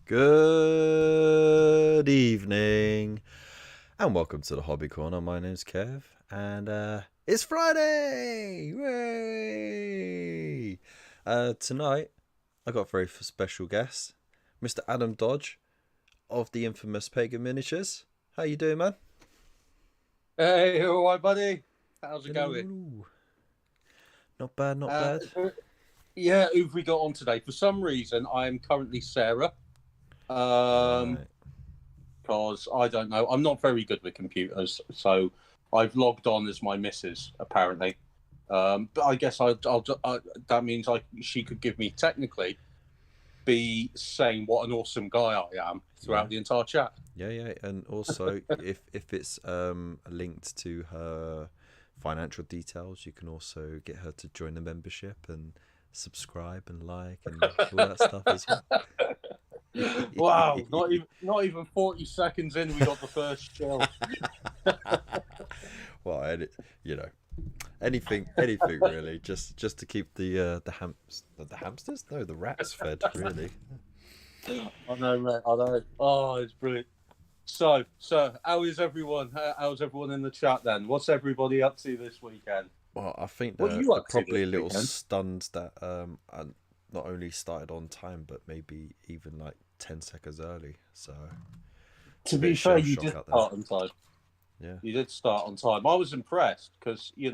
Good evening, and welcome to the Hobby Corner. My name's Kev, and it's Friday! Yay! Tonight, I got a very special guest, Mr. Adam Dodge of the infamous Pagan Miniatures. How you doing, man? Hey, all right, buddy? How's it going? Hello. Not bad, not bad. Yeah, who've we got on today? For some reason, I am currently Sarah. Right. Because I don't know, I'm not very good with computers, so I've logged on as my missus apparently. But I guess that means she could give me technically be saying what an awesome guy I am throughout the entire chat. Yeah, and also if it's linked to her financial details, you can also get her to join the membership and subscribe and like and all that stuff as well. Wow, not even 40 seconds in, we got the first chill. Well, anything really, just to keep the hamsters, no, the rats fed, really. I know, mate. I know. Oh, it's brilliant. So, how's everyone in the chat then? What's everybody up to this weekend? Well, I think What are they're, you they're up to probably a this little weekend? stunned that I not only started on time, but maybe even like 10 seconds early. So it's To a bit be of fair, shell you shock did out there. start on time. Yeah. You did start on time. I was impressed because, you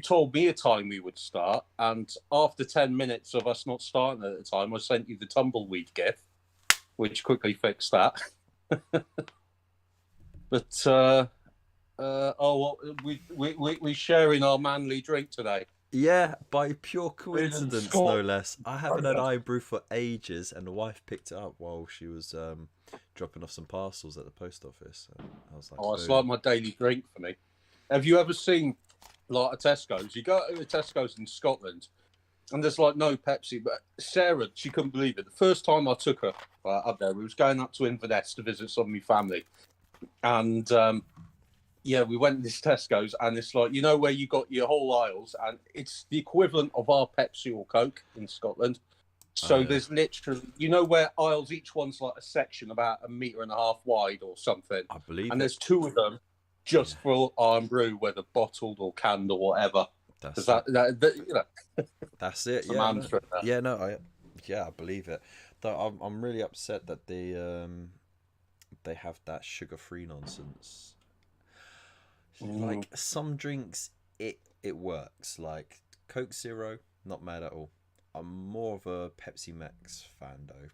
told me a time we would start, and after 10 minutes of us not starting at the time, I sent you the tumbleweed gif, which quickly fixed that. But we sharing our manly drink today. Yeah, by pure In coincidence, no Scotland. less. I haven't had iBrew for ages, and the wife picked it up while she was dropping off some parcels at the post office. And I was like, Oh, it's like boom. my daily drink for me. Have you ever seen like a Tesco's? You go to a Tesco's in Scotland, and there's like no Pepsi. But Sarah, she couldn't believe it. The first time I took her up there, we was going up to Inverness to visit some of my family, and yeah, we went to this Tesco's, and it's like, where you got your whole aisles, and it's the equivalent of our Pepsi or Coke in Scotland. So Oh, yeah. there's literally, where aisles, each one's like a section about 1.5 meters wide or something, I believe and it. there's two of them just for iron brew, whether bottled or canned or whatever. That's Because it. That's it. it's a Yeah, no. mantra. Yeah, no. I believe it. Though I'm really upset that they have that sugar-free nonsense. Like some drinks, it works. Like Coke Zero, not mad at all. I'm more of a Pepsi Max fan though,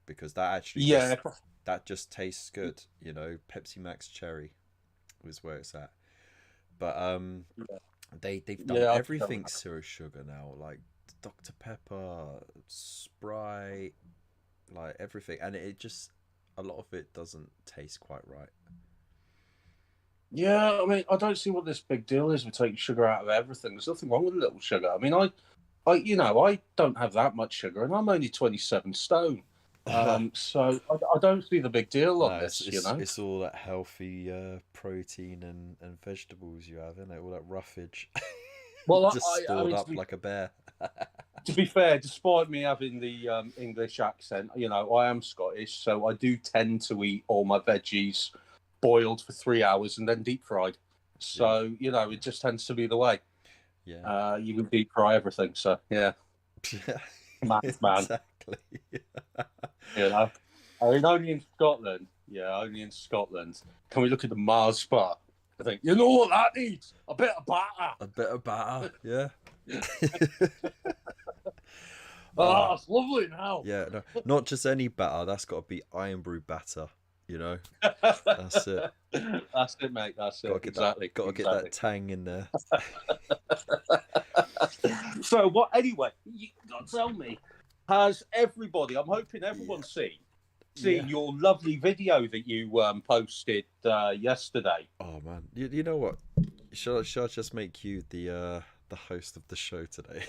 because that actually Yeah, just tastes good. Pepsi Max Cherry is where it's at. But they've done yeah, I feel everything that. zero sugar now, like Dr Pepper, Sprite, like everything, and it just a lot of it doesn't taste quite right. Yeah, I mean, I don't see what this big deal is with taking sugar out of everything. There's nothing wrong with a little sugar. I mean, I don't have that much sugar, and I'm only 27 stone. So I don't see the big deal on No, this. it's all that healthy protein and vegetables you have, isn't it? All that roughage, Well, just I stored mean, up like a bear. to be fair, despite me having the English accent, I am Scottish, so I do tend to eat all my veggies boiled for 3 hours and then deep fried. Yeah, So, it just tends to be the way. yeah, You can deep fry everything. So, yeah, yeah, man. exactly. You know, I mean, only in Scotland. Yeah, only in Scotland. Can we look at the Mars bar? I think, you know what that needs? A bit of batter. A bit of batter, yeah. Oh, uh, it's lovely now. yeah, no, not just any batter. That's got to be iron brew batter. That's it. That's it, mate. That's Got it. to get that. Exactly. Got to get that Exactly. tang in there. So what? Anyway, you got to tell me. Has everybody? I'm hoping everyone's seen Yeah. your lovely video that you posted yesterday. Oh man, you know what? Shall I just make you the host of the show today?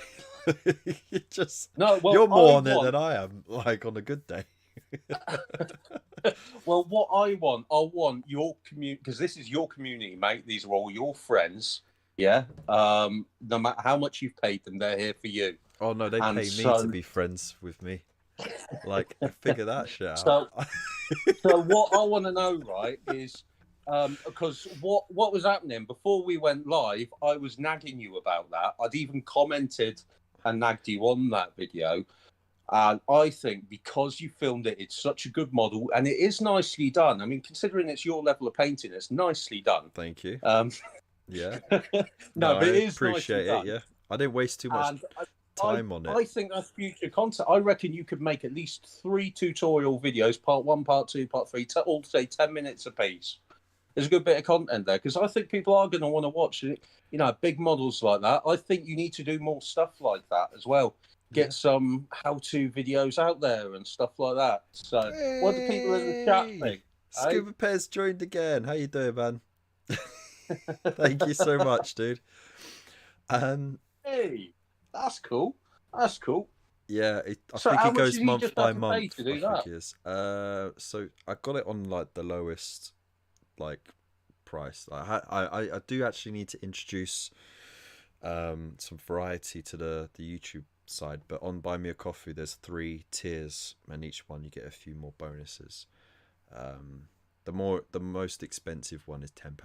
you just No, well, you're more on it than I am. Like on a good day. well, what I want your community, because this is your community, mate. These are all your friends. Yeah. No matter how much you've paid them, they're here for you. Oh no, they And pay me to so, be friends with me. Like, figure that shit out. So, so what I want to know, right, is because what was happening before we went live, I was nagging you about that. I'd even commented and nagged you on that video. And I think because you filmed it, it's such a good model and it is nicely done. I mean, considering it's your level of painting, it's nicely done. Thank you. Yeah. No, But I it is appreciate nicely it. done. Yeah, I didn't waste too much And time on it. I think that's future content. I reckon you could make at least 3 tutorial videos, part 1, part 2, part 3, all say 10 minutes apiece. There's a good bit of content there because I think people are going to want to watch it. You know, big models like that. I think you need to do more stuff like that as well. Get some how-to videos out there and stuff like that. So, what do people in the chat think? Scuba Pez joined again. How you doing, man? Thank you so much, dude. Hey, that's cool. That's cool. Yeah, I So think how it much goes did he month just by have to pay month. to do I that? think it is. So I got it on like the lowest, like, price. I do actually need to introduce some variety to the YouTube side, but on Buy Me a Coffee there's 3 tiers, and each one you get a few more bonuses. The most expensive one is £10.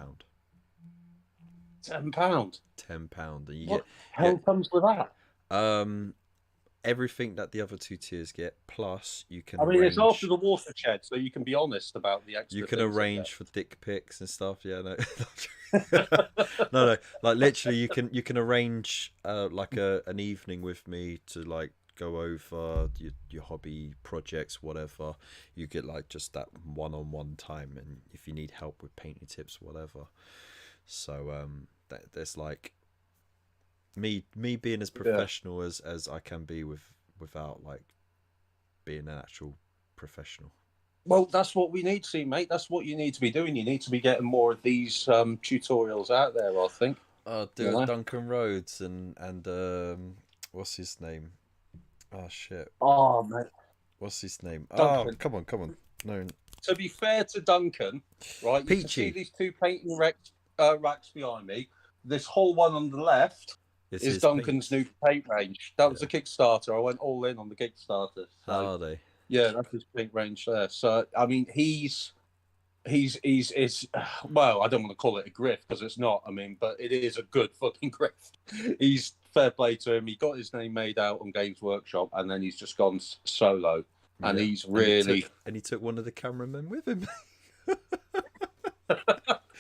£10. £10, and you What get the hell comes with that? everything that the other 2 tiers get, plus you can I mean, it's after arrange the watershed, so you can be honest about the extra. you can things arrange for dick pics and stuff. Yeah, no. No, like literally you can arrange like an evening with me to like go over your hobby projects, whatever. You get like just that one-on-one time, and if you need help with painting tips, whatever. So there's like me being as professional as I can be without like being an actual professional. Well, that's what we need to see, mate. That's what you need to be doing. You need to be getting more of these tutorials out there, I think. Do Duncan Rhodes and what's his name? Oh shit. Oh, mate. What's his name? Duncan. Oh, come on. No. To be fair to Duncan, right? You can see Peachy. these 2 painting racks behind me. This whole one on the left is Duncan's new paint range. That was a Kickstarter. I went all in on the Kickstarter. So, How are they? yeah, that's his paint range there. So, I mean, he's well, I don't want to call it a grift because it's not. I mean, but it is a good fucking grift. He's fair play to him. He got his name made out on Games Workshop, and then he's just gone solo. And he's really and he took one of the cameramen with him.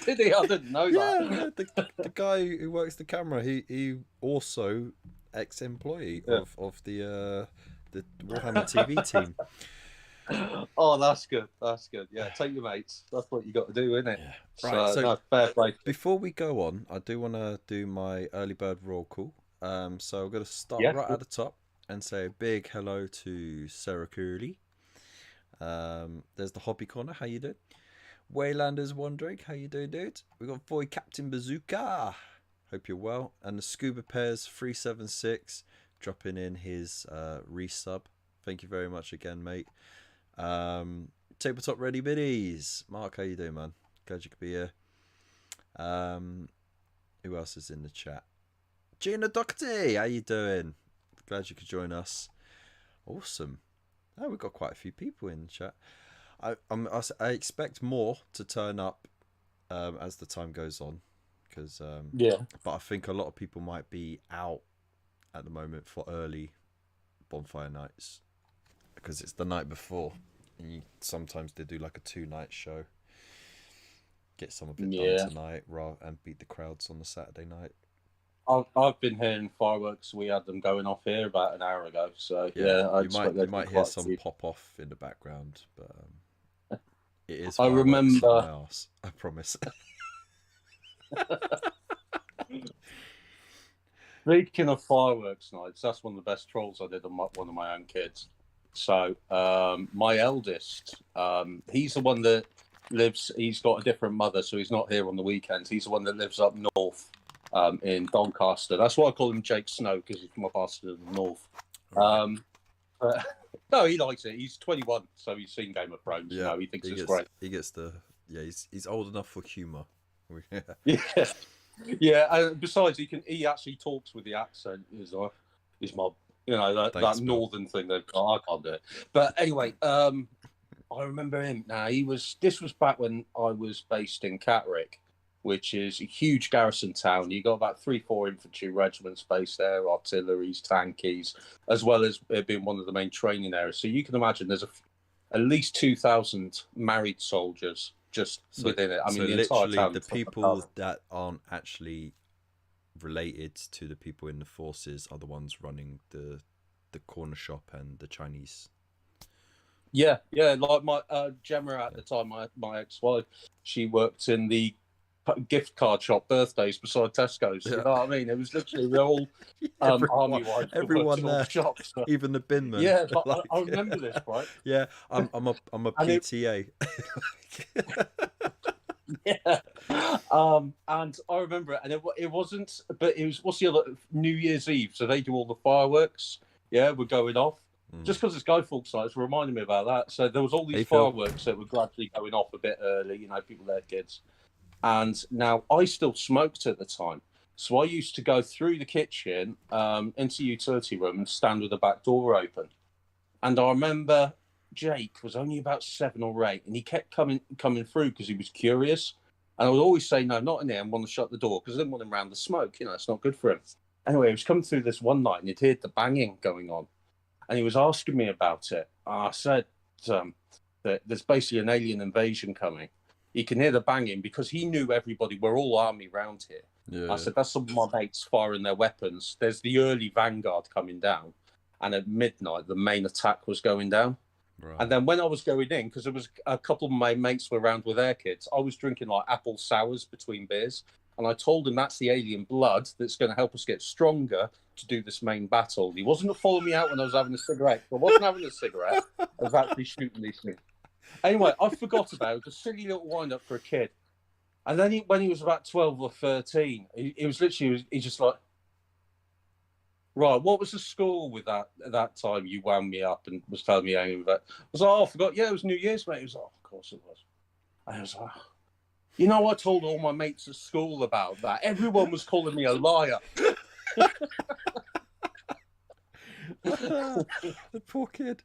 Did he? I didn't know that. Yeah, the guy who works the camera, he also ex-employee of the Warhammer TV team. Oh, that's good. That's good. Yeah, take your mates. That's what you got to do, isn't it? Yeah. Right. So no, fair play. Before we go on, I do want to do my early bird roll call. So I'm going to start right at the top and say a big hello to Sarah Curley. There's the Hobby Corner. How you doing? Waylander's wondering how you doing, dude. We got Void Captain Bazooka. Hope you're well. And the Scuba Pairs 376 dropping in his resub. Thank you very much again, mate. Tabletop Ready Biddies. Mark, how you doing, man? Glad you could be here. Who else is in the chat? Gina Doherty, how you doing? Glad you could join us. Awesome. Oh, we've got quite a few people in the chat. I expect more to turn up as the time goes on, because but I think a lot of people might be out at the moment for early bonfire nights because it's the night before, and sometimes they do like a 2-night show. Get some of it done tonight, and beat the crowds on the Saturday night. I've been hearing fireworks. We had them going off here about an hour ago. So you might hear some pop off in the background, but it is. I remember. My arse, I promise. Speaking of fireworks nights, that's one of the best trolls I did on one of my own kids. So my eldest, he's the one that lives. He's got a different mother, so he's not here on the weekends. He's the one that lives up north. In Doncaster. That's why I call him Jake Snow, because he's from a bastard of the north. No, he likes it. He's 21, so he's seen Game of Thrones. Yeah, he thinks it's great. He gets he's old enough for humour. Yeah. And besides, he actually talks with the accent. Is my You know, Thanks, that Bill. northern thing they've got. I can't do it. But anyway, I remember him. Now this was back when I was based in Catterick, which is a huge garrison town. You got about 3-4 infantry regiments based there, artilleries, tankies, as well as it being one of the main training areas. So you can imagine there's at least 2,000 married soldiers just within it. I mean, the entire literally town. the people that aren't actually related to the people in the forces are the ones running the corner shop and the Chinese. Yeah, like my Gemma at the time, my ex-wife, she worked in the gift card shop birthdays beside Tesco's. You know what I mean? It was literally the whole army wives. Everyone there, shops. even the binman. Yeah, like, I remember this, right? Yeah, I'm a PTA. Yeah, and I remember it, and it wasn't, but it was what's the other New Year's Eve, so they do all the fireworks. Yeah, we're going off. Just because it's Guy Fawkes Night, it's reminding me about that. So there was all these fireworks that were gradually going off a bit early. You know, people their kids. And now I still smoked at the time, so I used to go through the kitchen into the utility room and stand with the back door open. And I remember Jake was only about 7 or 8, and he kept coming through because he was curious. And I would always say, no, not in there. I want to shut the door because I didn't want him around the smoke. You know, it's not good for him. Anyway, he was coming through this one night, and he'd heard the banging going on. And he was asking me about it. I said that there's basically an alien invasion coming. He can hear the banging because he knew everybody. We're all army round here. Yeah. I said, that's some of my mates firing their weapons. There's the early vanguard coming down. And at midnight, the main attack was going down. Right. And then when I was going in, because there was a couple of my mates were around with their kids, I was drinking like apple sours between beers. And I told him that's the alien blood that's going to help us get stronger to do this main battle. He wasn't following me out when I was having a cigarette. I wasn't having a cigarette. I was actually shooting these things. Anyway, I forgot about it. It was a silly little wind-up for a kid. And then when he was about 12 or 13, he was literally, he's just like, right, what was the score with that time you wound me up and was telling me anything about it? I was like, oh, I forgot. Yeah, it was New Year's, mate. He was like, oh, of course it was. And I was like, you know, I told all my mates at school about that. Everyone was calling me a liar. The poor kid.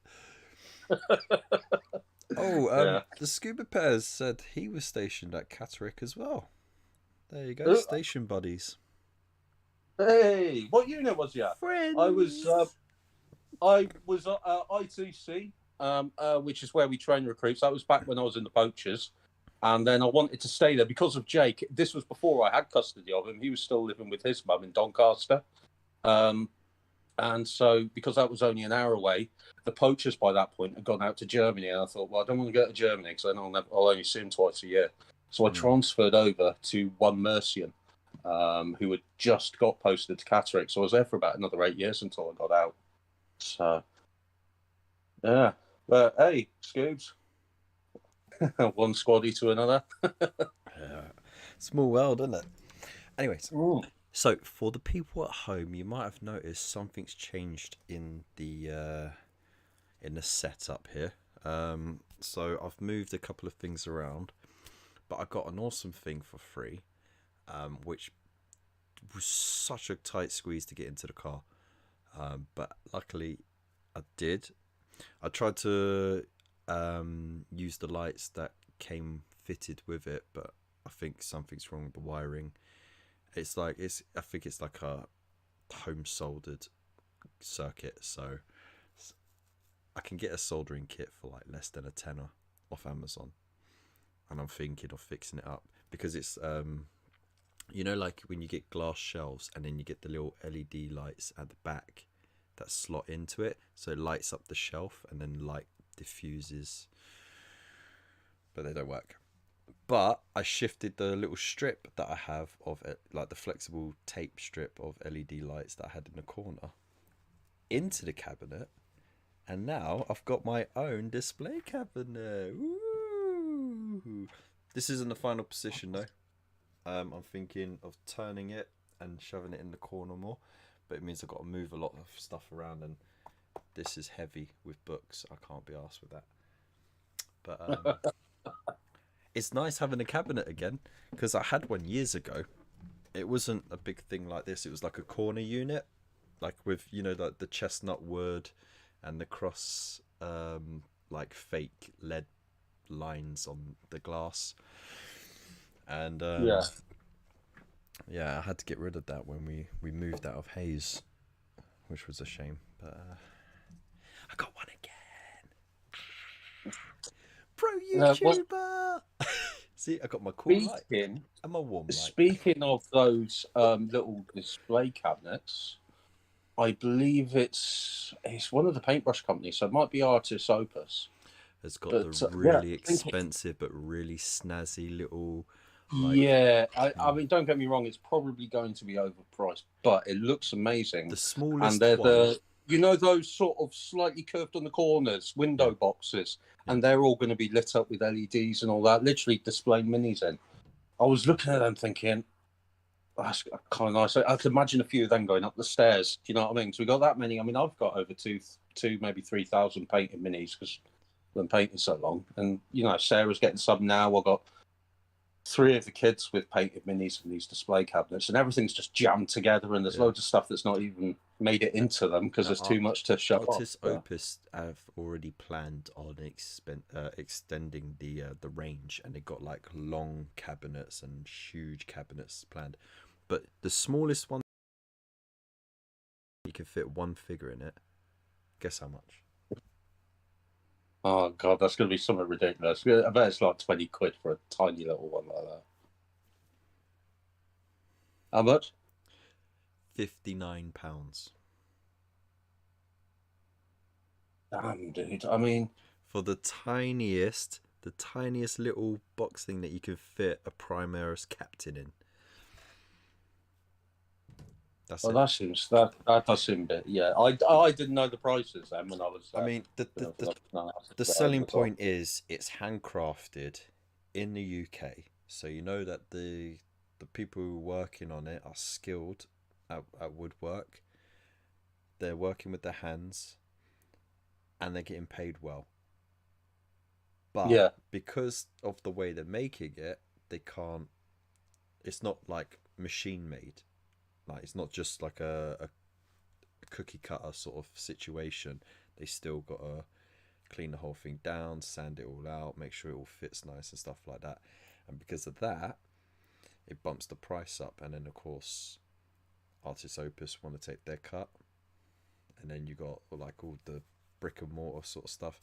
The Scuba Pears said he was stationed at Catterick as well. There you go, station buddies. Hey, what unit was you at? Friends. I was ITC, which is where we train recruits. That was back when I was in the poachers. And then I wanted to stay there because of Jake. This was before I had custody of him. He was still living with his mum in Doncaster. And so, because that was only an hour away, the poachers by that point had gone out to Germany. And I thought, well, I don't want to go to Germany because I know I'll only see him twice a year. So I transferred over to one Mercian, who had just got posted to Catterick. So I was there for about another 8 years until I got out. So, yeah. But hey, Scoobs. One squaddy to another. Small world, isn't it? Anyways, so for the people at home, you might have noticed something's changed in the setup here. So I've moved a couple of things around, but I got an awesome thing for free, which was such a tight squeeze to get into the car, but luckily I did. I tried to use the lights that came fitted with it, but I think something's wrong with the wiring. I think it's like a home soldered circuit, so I can get a soldering kit for like less than a tenner off Amazon, and I'm thinking of fixing it up because it's you know, like when you get glass shelves and then you get the little LED lights at the back that slot into it, so it lights up the shelf and then light diffuses, but they don't work. But I shifted the little strip that I have of it, like the flexible tape strip of LED lights that I had in the corner, into the cabinet, and now I've got my own display cabinet. Ooh. This isn't the final position though. I'm thinking of turning it and shoving it in the corner more, but it means I've got to move a lot of stuff around, and this is heavy with books. I can't be arsed with that. But it's nice having a cabinet again, because I had one years ago. It wasn't a big thing like this. It was like a corner unit, like with like the chestnut wood and the cross like fake lead lines on the glass, and Yeah. yeah, I had to get rid of that when we moved out of Hayes, which was a shame, but I got one again. Pro What YouTuber. See, I got my cool light speaking and my warm light. speaking of those little display cabinets, I believe it's one of the paintbrush companies, so it might be Artis Opus. It's got But the yeah, really I think expensive but really snazzy little like yeah, I mean, don't get me wrong, it's probably going to be overpriced, but it looks amazing. the And smallest they're one. those sort of slightly curved on the corners, window Yeah, boxes, yeah. and they're all going to be lit up with LEDs and all that, literally displaying minis in. I was looking at them thinking, that's kind of nice. I could imagine a few of them going up the stairs. Do you know what I mean? So we got that many. I mean, I've got over two, maybe 3,000 painted minis because I've been painting so long. And Sarah's getting some now. I've got 3 of the kids with painted minis in these display cabinets, and everything's just jammed together. And there's loads of stuff that's not even made it into them because there's too much to show off. Artis Opus have already planned on extending the range, and they got like long cabinets and huge cabinets planned. But the smallest one, you can fit one figure in it. Guess how much? Oh god, that's going to be something ridiculous. I bet it's like 20 quid for a tiny little one like that. How much? £59 Damn, dude. I mean, for the tiniest little box thing that you can fit a Primaris Captain in. That's it. that seems that does seem a bit. Yeah, I didn't know the prices then when I was. I mean, the selling point is it's handcrafted in the UK, so you know that the people who are working on it are skilled at woodwork. They're working with their hands, and they're getting paid well. But Yeah, because of the way they're making it, they can't. It's not like machine made. Like it's not just like a cookie cutter sort of situation. They still got to clean the whole thing down, sand it all out, make sure it all fits nice and stuff like that. And because of that, it bumps the price up. And then of course, Artis Opus want to take their cut, and then you got like all the brick and mortar sort of stuff.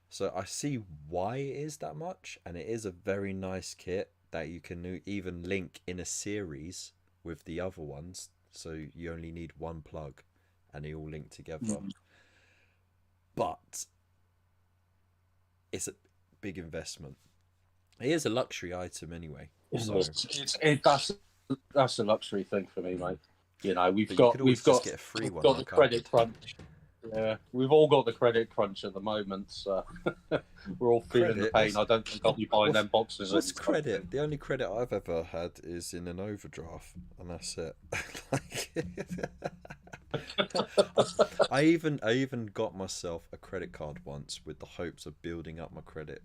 So I see why it is that much, and it is a very nice kit that you can even link in a series with the other ones. So you only need one plug, and they all link together. But it's a big investment. It is a luxury item anyway. So that's a luxury thing for me, mate. We've got got get a free one. got the credit crunch. Yeah, we've all got the credit crunch at the moment, so we're all feeling the pain. I don't think I'll be buying them boxes. What's credit? The only credit I've ever had is in an overdraft, and that's it. I even got myself a credit card once with the hopes of building up my credit,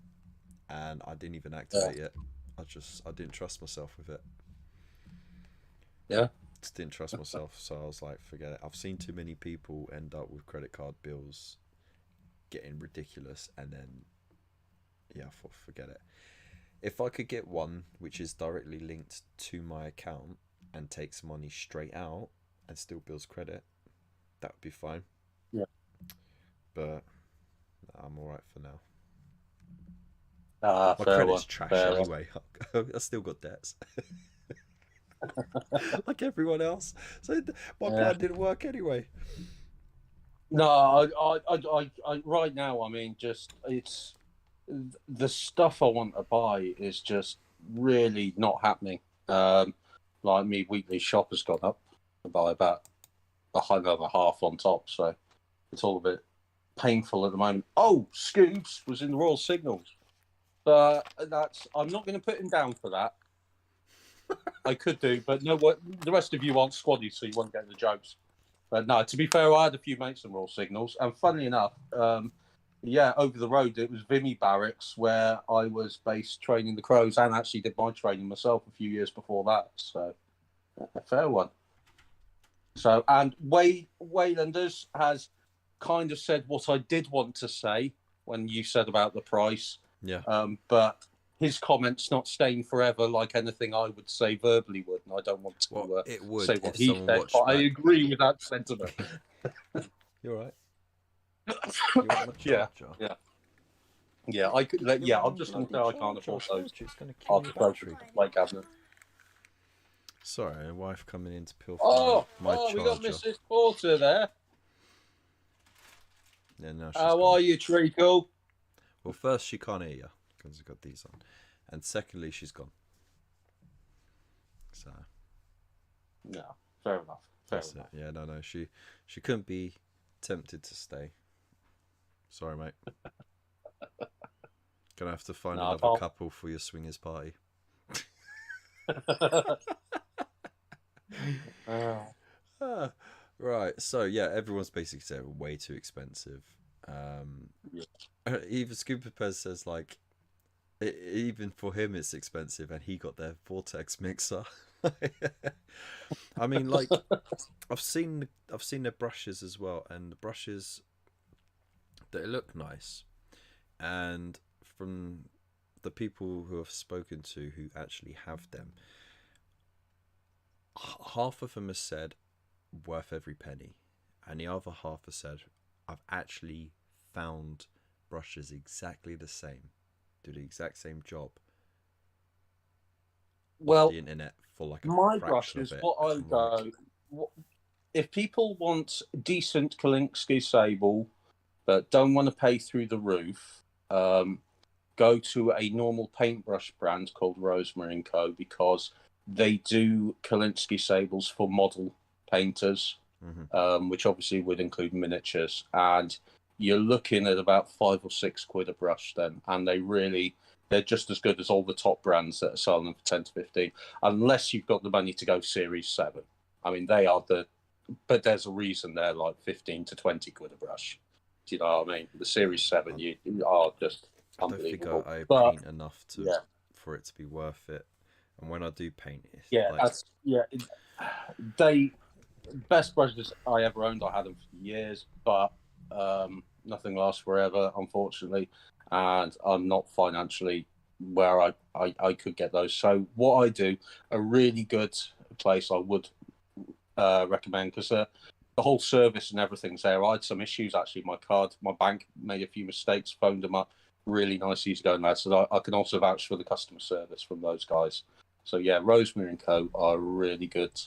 and I didn't even activate it. I didn't trust myself with it. Yeah. Just didn't trust myself, so I was like, forget it. I've seen too many people end up with credit card bills getting ridiculous, and then I thought, forget it. If I could get one which is directly linked to my account and takes money straight out and still builds credit, that would be fine. Yeah. But I'm alright for now. My credit's credit's trash anyway. I still got debts. Like everyone else. So my plan didn't work anyway. No, I right now, I mean, just it's the stuff I want to buy is just really not happening. Like me, weekly shop has gone up by about another half on top, so it's all a bit painful at the moment. Oh, Scoobs was in the Royal Signals. That's I'm not going to put him down for that. I could do, but no. What the rest of you aren't squaddy, so you won't get the jokes. But no, to be fair, I had a few mates in Royal Signals, and funnily enough, over the road it was Vimy Barracks where I was based training the Crows, and actually did my training myself a few years before that. So a fair one. So, and Waylanders has kind of said what I did want to say when you said about the price. Yeah. But his comments not staying forever like anything I would say verbally would, and I don't want to it would say what if he someone said, watched but I back. agree with that sentiment. You're right. You want a Yeah, charger? yeah. I could. Yeah, I'm just going to say I can't afford those. It's going to kill your battery. Like cabinet. Sorry, a wife coming in to pilfer my charger. We got Mrs. Porter there. Yeah, no, how are you, Treacle? Well, first, she can't hear you because we've got these on. And secondly, she's gone. So. No, fair enough. Fair enough. Yeah, no. She couldn't be tempted to stay. Sorry, mate. Gonna have to find another couple for your swingers party. Right, so yeah, everyone's basically said way too expensive. Even Scuba Pez says like, even for him it's expensive, and he got their Vortex mixer. I mean, like, I've seen their brushes as well, and the brushes, they look nice, and from the people who I've spoken to who actually have them, half of them have said worth every penny, and the other half have said I've actually found brushes exactly the same, do the exact same job, off the internet for like my brushes. What I go, if people want decent Kolinsky sable but don't want to pay through the roof, go to a normal paintbrush brand called Rosemary & Co, because they do Kolinsky sables for model painters, which obviously would include miniatures, and you're looking at about £5 or £6 a brush then, and they're just as good as all the top brands that are selling them for 10 to 15, unless you've got the money to go Series 7. I mean, but there's a reason they're like 15 to 20 quid a brush. Do you know what I mean? The Series 7, you are just unbelievable. I don't think I paint enough for it to be worth it. And when I do paint, they best brushes I ever owned. I had them for years, but nothing lasts forever, unfortunately, and I'm not financially where I could get those. So what I do, a really good place I would recommend, because the whole service and everything's there. I had some issues actually. My bank made a few mistakes, phoned them up. Really nice, easygoing lads. So I can also vouch for the customer service from those guys. So yeah, Rosemary & Co are a really good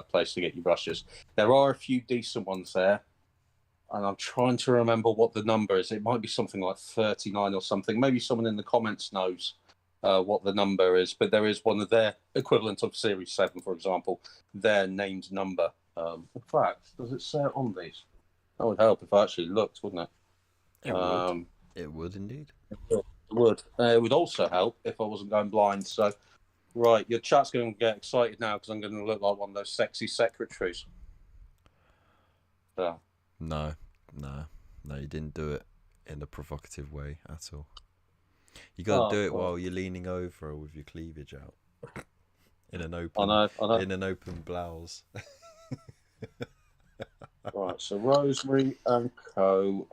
place to get your brushes. There are a few decent ones there, and I'm trying to remember what the number is. It might be something like 39 or something. Maybe someone in the comments knows what the number is, but there is one of their equivalent of Series 7, for example, their named number. In fact, does it say it on these? That would help if I actually looked, wouldn't it? It would indeed. It would. It would also help if I wasn't going blind. So, right, your chat's going to get excited now because I'm going to look like one of those sexy secretaries. So. No, you didn't do it in a provocative way at all. You got to do it while you're leaning over with your cleavage out in an open, I know. In an open blouse. Right, so Rosemary & Co.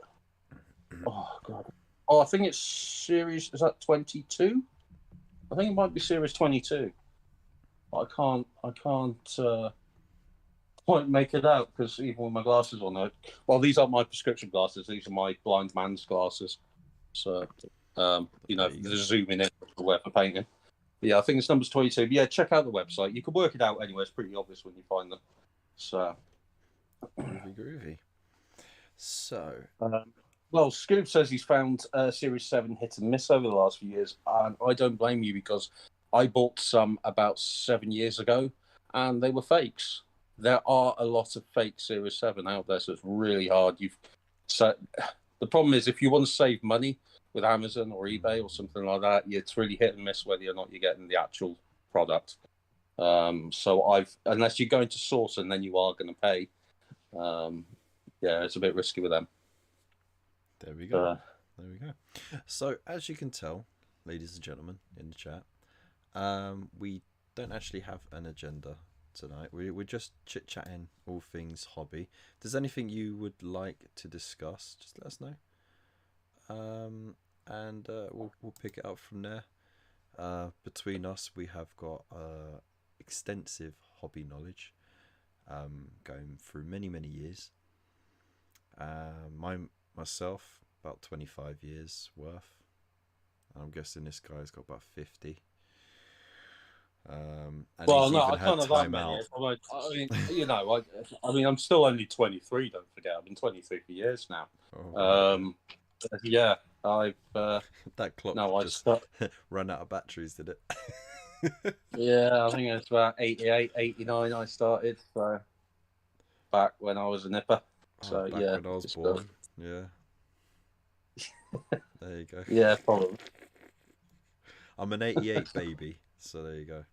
Oh god. Oh, I think it's series. Is that 22? I think it might be series 22. I can't quite make it out because even with my glasses on, these aren't my prescription glasses. These are my blind man's glasses. So, the zooming in for painting. Yeah, I think it's numbers 22. But yeah, check out the website. You can work it out anyway. It's pretty obvious when you find them. So, groovy. So, Scoob says he's found Series 7 hit and miss over the last few years, and I don't blame you because I bought some about 7 years ago, and they were fakes. There are a lot of fake Series 7 out there, so it's really hard. So the problem is if you want to save money with Amazon or eBay or something like that, it's really hit and miss whether or not you're getting the actual product. So unless you're going to source and then you are going to pay, it's a bit risky with them. There we go. So as you can tell, ladies and gentlemen in the chat, we don't actually have an agenda tonight. We're just chit chatting all things hobby. If there's anything you would like to discuss, just let us know. And we'll pick it up from there. Between us, we have got extensive hobby knowledge, going through many years. Myself, about 25 years worth. I'm guessing this guy's got about 50. And Well, he's no, even I had can't have that time many. out. I mean, you know, I mean, I'm still only 23. Don't forget, I've been 23 for years now. Oh, Yeah, I've. that clock No, I just ran out of batteries, did it? Yeah, I think it's about 88, 89 I started. So back when I was a nipper. So back yeah, when I was born. Yeah. There you go. Yeah, probably. I'm an 88 baby, so there you go.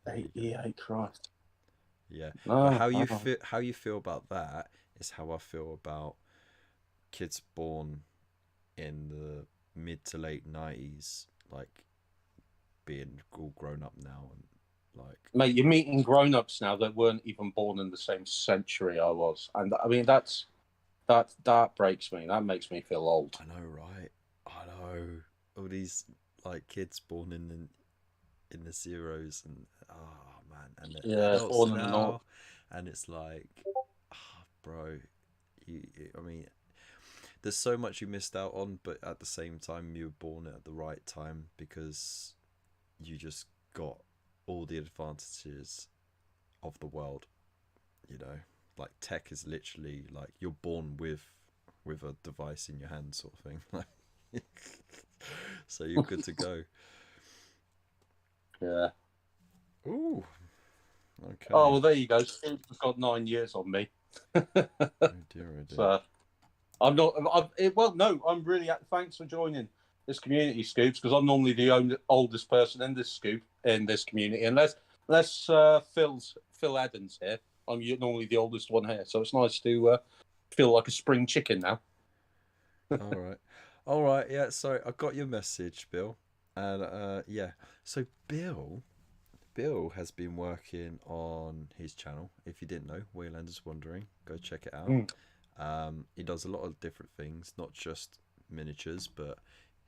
88, Christ. Yeah, No, but how you feel about that is how I feel about kids born in the mid to late 90s, like being all grown up now and like. Mate, you're meeting grown-ups now that weren't even born in the same century I was, and I mean that breaks me. That makes me feel old. I know, right? I know all these like kids born in the zeros and oh man, and they're adults born in the north. now, and it's like, oh, bro, I mean, there's so much you missed out on, but at the same time, you were born at the right time because you just got all the advantages of the world. You know, like tech is literally like you're born with a device in your hand, sort of thing. So you're good to go. Yeah. Ooh. Okay. Oh well, there you go. Scoop's got 9 years on me. Oh dear. So I'm not. Well, no. I'm really. Thanks for joining this community, Scoops, because I'm normally the oldest person in this community, unless Phil Adams here. I'm normally the oldest one here, so it's nice to feel like a spring chicken now. All right. Yeah. So I got your message, Bill, and yeah. So Bill has been working on his channel. If you didn't know, Waylanders Wandering, go check it out. He does a lot of different things, not just miniatures, but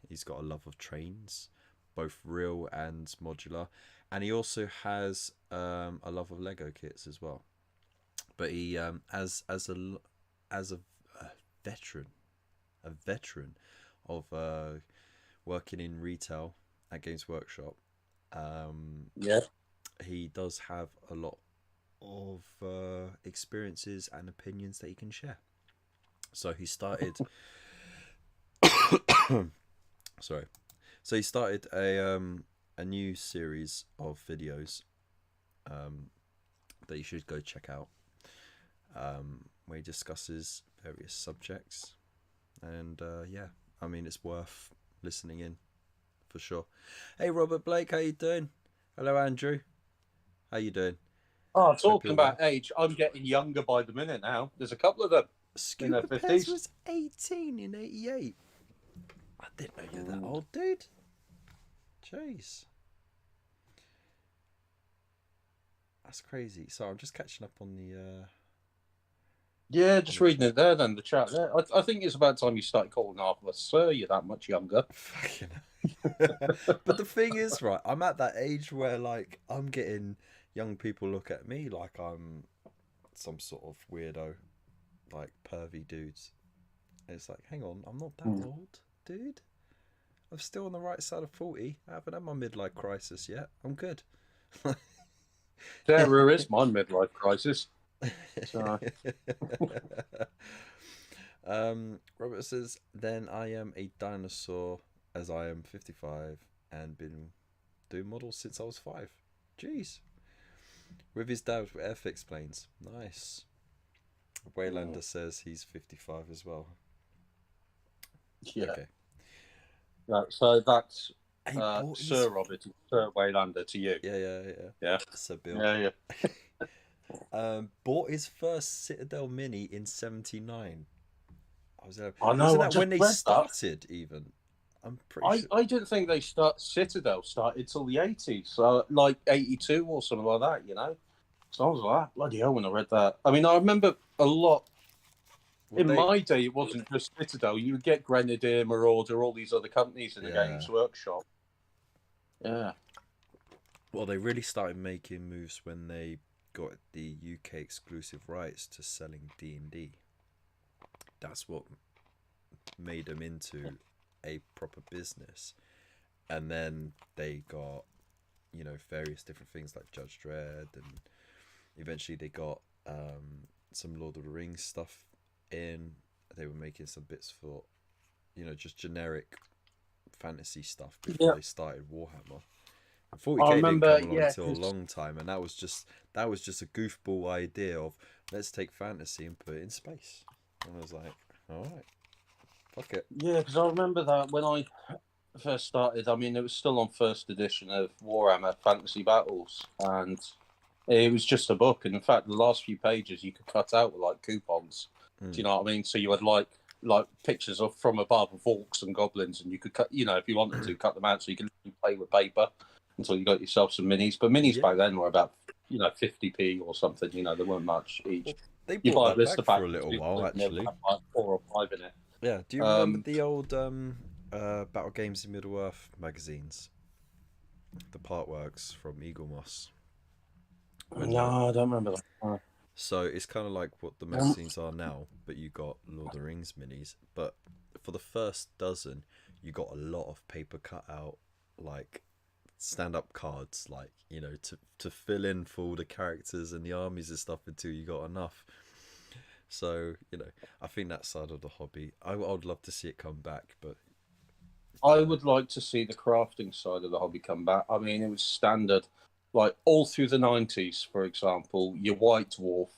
he's got a love of trains, both real and modular, and he also has a love of Lego kits as well. But he, as a veteran of working in retail at Games Workshop, he does have a lot of experiences and opinions that he can share. So he started sorry. So he started a new series of videos that you should go check out, where he discusses various subjects, and yeah, I mean, it's worth listening in for sure. Hey Robert Blake, how you doing? Hello Andrew, how you doing? Oh, talking about age, I'm getting younger by the minute now. There's a couple of them. Scooper Pez was 18 in 88. I didn't know you're that old, dude. Jeez. That's crazy. So I'm just catching up on the... Yeah, just reading it there then, the chat there. I think it's about time you started calling half of us sir. You're that much younger. Fucking But the thing is, right, I'm at that age where, like, I'm getting young people look at me like I'm some sort of weirdo, like pervy dudes. And it's like, hang on, I'm not that old, dude. I'm still on the right side of 40. I haven't had my midlife crisis yet. I'm good. There is my midlife crisis. So. Robert says, then I am a dinosaur as I am 55 and been doing models since I was 5. Jeez. With his dad with airfix planes. Nice. Waylander says he's 55 as well. Yeah. Okay. So that's Hey, Sir Robert, Sir Waylander to you. Yeah. Sir Bill. Yeah. Bought his first Citadel Mini in '79. I was there. I know. Wasn't that when they started even? I'm pretty sure. I didn't think Citadel started till the 80s, so like 82 or something like that, you know. So I was like, bloody hell, when I read that. I mean, I remember a lot. Well, In my day, it wasn't just Citadel. You would get Grenadier, Marauder, all these other companies in the Games Workshop. Yeah. Well, they really started making moves when they got the UK exclusive rights to selling D&D. That's what made them into a proper business. And then they got, you know, various different things like Judge Dredd, and eventually they got some Lord of the Rings stuff in. They were making some bits for, you know, just generic fantasy stuff before they started Warhammer. And 40k didn't come along until a long time, and that was just a goofball idea of, let's take fantasy and put it in space. And I was like, all right, fuck it. Yeah, because I remember that when I first started, I mean, it was still on first edition of Warhammer Fantasy Battles, and it was just a book. And in fact, the last few pages you could cut out with like coupons. Do you know what I mean? So you had like pictures of from above of orcs and goblins, and you could cut, you know, if you wanted to cut them out, so you could play with paper until you got yourself some minis. But minis back then were about, you know, 50p or something. You know, they weren't much each. Well, they brought that back for a little while, actually. Like 4 or 5 in it. Yeah. Do you remember the old Battle Games in Middle Earth magazines? The Partworks from Eagle Moss. No, I don't remember that. So it's kind of like what the magazines are now, but you got Lord of the Rings minis. But for the first dozen, you got a lot of paper cut out, like stand-up cards, like, you know, to fill in for all the characters and the armies and stuff until you got enough. So, you know, I think that side of the hobby, I would love to see it come back, but I would like to see the crafting side of the hobby come back. I mean, it was standard, like all through the 90s, for example, your White Dwarf,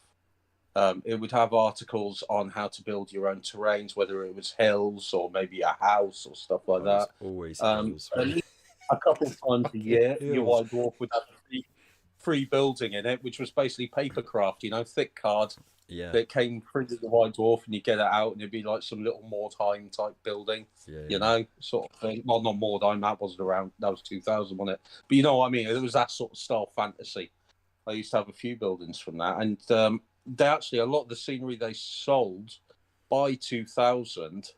it would have articles on how to build your own terrains, whether it was hills or maybe a house or stuff like that. Always hills. At least a couple of times a year, your White Dwarf would have free building in it, which was basically paper craft, you know, thick cards. Yeah. That came printed the White Dwarf, and you get it out, and it'd be like some little Mordheim type building, you know, sort of thing. Well, not Mordheim, that wasn't around. That was 2000, wasn't it? But you know what I mean. It was that sort of style fantasy. I used to have a few buildings from that, and they actually, a lot of the scenery they sold by 2000,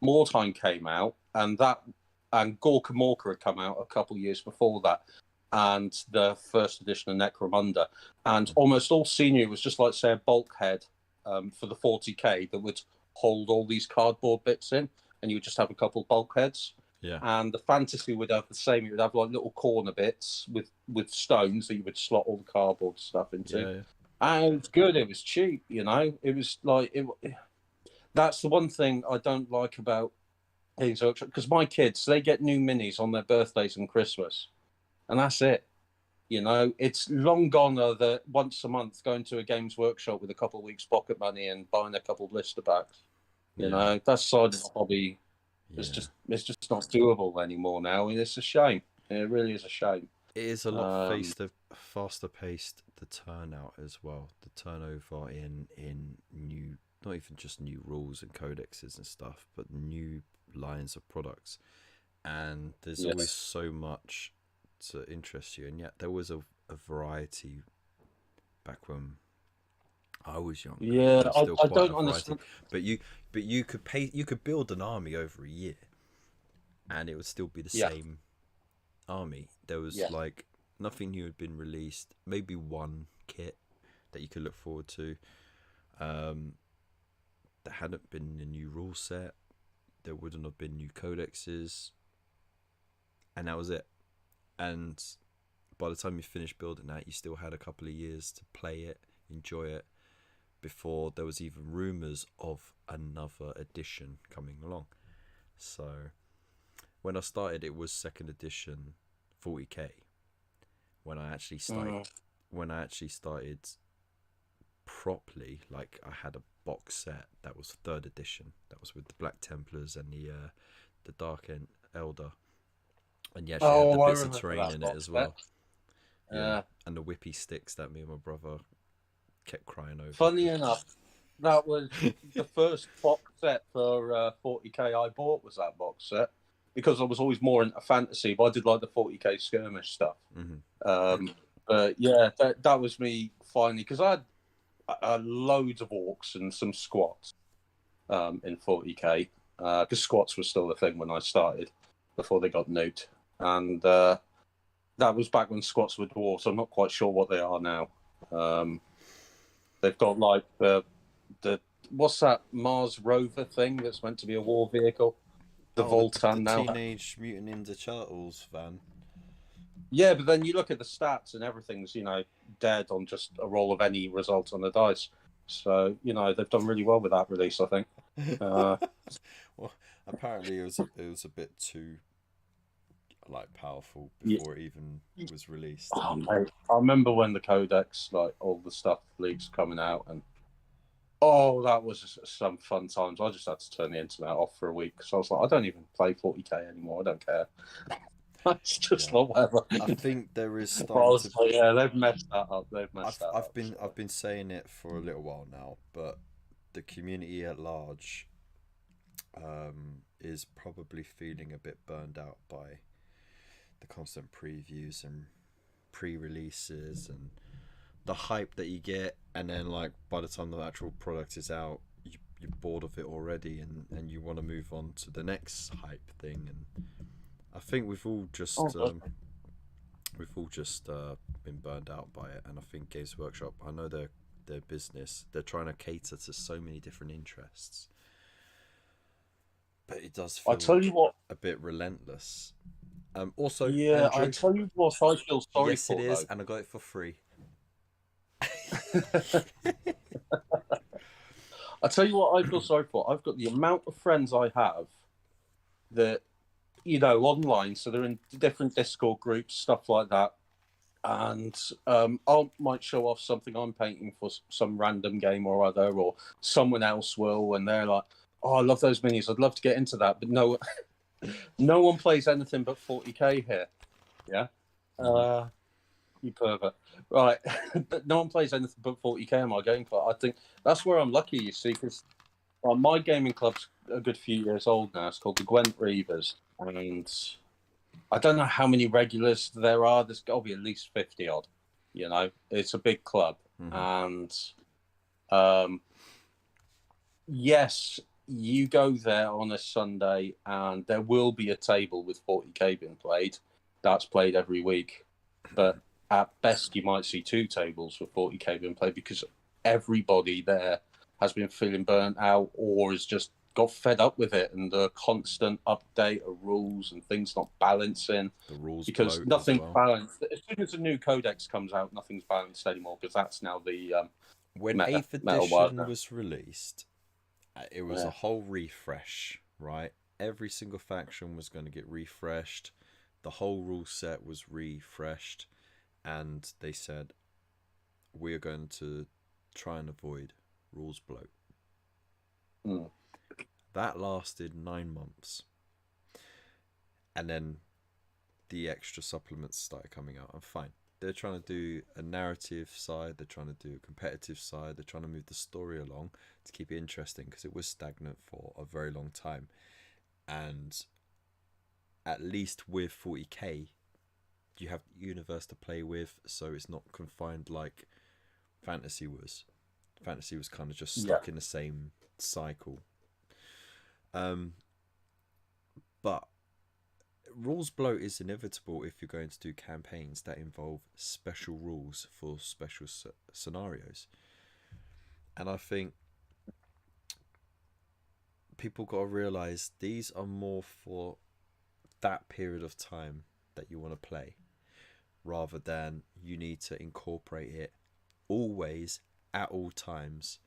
Mordheim came out, and Gorka Morka had come out a couple of years before that, and the first edition of Necromunda, and almost all scenery was just like, say, a bulkhead for the 40k that would hold all these cardboard bits in, and you would just have a couple of bulkheads. Yeah. And the fantasy would have the same. It would have like little corner bits with stones that you would slot all the cardboard stuff into. Yeah. And it was good. It was cheap, you know. It was like that's the one thing I don't like about Games Workshop, because my kids, they get new minis on their birthdays and Christmas, and that's it. You know, it's long gone that once a month going to a Games Workshop with a couple of weeks pocket money and buying a couple of blister packs. You know, that side of the hobby is just not doable anymore now, and it's a shame. It really is a shame. It is a lot faster paced, the turnout as well. The turnover in new, not even just new rules and codexes and stuff, but new lines of products. And there's always so much to interest you, and yet there was a variety back when I was young. Yeah, I don't understand. But you could build an army over a year, and it would still be the same army. There was like nothing new had been released. Maybe one kit that you could look forward to. There hadn't been a new rule set. There wouldn't have been new codexes, and that was it. And by the time you finished building that, you still had a couple of years to play it, enjoy it, before there was even rumours of another edition coming along. So when I started, it was second edition 40k. When I actually started properly, like I had a box set that was third edition, that was with the Black Templars and the Dark Elder. And yeah, she had the bits of terrain in it as well. Yeah. And the whippy sticks that me and my brother kept crying over. Funny enough, that was the first box set for 40k I bought, was that box set. because I was always more into fantasy, but I did like the 40k skirmish stuff. But yeah, that was me finally, because I had loads of orcs and some squats in 40k, because squats was still a thing when I started before they got nuked, and that was back when squats were dwarves. I'm not quite sure what they are now. They've got like the what's that Mars rover thing that's meant to be a war vehicle? The Voltan now. Teenage Mutant Ninja Turtles van. Yeah, but then you look at the stats and everything's, dead on just a roll of any result on the dice. So, they've done really well with that release, I think. Well, apparently it was a bit too powerful before it even was released. Oh, mate. I remember when the Codex, all the stuff leaks coming out, and that was some fun times. I just had to turn the internet off for a week because I was like, I don't even play 40k anymore. I don't care. It's just not whatever. I think there is starting to... Yeah, they've messed that up. I've been saying it for a little while now, but the community at large is probably feeling a bit burned out by the constant previews and pre-releases and the hype that you get, and then by the time the actual product is out, you're bored of it already, and you want to move on to the next hype thing. And I think we've all just been burned out by it. And I think Games Workshop, I know their business, they're trying to cater to so many different interests, but it does feel, I tell you what, a bit relentless. Also, yeah, Andrew, I tell you what, I feel sorry yes, for. Yes, it is, though. And I got it for free. I tell you what I feel sorry for. I've got the amount of friends I have that, online, so they're in different Discord groups, stuff like that. And I might show off something I'm painting for some random game or other, or someone else will, and they're like, oh, I love those minis. I'd love to get into that. But no, no one plays anything but 40k here. Yeah? You pervert. Right. But no one plays anything but 40k in my game club. I think that's where I'm lucky, you see, because my gaming club's a good few years old now. It's called the Gwent Reavers. And I don't know how many regulars there are. There's got to be at least 50 odd. It's a big club. And yes, you go there on a Sunday and there will be a table with 40k being played. That's played every week. But at best, you might see 2 tables with 40k being played because everybody there has been feeling burnt out or has just got fed up with it, and the constant update of rules and things not balancing. The rules, because nothing's balanced. As soon as a new codex comes out, nothing's balanced anymore, because that's now the when 8th edition was released, it was a whole refresh, right? Every single faction was going to get refreshed. The whole rule set was refreshed, and they said, we're going to try and avoid rules bloat. That lasted 9 months. And then the extra supplements started coming out. And fine, they're trying to do a narrative side, they're trying to do a competitive side, they're trying to move the story along to keep it interesting, because it was stagnant for a very long time. And at least with 40k, you have the universe to play with, so it's not confined like fantasy was. Fantasy was kind of just stuck in the same cycle. But rules bloat is inevitable if you're going to do campaigns that involve special rules for special scenarios. And I think people got to realize these are more for that period of time that you want to play, rather than you need to incorporate it always at all times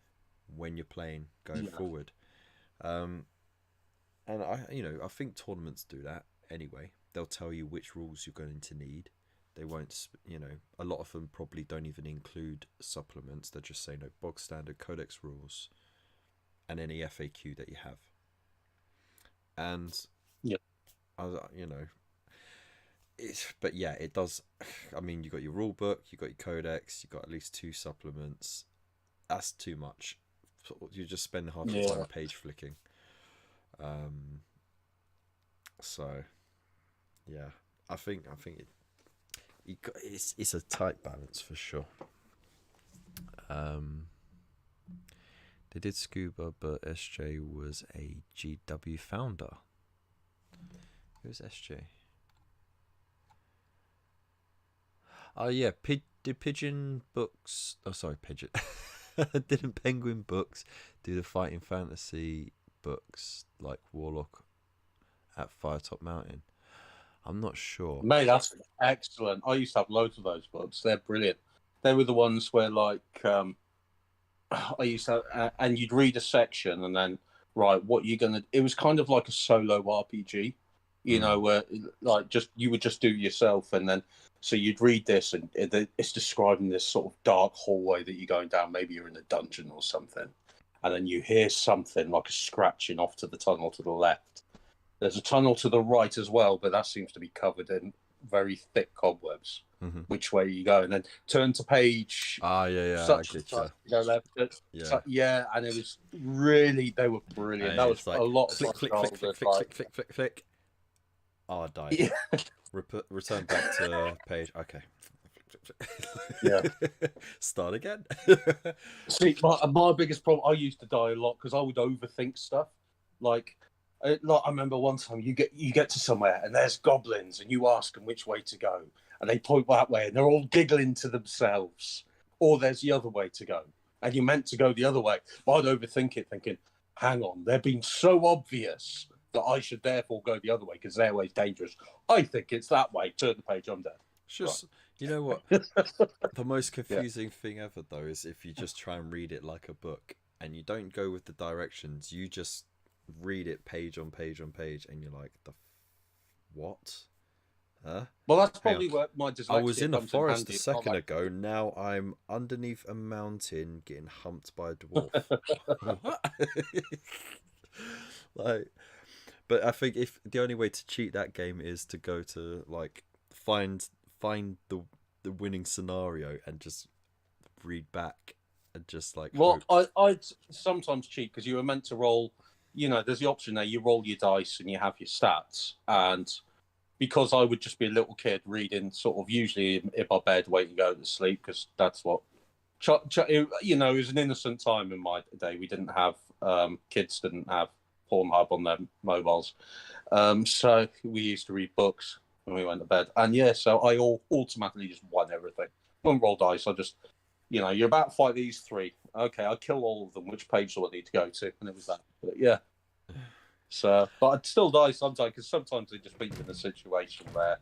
when you're playing going forward. And I think tournaments do that anyway. They'll tell you which rules you're going to need. They won't, a lot of them probably don't even include supplements. They just say no bog standard codex rules and any FAQ that you have. And it does. I mean, you got your rule book, you got your codex, you got at least 2 supplements. That's too much. You just spend half your time page flicking. So, yeah, I think it's a tight balance for sure. They did Scuba, but SJ was a GW founder. Who's SJ? Oh yeah, did Pigeon Books? Oh sorry, Pigeon. Didn't Penguin Books do the Fighting Fantasy books like Warlock at Firetop Mountain? I'm not sure. Mate, that's excellent. I used to have loads of those books. They're brilliant. They were the ones where, like, I used to, and you'd read a section and then, right, what you're gonna. It was kind of like a solo RPG, you know, where like you would just do yourself, and then so you'd read this, and it's describing this sort of dark hallway that you're going down. Maybe you're in a dungeon or something, and then you hear something like a scratching off to the tunnel to the left. There's a tunnel to the right as well, but that seems to be covered in very thick cobwebs. Mm-hmm. Which way you go, and then turn to page. Yeah. Such I get you. Go left. Yeah, and it was really, they were brilliant. And that was like, a lot of flick. Oh, I died. Yeah. Return back to page. Okay. Yeah. Start again. See, my biggest problem, I used to die a lot because I would overthink stuff. Like I remember one time you get to somewhere and there's goblins and you ask them which way to go and they point that way and they're all giggling to themselves, or there's the other way to go and you're meant to go the other way. But I'd overthink it, thinking, hang on, they're being so obvious that I should therefore go the other way because their way's dangerous. I think it's that way. Turn the page, I'm dead. It's just, right. You know what? The most confusing thing ever, though, is if you just try and read it like a book and you don't go with the directions, you just read it page on page on page and you're like, what? Huh? Well, that's probably what my dyslexia. I was in the forest a second ago. Now I'm underneath a mountain getting humped by a dwarf. What? Like, but I think if the only way to cheat that game is to go to like find the winning scenario and just read back and just like. Well, I'd sometimes cheat because you were meant to roll. You know, there's the option there. You roll your dice and you have your stats, and because I would just be a little kid reading, sort of usually in my bed, waiting to go to sleep, because that's what, you know, it was an innocent time in my day. We didn't have, kids didn't have Pornhub on their mobiles. So we used to read books when we went to bed. And yeah, so I automatically just won everything. Wouldn't roll dice. I just, you know, you're about to fight these three. Okay, I kill all of them. Which page do I need to go to? And it was that. But yeah. So, but I'd still die sometimes, because sometimes they just put you in a situation where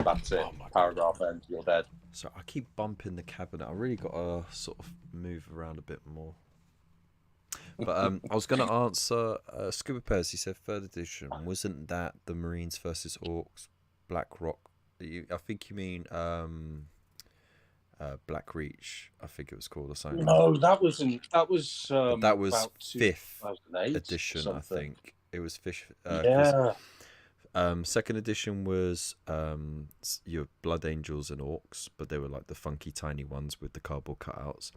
that's it. Paragraph ends, you're dead. So I keep bumping the cabinet. I really got to sort of move around a bit more. But I was going to answer Scuba Pairs. He said third edition. Wasn't that the Marines versus Orcs, Black Rock? I think you mean Black Reach. I think it was called or something. No, that was fifth edition. I think it was fish. Yeah. Second edition was your Blood Angels and Orcs, but they were like the funky tiny ones with the cardboard cutouts.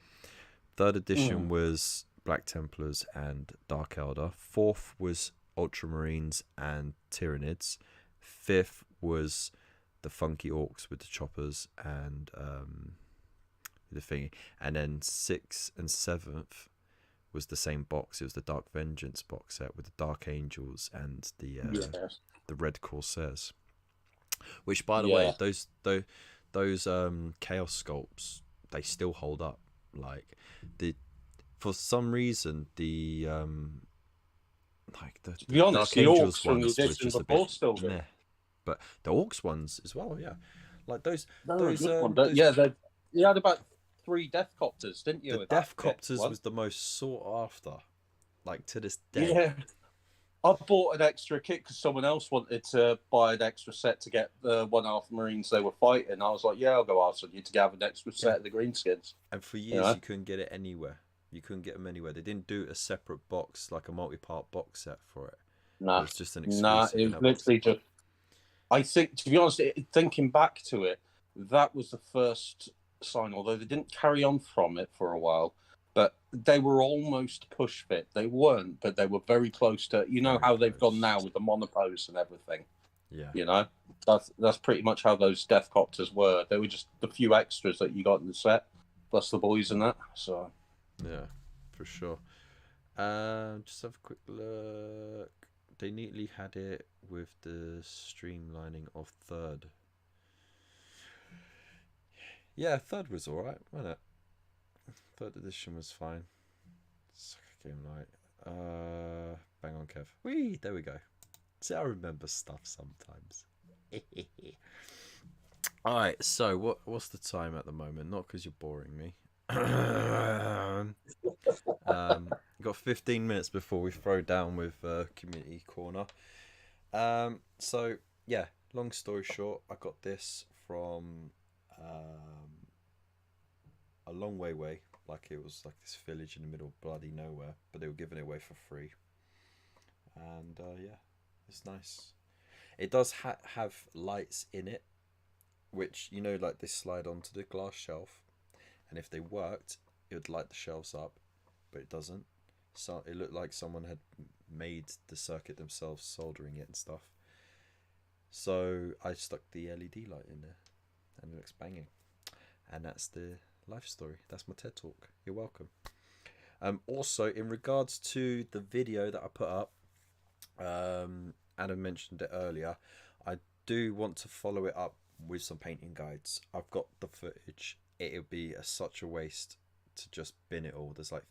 Third edition was Black Templars and Dark Elder. Fourth was Ultramarines and Tyranids. Fifth was the funky Orcs with the choppers and the thingy. And then sixth and seventh was the same box. It was the Dark Vengeance box set with the Dark Angels and the Red Corsairs. Which, by the way, those Chaos sculpts, they still hold up. Like for some reason the to be honest, the Orcs from the edition before still good. But the Orcs ones as well, yeah. Like those you had about 3 Death Copters, didn't you? The Death Copters was the most sought after, like to this day. Yeah, I bought an extra kit because someone else wanted to buy an extra set to get the one half Marines they were fighting. I was like, yeah, I'll go ask you to have an extra set of the greenskins. And for years, you couldn't get it anywhere. You couldn't get them anywhere. They didn't do a separate box, like a multi-part box set for it. No, it was just an exclusive. No, it was literally just. I think, to be honest, thinking back to it, that was the first sign. Although they didn't carry on from it for a while, but they were almost push fit. They weren't, but they were very close to. You know Very how they've close. gone now with the monopose and everything. Yeah. You know, that's pretty much how those death copters were. They were just the few extras that you got in the set, plus the boys and that. So Yeah, for sure. Just have a quick look. They neatly had it with the streamlining of third. Yeah, third was alright, wasn't it? Third edition was fine. Suck a game light. Bang on, Kev. Whee! There we go. See, I remember stuff sometimes. Alright, so what's the time at the moment? Not because you're boring me. Got 15 minutes before we throw down with Community Corner. So, yeah, long story short, I got this from a long way away. Like, it was like this village in the middle of bloody nowhere, but they were giving it away for free. And yeah, it's nice. It does have lights in it, which, you know, like they slide onto the glass shelf, and if they worked, it would light the shelves up, but it doesn't. So it looked like someone had made the circuit themselves, soldering it and stuff. So I stuck the LED light in there, and it looks banging. And that's the life story. That's my TED talk. You're welcome. Also, in regards to the video that I put up, Adam mentioned it earlier. I do want to follow it up with some painting guides. I've got the footage. It would be such a waste to just bin it all. There's like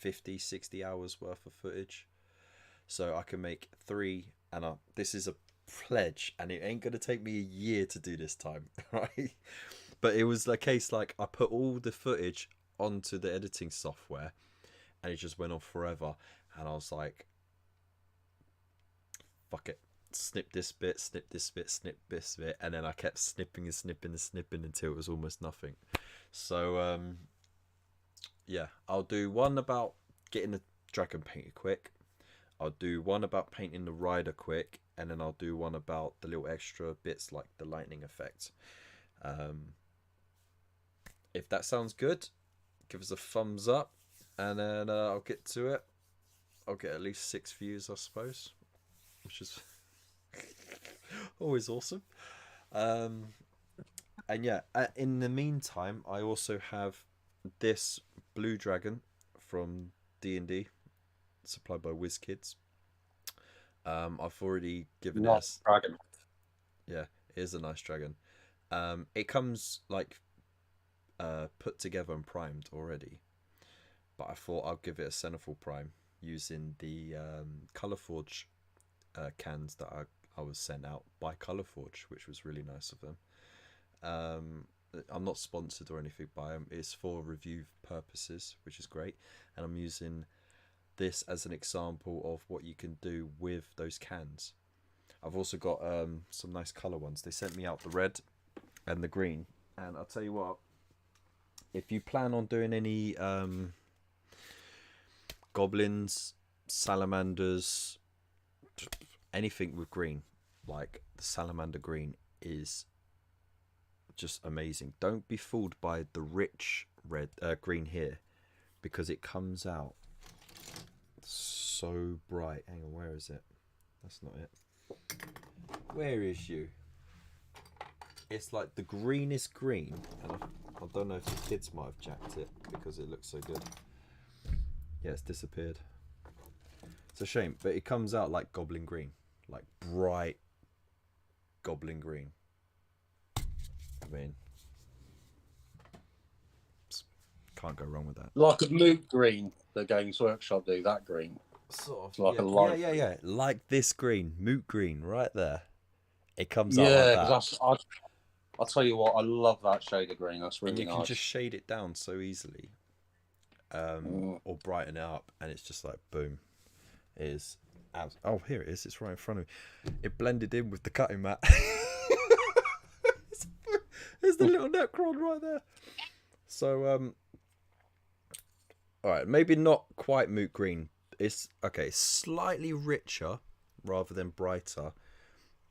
50-60 hours worth of footage, so I can make 3, and this is a pledge, and it ain't gonna take me a year to do this time. Right, but it was a case like I put all the footage onto the editing software, and it just went on forever, and I was like, fuck it, snip this bit, snip this bit, snip this bit, and then I kept snipping and snipping and snipping until it was almost nothing. So yeah, I'll do one about getting the dragon painted quick, I'll do one about painting the rider quick, and then I'll do one about the little extra bits like the lightning effect. If that sounds good, give us a thumbs up, and then I'll get to it. I'll get at least 6 views, I suppose, which is always awesome. And yeah, in the meantime, I also have this blue dragon from D&D, supplied by WizKids. I've already given nice it dragon. Yeah, it is a nice dragon. It comes like put together and primed already, but I thought I'll give it a Centerfold prime using the Colourforge cans that I was sent out by Colourforge, which was really nice of them. I'm not sponsored or anything by them. It's for review purposes, which is great, and I'm using this as an example of what you can do with those cans. I've also got some nice colour ones. They sent me out the red and the green, and I'll tell you what, if you plan on doing any goblins, salamanders, anything with green, like the salamander green is just amazing. Don't be fooled by the rich red green here, because it comes out so bright. Hang on, where is it? That's not it. Where is you? It's like the greenest green, and I don't know if the kids might have jacked it because it looks so good. Yeah, it's disappeared. It's a shame, but it comes out like goblin green, like bright goblin green. I mean, can't go wrong with that. Like a moot green, the Games Workshop do, that green. Sort of, like a light yeah. Like this green, moot green, right there. It comes out yeah, like that. I'll tell you what, I love that shade of green. That's really nice. And you can just shade it down so easily, or brighten it up, and it's just like boom. It is. Oh, here it is. It's right in front of me. It blended in with the cutting mat. There's the little Necron right there. So all right, maybe not quite moot green. It's okay, slightly richer rather than brighter,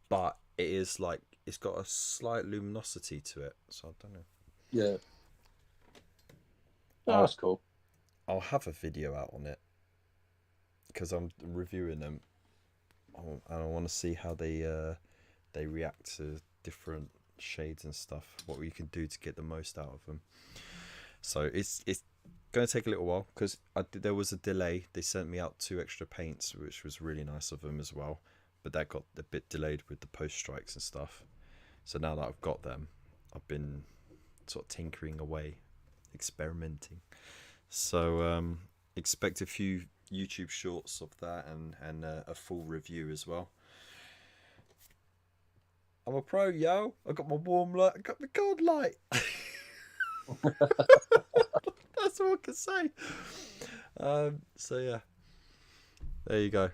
but it is like it's got a slight luminosity to it. So I don't know. Yeah. Oh, that's cool. I'll have a video out on it because I'm reviewing them. I want to see how they react to different shades and stuff. What we can do to get the most out of them. So it's going to take a little while because there was a delay. They sent me out 2 extra paints, which was really nice of them as well. But that got a bit delayed with the post strikes and stuff. So now that I've got them, I've been sort of tinkering away, experimenting. So expect a few YouTube shorts of that and a full review as well. I'm a pro, yo. I got my warm light. I got my gold light. That's all I can say. So yeah, there you go.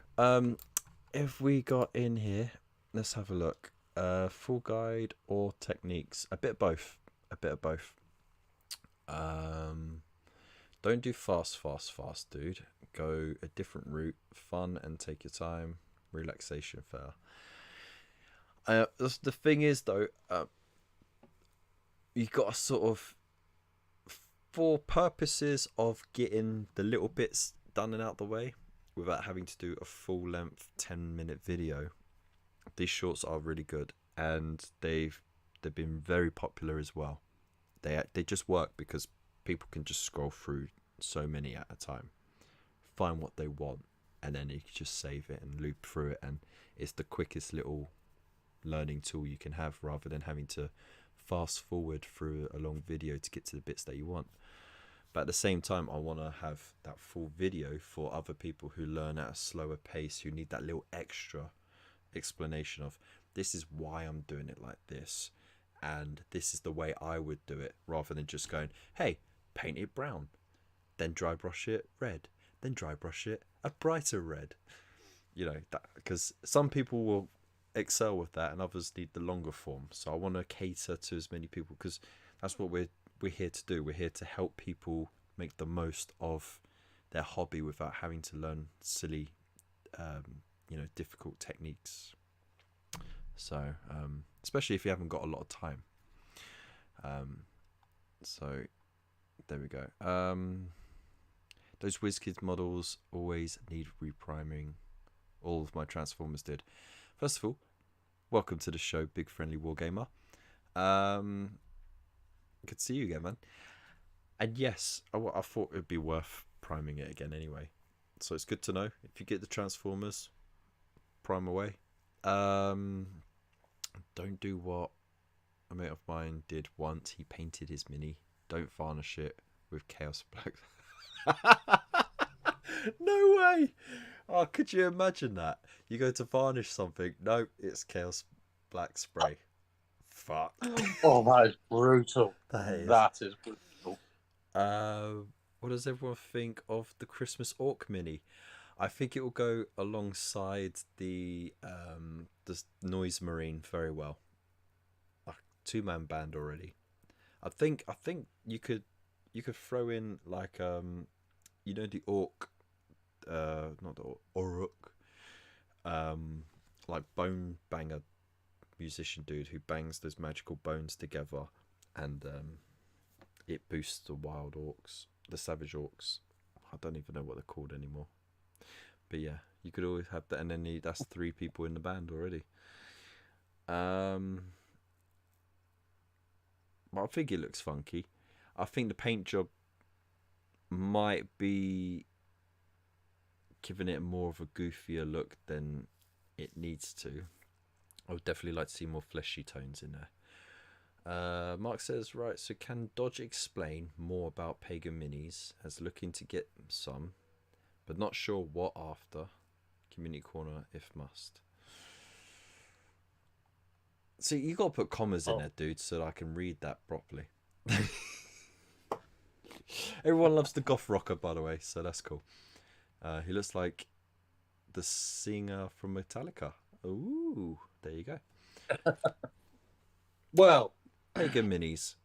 If we got in here, let's have a look. Full guide or techniques? A bit of both. Don't do fast, dude. Go a different route. Fun and take your time. Relaxation fair. The thing is though, you got to sort of, for purposes of getting the little bits done and out the way without having to do a full length 10-minute video, these shorts are really good, and they've been very popular as well. They just work because people can just scroll through so many at a time, find what they want, and then you can just save it and loop through it, and it's the quickest little learning tool you can have, rather than having to fast forward through a long video to get to the bits that you want. But at the same time, I want to have that full video for other people who learn at a slower pace, who need that little extra explanation of, this is why I'm doing it like this, and this is the way I would do it, rather than just going, hey, paint it brown, then dry brush it red, then dry brush it a brighter red. You know, that, because some people will excel with that and others need the longer form. So I want to cater to as many people, because that's what we're here to do. We're here to help people make the most of their hobby without having to learn silly, difficult techniques. So especially if you haven't got a lot of time. So there we go. Those WizKids models always need repriming. All of my Transformers did. First of all, welcome to the show, Big Friendly Wargamer. Good to see you again, man. And yes, I thought it'd be worth priming it again anyway. So it's good to know. If you get the Transformers, prime away. Don't do what a mate of mine did once. He painted his Mini. Don't varnish it with Chaos Black. No way! Oh, could you imagine that? You go to varnish something. Nope, it's Chaos Black spray. Fuck. Oh, that is brutal. That is brutal. What does everyone think of the Christmas Orc Mini? I think it will go alongside the Noise Marine very well. A 2-man band already. I think you could throw in like the Orc, not the Orc, like bone banger musician dude who bangs those magical bones together, and it boosts the wild orcs, the savage orcs. I don't even know what they're called anymore. But yeah, you could always have that, and then that's 3 people in the band already. But I think it looks funky. I think the paint job might be giving it more of a goofier look than it needs to. I would definitely like to see more fleshy tones in there. Mark says, right, so can Dodge explain more about Pagan Minis, as looking to get some, but not sure what after. Community corner if must. See, you got to put commas in there, dude, so that I can read that properly. Everyone loves the goth rocker, by the way, so that's cool. He looks like the singer from Metallica. Ooh, there you go. Well, Pagan Minis.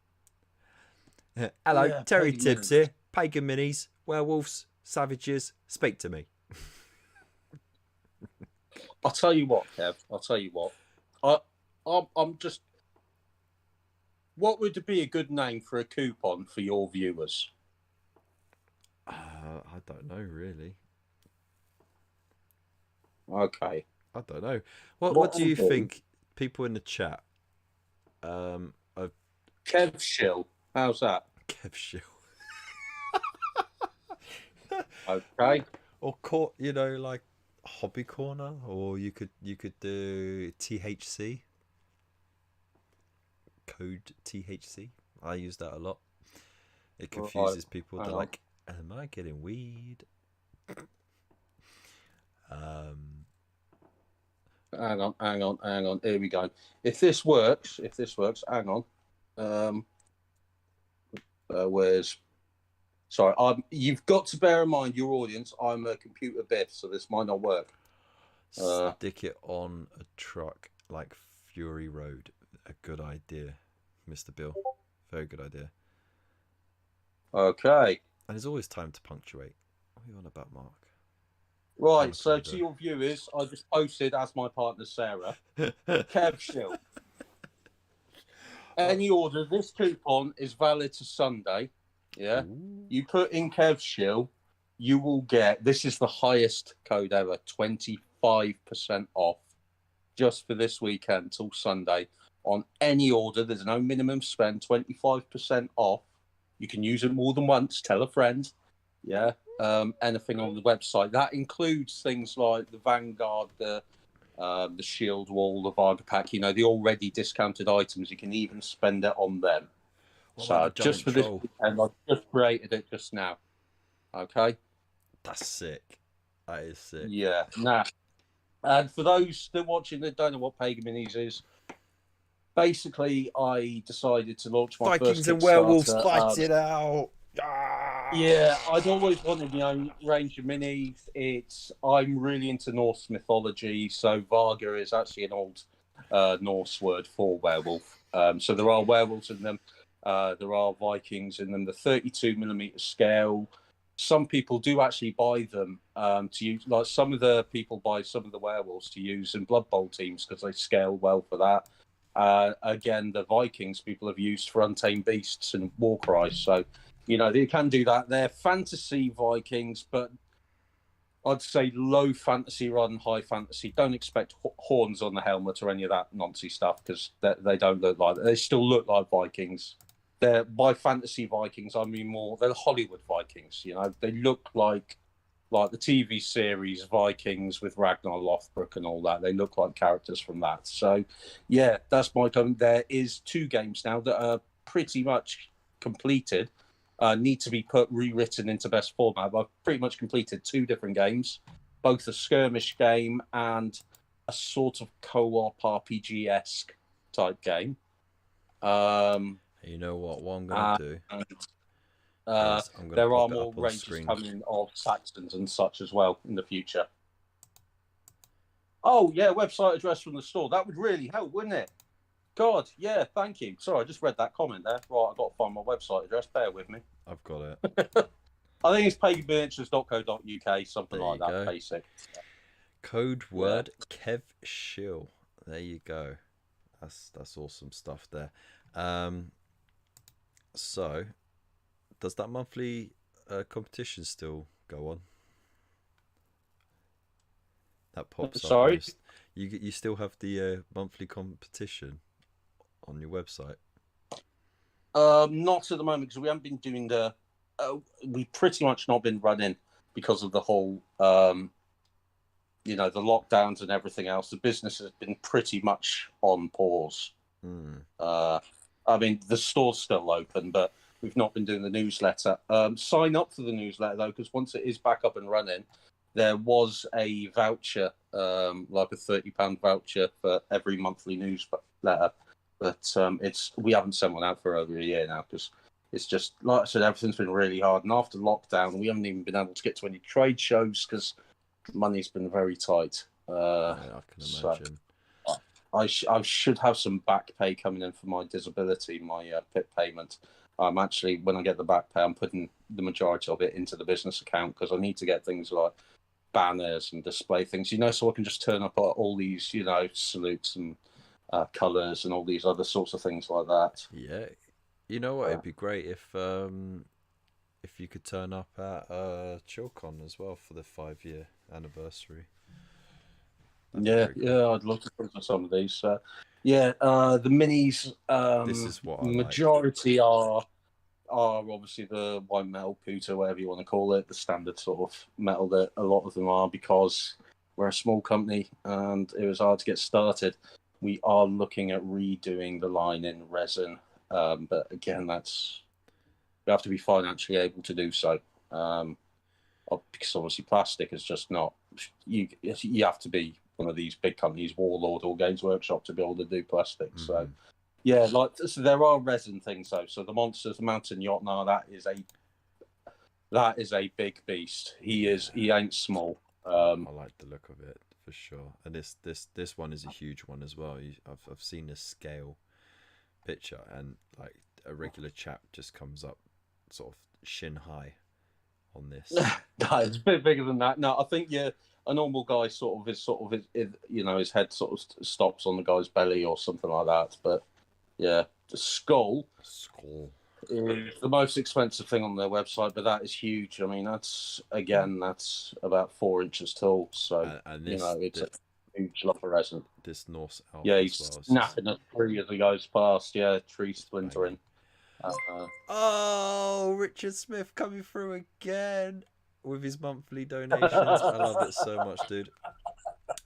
Hello, yeah, Terry Tibbs here. Pagan Minis, werewolves, savages, speak to me. I'll tell you what, Kev. I'll tell you what. I'm just. What would be a good name for a coupon for your viewers? don't know really. Okay. I don't know. What What do I'll you do, think? People in the chat, of Kev Shill. How's that? Kev Shill Okay. or like Hobby Corner, or you could do THC, code THC. I use that a lot. It Right. confuses people. Hang They're on. like, "Am I getting weed?" Um, Hang on. Here we go. If this works, hang on. Where's Sorry, you've got to bear in mind your audience. I'm a computer biff, so this might not work. Stick it on a truck like Fury Road. A good idea, Mr. Bill. Very good idea. Okay. And there's always time to punctuate. What are you on about, Mark? Right, so to your viewers, I just posted, as my partner Sarah, Kev Shill. Any order, this coupon is valid to Sunday. Yeah. Ooh. You put in Kev Shill, you will get, this is the highest code ever, 25% off just for this weekend till Sunday on any order. There's no minimum spend, 25% off. You can use it more than once. Tell a friend. Yeah. Anything on the website. That includes things like the Vanguard, the Shield Wall, the Varga Pack, the already discounted items. You can even spend it on them. What So about the just giant for this troll? weekend, I just created it just now. Okay? That's sick. That is sick. Yeah. Now, and for those that are watching that don't know what Pagan Minis is, basically I decided to launch my Vikings first and Kickstarter. werewolves fight it out. Yeah, I'd always wanted my own range of minis. I'm really into Norse mythology, so Varga is actually an old Norse word for werewolf. So there are werewolves in them. There are Vikings in them. The 32mm scale. Some people do actually buy them to use. Like some of the people buy some of the werewolves to use in Blood Bowl teams because they scale well for that. Again, the Vikings people have used for Untamed Beasts and Warcry. So, they can do that. They're fantasy Vikings, but I'd say low fantasy rather than high fantasy. Don't expect horns on the helmet or any of that nonsense stuff because they don't look like that. They still look like Vikings. They're by fantasy Vikings, I mean more. They're Hollywood Vikings. They look like the TV series Vikings with Ragnar Lothbrok and all that. They look like characters from that. So, yeah, that's my comment. There is 2 games now that are pretty much completed. Need to be rewritten into best format. I've pretty much completed 2 different games, both a skirmish game and a sort of co-op RPG-esque type game. You know what I'm gonna do? And, I'm gonna there are pop it more up on ranges screen. coming of Saxons and such as well in the future. Oh, yeah, website address from the store. That would really help, wouldn't it? God, yeah, thank you. Sorry, I just read that comment there. Right, I've got to find my website address. Bear with me. I've got it. I think it's paganminiatures.co.uk, something There like you that, go. basic. Code word Kev Shill. There you go. That's awesome stuff there. So does that monthly competition still go on? That pops up. Sorry? You still have the monthly competition on your website? Not at the moment because we haven't been doing we pretty much not been running because of the whole the lockdowns and everything else. The business has been pretty much on pause. I mean, the store's still open, but we've not been doing the newsletter. Sign up for the newsletter though, because once it is back up and running, there was a voucher, like a £30 voucher for every monthly newsletter. But we haven't sent one out for over a year now because it's just, like I said, everything's been really hard. And after lockdown, we haven't even been able to get to any trade shows because money's been very tight. Yeah, I can imagine. I should have some back pay coming in for my disability, my PIP payment. Actually, when I get the back pay, I'm putting the majority of it into the business account because I need to get things like banners and display things, so I can just turn up all these, salutes and colours and all these other sorts of things like that. Yeah, you know what? It'd be great if if you could turn up at ChillCon as well for the 5-year anniversary. Yeah, I'd love to come to some of these. The minis. This is what I like. Majority are obviously the white metal pewter, whatever you want to call it, the standard sort of metal that a lot of them are, because we're a small company and it was hard to get started. We are looking at redoing the line in resin, but again, we have to be financially able to do so, because obviously plastic is just not. You have to be one of these big companies, Warlord or Games Workshop, to be able to do plastic. Mm-hmm. So. Yeah, so there are resin things though. So the Monsters, the Mountain Yacht, now that is a big beast. He ain't small. I like the look of it for sure, and this one is a huge one as well. I've seen a scale picture, and like a regular chap just comes up sort of shin high on this. No, it's a bit bigger than that. No, I think a normal guy his head sort of stops on the guy's belly or something like that, but. Yeah, the skull is the most expensive thing on their website, but that is huge. I mean, that's about 4 inches tall. So and it's a huge lot of resin. This Norse elf, he's snapping a tree as he goes past. Yeah, tree splintering. Oh, Richard Smith coming through again with his monthly donations. I love it so much, dude.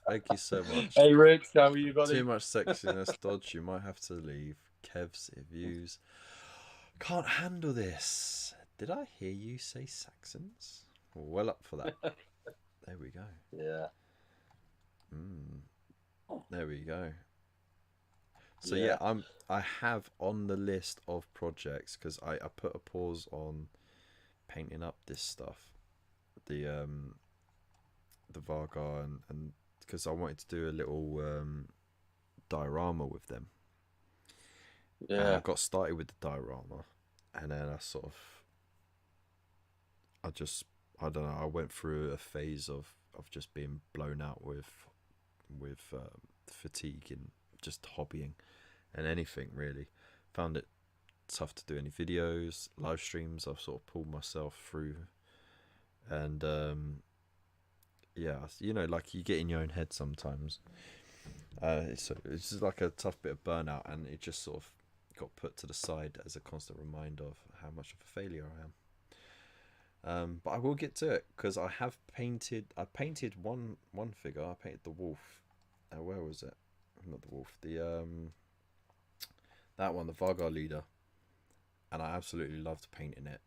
Thank you so much. Hey, Rich, how are you, buddy? Too much sexiness, Dodge. You might have to leave. Kev's views. Can't handle this. Did I hear you say Saxons? Well up for that. There we go. Yeah. There we go. So yeah, I have on the list of projects, because I put a pause on painting up this stuff, the Vargar, and because I wanted to do a little diorama with them. Yeah, and I got started with the diorama, and then I don't know, I went through a phase of just being blown out with fatigue and just hobbying and anything really. Found it tough to do any videos, live streams. I've sort of pulled myself through, and like you get in your own head sometimes. So it's just like a tough bit of burnout, and it just sort of got put to the side as a constant reminder of how much of a failure I am. But I will get to it, because I painted one figure. I painted the wolf. Where was it? Not the wolf. That one, the Vargar leader, and I absolutely loved painting it.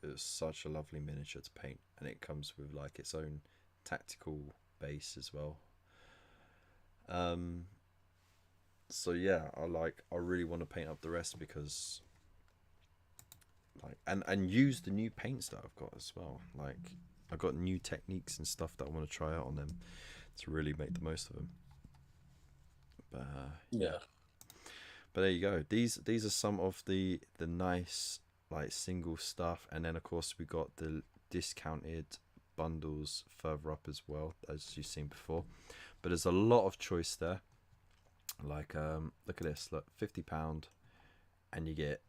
It was such a lovely miniature to paint, and it comes with like its own tactical base as well. So yeah, I really want to paint up the rest, because like and use the new paints that I've got as well. Like I've got new techniques and stuff that I want to try out on them to really make the most of them. But but there you go. These are some of the nice like single stuff, and then of course we got the discounted bundles further up as well, as you've seen before. But there's a lot of choice there. Like look at this, look, £50, and you get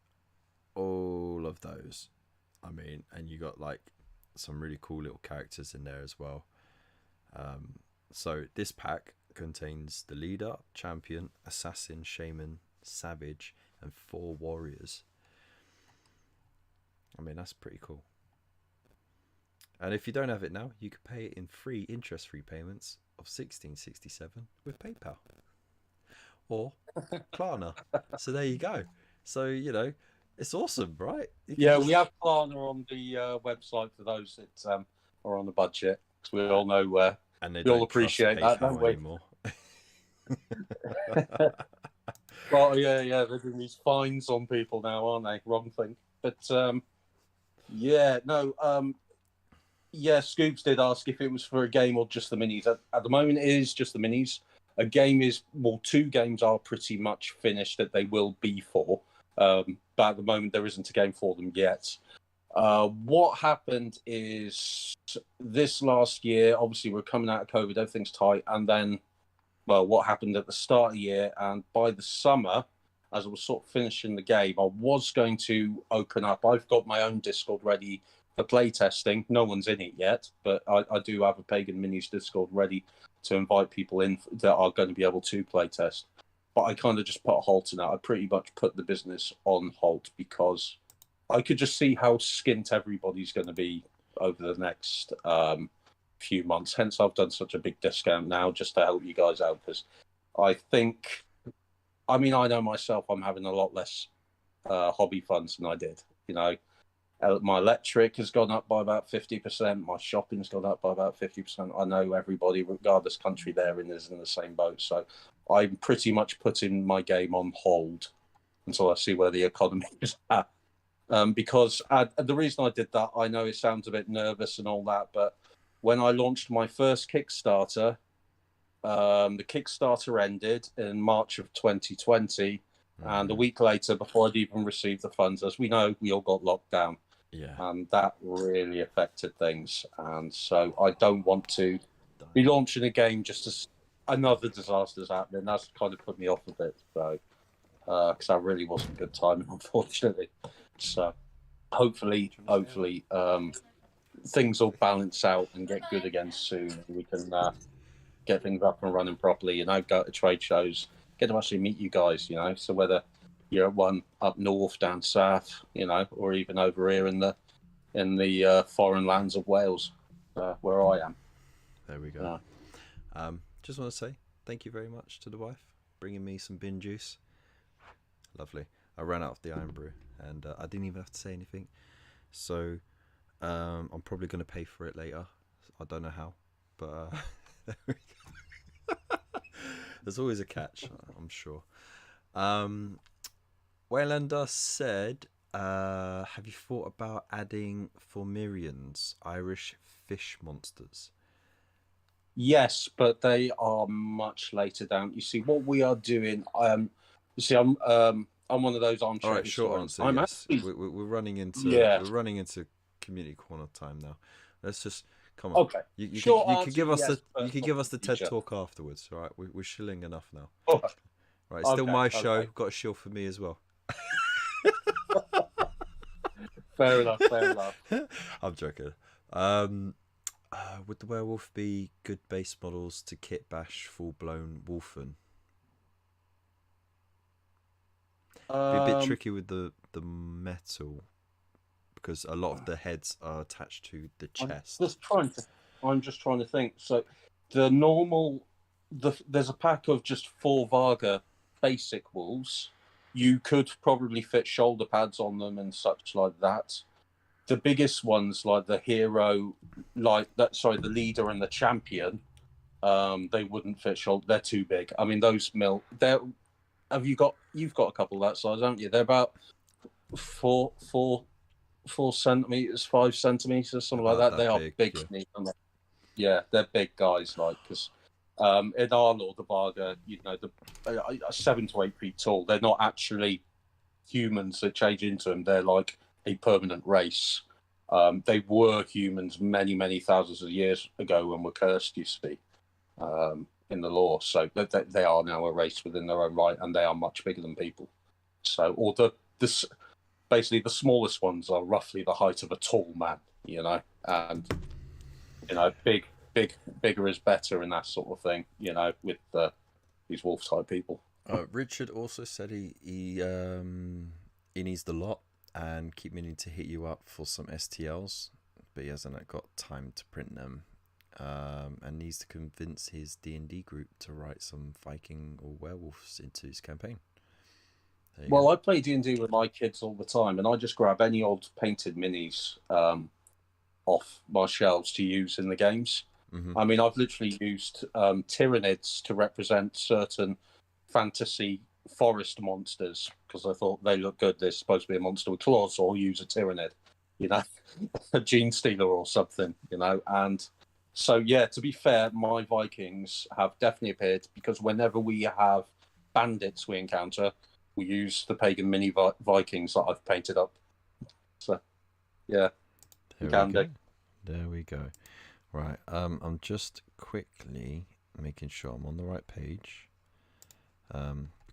all of those. I mean, and you got like some really cool little characters in there as well. So this pack contains the leader, champion, assassin, shaman, savage, and 4 warriors. I mean, that's pretty cool. And if you don't have it now, you can pay it in free interest-free payments of $16.67 with PayPal or Klarna. So there you go. So it's awesome, right? We have Klarna on the website for those that are on the budget, because we all know and they we all appreciate that, don't we? Anymore. Well, yeah, they're doing these fines on people now, aren't they? Wrong thing. But Scoops did ask if it was for a game or just the minis. At the moment, it is just the minis. A game is, well, 2 games are pretty much finished that they will be for. But at the moment, there isn't a game for them yet. What happened is this last year, obviously we're coming out of COVID, everything's tight. And then, well, what happened at the start of the year, and by the summer, as I was sort of finishing the game, I was going to open up. I've got my own Discord ready for playtesting. No one's in it yet, but I do have a Pagan Minis Discord ready to invite people in that are going to be able to playtest. But I kind of just put a halt in that. I pretty much put the business on halt because I could just see how skint everybody's going to be over the next few months. Hence, I've done such a big discount now just to help you guys out, because I think, I mean, I know myself, I'm having a lot less hobby funds than I did. You know, my electric has gone up by about 50%. My shopping's gone up by about 50%. I know everybody, regardless country they're in, is in the same boat. So I'm pretty much putting my game on hold until I see where the economy is at. Because the reason I did that, I know it sounds a bit nervous and all that, but when I launched my first Kickstarter, the Kickstarter ended in March of 2020, and a week later, before I'd even received the funds, as we know, we all got locked down. Yeah. And that really affected things. And so I don't want to be launching a game just as another disaster's happening. That's kind of put me off a bit. So, because that really wasn't good timing, unfortunately. So hopefully, things will balance out and get good again soon. We can get things up and running properly. You know, go to trade shows, get to actually meet you guys. You know, so whether you're at one up north, down south, you know, or even over here in the foreign lands of Wales, where I am. There we go. Just want to say thank you very much to the wife bringing me some bin juice. Lovely. I ran out of the iron brew, and I didn't even have to say anything. So I'm probably going to pay for it later. I don't know how, but there we go. There's always a catch, I'm sure. Waylander said, have you thought about adding Formirians, Irish fish monsters? Yes, but they are much later down. You see, what we are doing, I'm one of those armchair. All right, short answer. I'm yes. actually, we're running into yeah. we're running into community corner time now. Let's just come on. Okay. You Short could give us yes, you could give us the TED future. talk afterwards. All right, we're shilling enough now. Oh, Right, it's still okay, my show. okay. Got a shill for me as well. Fair enough. Fair enough. I'm joking. Would the werewolf be good base models to kit bash full blown wolfen? Be a bit tricky with the metal, because a lot of the heads are attached to the chest. I'm just trying to think. So the normal, there's a pack of just 4 Varga basic wolves. You could probably fit shoulder pads on them and such like that. The biggest ones, like the hero, the leader and the champion, they wouldn't fit shoulder. They're too big. I mean, those you've got a couple that size, haven't you? They're about 4 centimeters, 5 centimeters, something like that. They are big. Yeah, they're big guys. Because in our Lord the Varga, you know, the 7 to 8 feet tall. They're not actually humans that change into them. They're like a permanent race. They were humans many thousands of years ago when were cursed, you see, in the lore. So they are now a race within their own right, and they are much bigger than people. So, or basically the smallest ones are roughly the height of a tall man, you know, and you know, bigger is better and that sort of thing, you know, with these wolf type people. Richard also said he needs the lot and keep meaning to hit you up for some STLs, but he hasn't got time to print them, and needs to convince his D&D group to write some Viking or werewolves into his campaign. Well, I play D&D with my kids all the time, and I just grab any old painted minis off my shelves to use in the games. Mm-hmm. I mean, I've literally used Tyranids to represent certain fantasy forest monsters because I thought they look good. There's supposed to be a monster with claws, so I'll use a Tyranid, you know, a Gene Stealer or something, you know. And so, yeah, to be fair, my Vikings have definitely appeared because whenever we have bandits we encounter, we use the pagan mini Vikings that I've painted up. So, yeah, there we go. Right, I'm just quickly making sure I'm on the right page,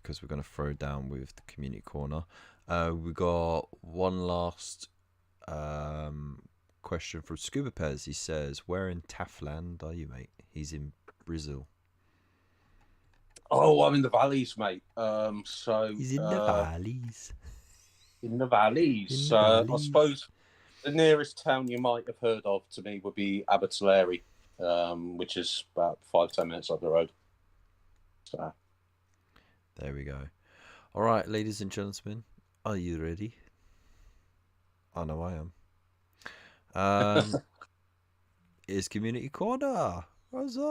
because we're going to throw down with the community corner. We got one last question from Scuba Pez. He says, "Where in Taffland are you, mate?" He's in Brazil. Oh, I'm in the valleys, mate. He's in the valleys. In the valleys. I suppose the nearest town you might have heard of to me would be Abbotsbury, which is about 5-10 minutes up the road. So there we go. All right, ladies and gentlemen, are you ready? I know I am. It's Community Corner. Huzzah!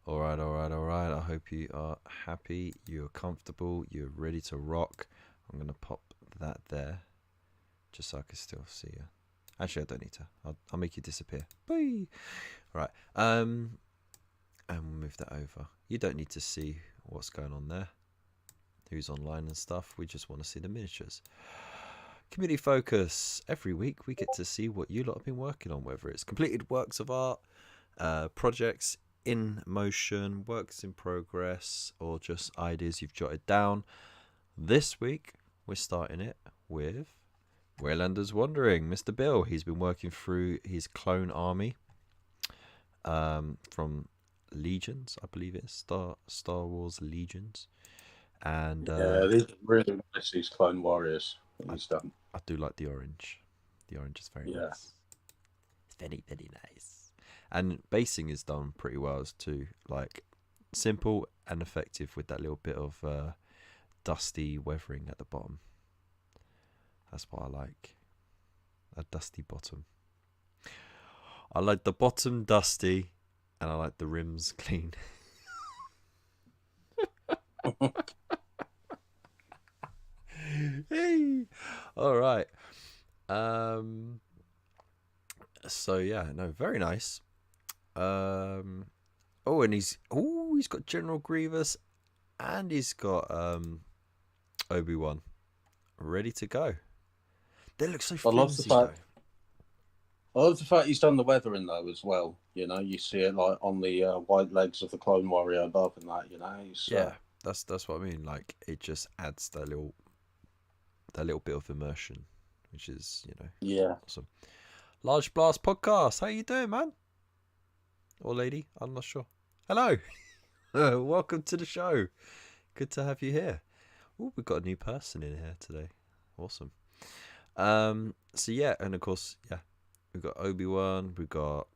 All right. I hope you are happy, you're comfortable, you're ready to rock. I'm going to pop that there just so I can still see you. Actually, I don't need to. I'll make you disappear. Bye. All right. And we'll move that over. You don't need to see what's going on there, who's online and stuff. We just want to see the miniatures. Community focus. Every week we get to see what you lot have been working on, whether it's completed works of art, projects in motion, works in progress, or just ideas you've jotted down. This week we're starting it with Waylanders Wandering. Mr. Bill, he's been working through his clone army from Legions, I believe it is, Star Wars Legions. And yeah, these are really nice, these clone warriors he's done. I do like the orange. The orange is very nice. It's very, very nice. And basing is done pretty well too. Like, simple and effective with that little bit of dusty weathering at the bottom. That's what I like. A dusty bottom. I like the bottom dusty, and I like the rims clean. Hey, all right. So yeah, no, very nice. And he's got General Grievous, and he's got Obi-Wan ready to go. They look so flimsy, though. I love the fact he's done the weathering though as well. You know, you see it like on the white legs of the clone warrior above and that. You know, that's what I mean. Like, it just adds that little bit of immersion, which is, awesome. Large Blast Podcast. How you doing, man? Or lady? I'm not sure. Hello. Welcome to the show. Good to have you here. Oh, we've got a new person in here today. Awesome. So yeah, and of course, yeah, we've got Obi-Wan, we've got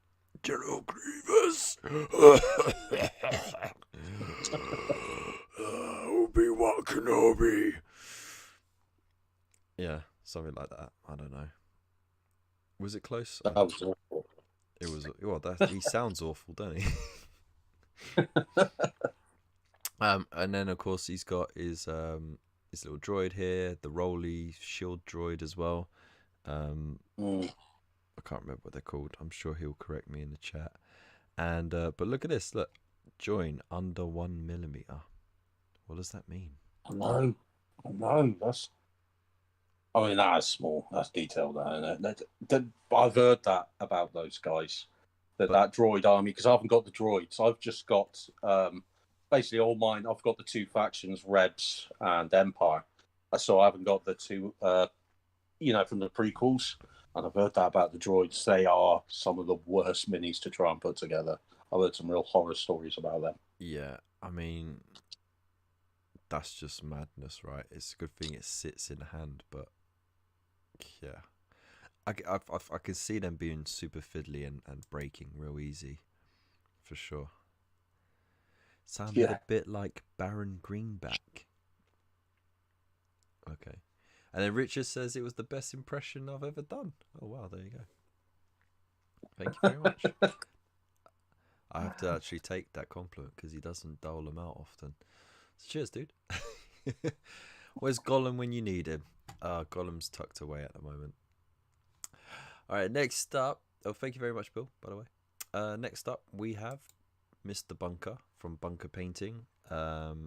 General Grievous. Obi-Wan Kenobi. Yeah, something like that. I don't know. Was it close? That was awful. It was. Well, he sounds awful, doesn't he? And then of course he's got his little droid here, the Rolly shield droid as well. I can't remember what they're called. I'm sure he'll correct me in the chat. And but look at this. Look, join under 1 millimeter. What does that mean? I know. That's small. That's detailed, isn't it? I've heard that about those guys. That droid army, because I haven't got the droids. I've just got basically all mine. I've got the two factions, Rebs and Empire. So I haven't got the two, from the prequels. And I've heard that about the droids. They are some of the worst minis to try and put together. I've heard some real horror stories about them. Yeah, I mean, that's just madness, right? It's a good thing it sits in hand, but yeah. I can see them being super fiddly and breaking real easy, for sure. Sounded a bit like Baron Greenback. Okay. And then Richard says it was the best impression I've ever done. Oh, wow, there you go. Thank you very much. I have to actually take that compliment because he doesn't dole them out often. So cheers, dude. Where's Gollum when you need him? Gollum's tucked away at the moment. All right, next up. Oh, thank you very much, Bill, by the way. Next up, we have Mr. Bunker from Bunker Painting. So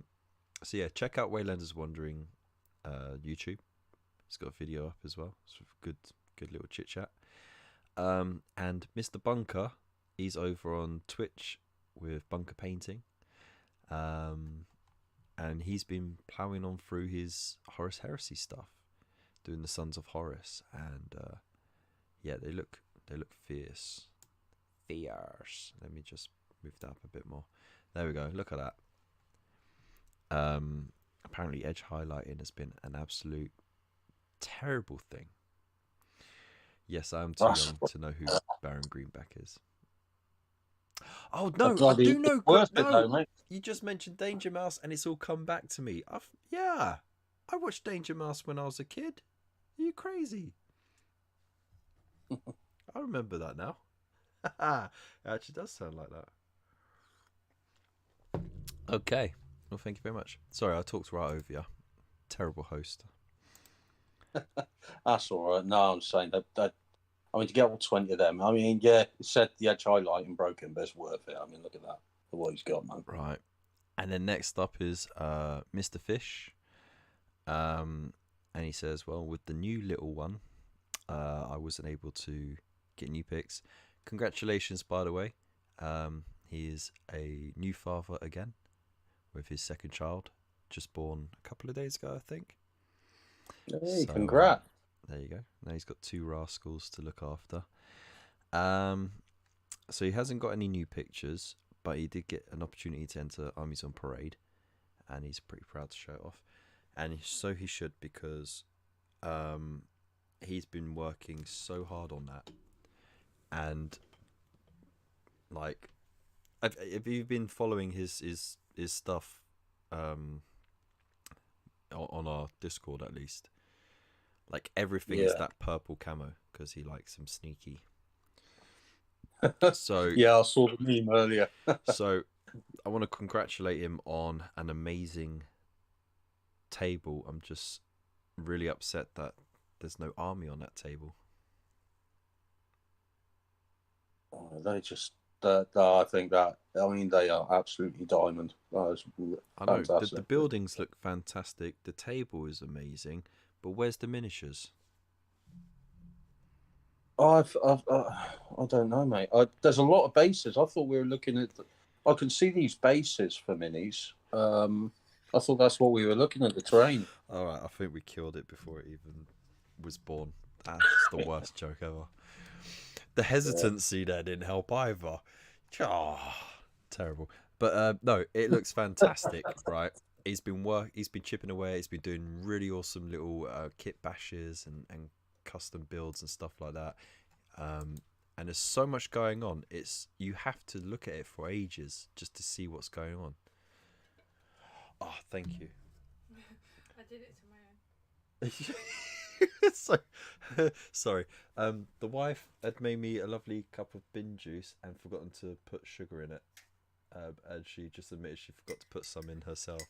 yeah, check out Waylanders Wandering YouTube. He's got a video up as well. It's a good little chit chat. And Mr. Bunker he's over on Twitch with Bunker Painting. And he's been ploughing on through his Horus Heresy stuff, doing the Sons of Horus, and yeah, they look fierce. Fierce. Let me just move that up a bit more. There we go. Look at that. Apparently, edge highlighting has been an absolute terrible thing. Yes, I am too young to know who Baron Greenback is. Oh no, I do know. No, you just mentioned Danger Mouse, and it's all come back to me. Yeah, I watched Danger Mouse when I was a kid. Are you crazy? I remember that now. It actually does sound like that. Okay. Well, thank you very much. Sorry, I talked right over you. Terrible host. That's all right. No, I'm saying that. I mean, to get all 20 of them. I mean, yeah, it said the edge highlighting broken, but it's worth it. I mean, look at that. What he's got, man. Right. And then next up is Mr. Fish. And he says, well, with the new little one, I wasn't able to get new pics. Congratulations, by the way. He is a new father again with his second child, just born a couple of days ago, I think. Hey, so, congrats. There you go. Now he's got 2 rascals to look after. So he hasn't got any new pictures, but he did get an opportunity to enter Armies on Parade, and he's pretty proud to show it off. And so he should, because he's been working so hard on that. And like, if you've been following his stuff on our Discord, at least, like everything is that purple camo because he likes him sneaky. So yeah, I saw the meme earlier. So I want to congratulate him on an amazing table. I'm just really upset that there's no army on that table. They just, I think that, I mean, they are absolutely diamond. That is fantastic. I know, the buildings look fantastic. The table is amazing. But where's the miniatures? I don't know, mate. There's a lot of bases. I thought we were looking at... I can see these bases for minis. I thought that's what we were looking at, the terrain. All right, I think we killed it before it even was born. That's the worst joke ever. The hesitancy there didn't help either. Oh, terrible. But no, it looks fantastic, right? He's been chipping away. He's been doing really awesome little kit bashes and custom builds and stuff like that. And there's so much going on. You have to look at it for ages just to see what's going on. Oh, thank you. I did it to my own. Sorry. The wife had made me a lovely cup of bin juice and forgotten to put sugar in it. And she just admitted she forgot to put some in herself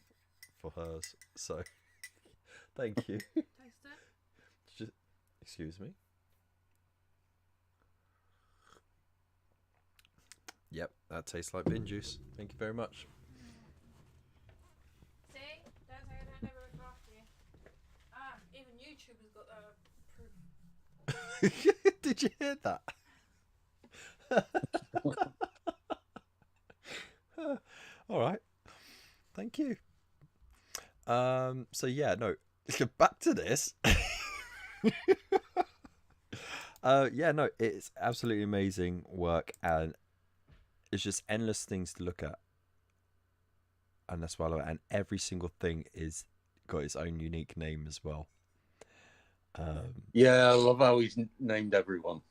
for hers. So, thank you. Taste it. Excuse me. Yep, that tastes like bin juice. Thank you very much. See? Don't say I don't ever look after you. Even YouTubers got proof. Did you hear that? All right. Thank you. So yeah, no. Back to this. Yeah, no, it's absolutely amazing work, and it's just endless things to look at. And that's why I love it. And every single thing is got its own unique name as well. Yeah, I love how he's named everyone.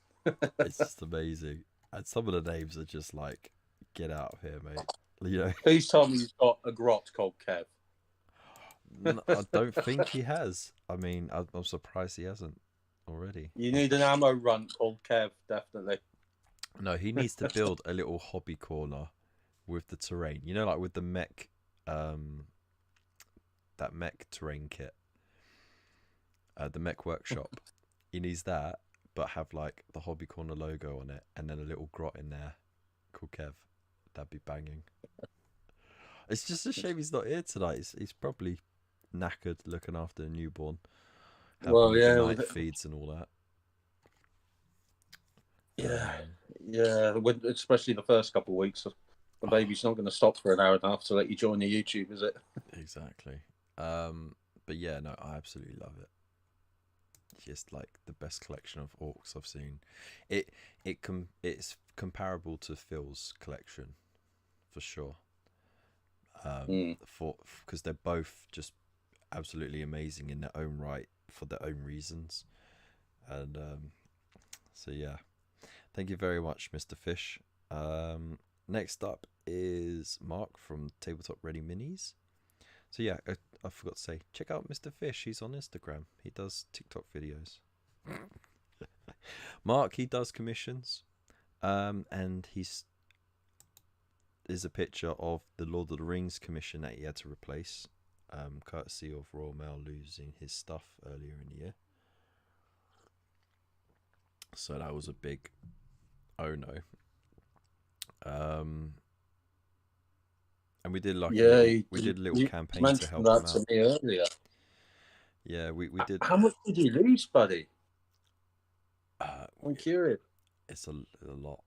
It's just amazing. And some of the names are just like, get out of here, mate. You know? Please tell me he's got a grot called Kev. No, I don't think he has. I mean, I'm surprised he hasn't already. You need an ammo runt called Kev, definitely. No, he needs to build a little hobby corner with the terrain. You know, like with the mech, that mech terrain kit. The mech workshop. He needs that, but have like the hobby corner logo on it, and then a little grot in there called Kev. That'd be banging. It's just a shame he's not here tonight. He's probably knackered looking after a newborn. Well, yeah, night feeds and all that. Yeah, yeah. Especially the first couple of weeks, the baby's not going to stop for an hour and a half to let you join the YouTube, is it? Exactly. But yeah, no, I absolutely love it. Just like the best collection of orcs I've seen. It's comparable to Phil's collection, for sure. Because they're both just absolutely amazing in their own right for their own reasons, and so yeah, thank you very much, Mr. Fish. Next up is Mark from Tabletop Ready Minis. So yeah, I forgot to say, check out Mr. Fish. He's on Instagram. He does TikTok videos. Mark, he does commissions, and there's a picture of the Lord of the Rings commission that he had to replace, courtesy of Royal Mail losing his stuff earlier in the year. So that was a big oh no. And we did like a little campaign to help him out. To me earlier. Yeah, we did. How much did you lose, buddy? I'm curious. It's a lot,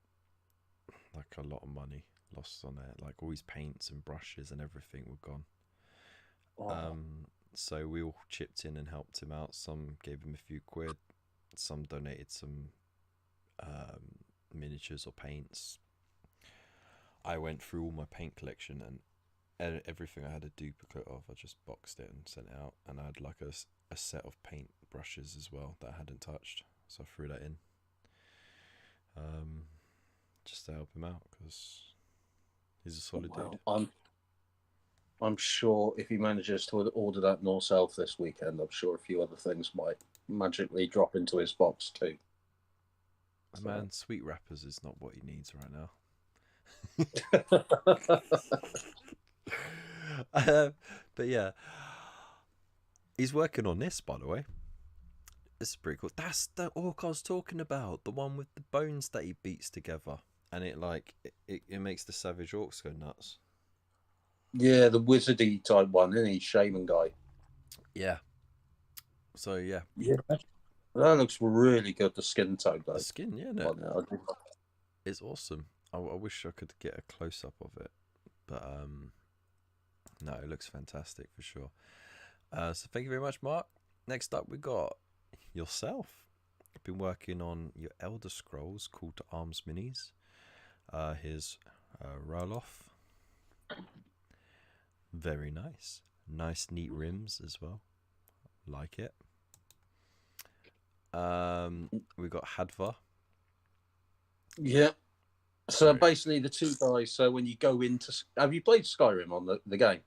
like a lot of money lost on it. Like all his paints and brushes and everything were gone. Oh. So we all chipped in and helped him out. Some gave him a few quid. Some donated some miniatures or paints. I went through all my paint collection and everything I had a duplicate of, I just boxed it and sent it out. And I had like a set of paint brushes as well that I hadn't touched, so I threw that in, just to help him out because he's a solid dude. I'm sure if he manages to order that North Elf this weekend, I'm sure a few other things might magically drop into his box too. Man, sweet wrappers is not what he needs right now. But yeah, he's working on this, by the way. This is pretty cool. That's the orc I was talking about, the one with the bones that he beats together, and it makes the savage orcs go nuts. Yeah, the wizardy type one, isn't he? Shaman guy. Yeah. So yeah. That looks really good. The skin tone, though. The skin, yeah, no, it's awesome. I wish I could get a close up of it, but no, it looks fantastic for sure. So thank you very much, Mark. Next up, we got yourself. I've been working on your Elder Scrolls Call to Arms minis. Here's Roloff. Very nice. Nice, neat rims as well. Like it. We got Hadvar. Yeah. So basically, the two guys. So when you go into, have you played Skyrim on the game?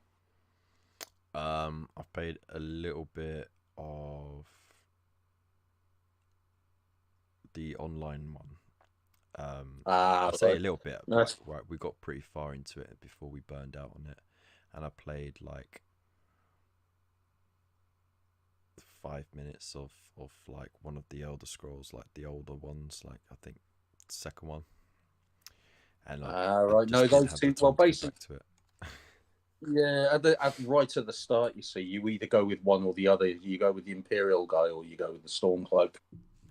I've played a little bit of the online one. I'll say a little bit. Nice. Right, we got pretty far into it before we burned out on it, and I played like 5 minutes of like one of the Elder Scrolls, like the older ones, like I think the second one. And like, right, no, those two. Well, basically, yeah, right at the start, you see, you either go with one or the other. You go with the Imperial guy, or you go with the Stormcloak,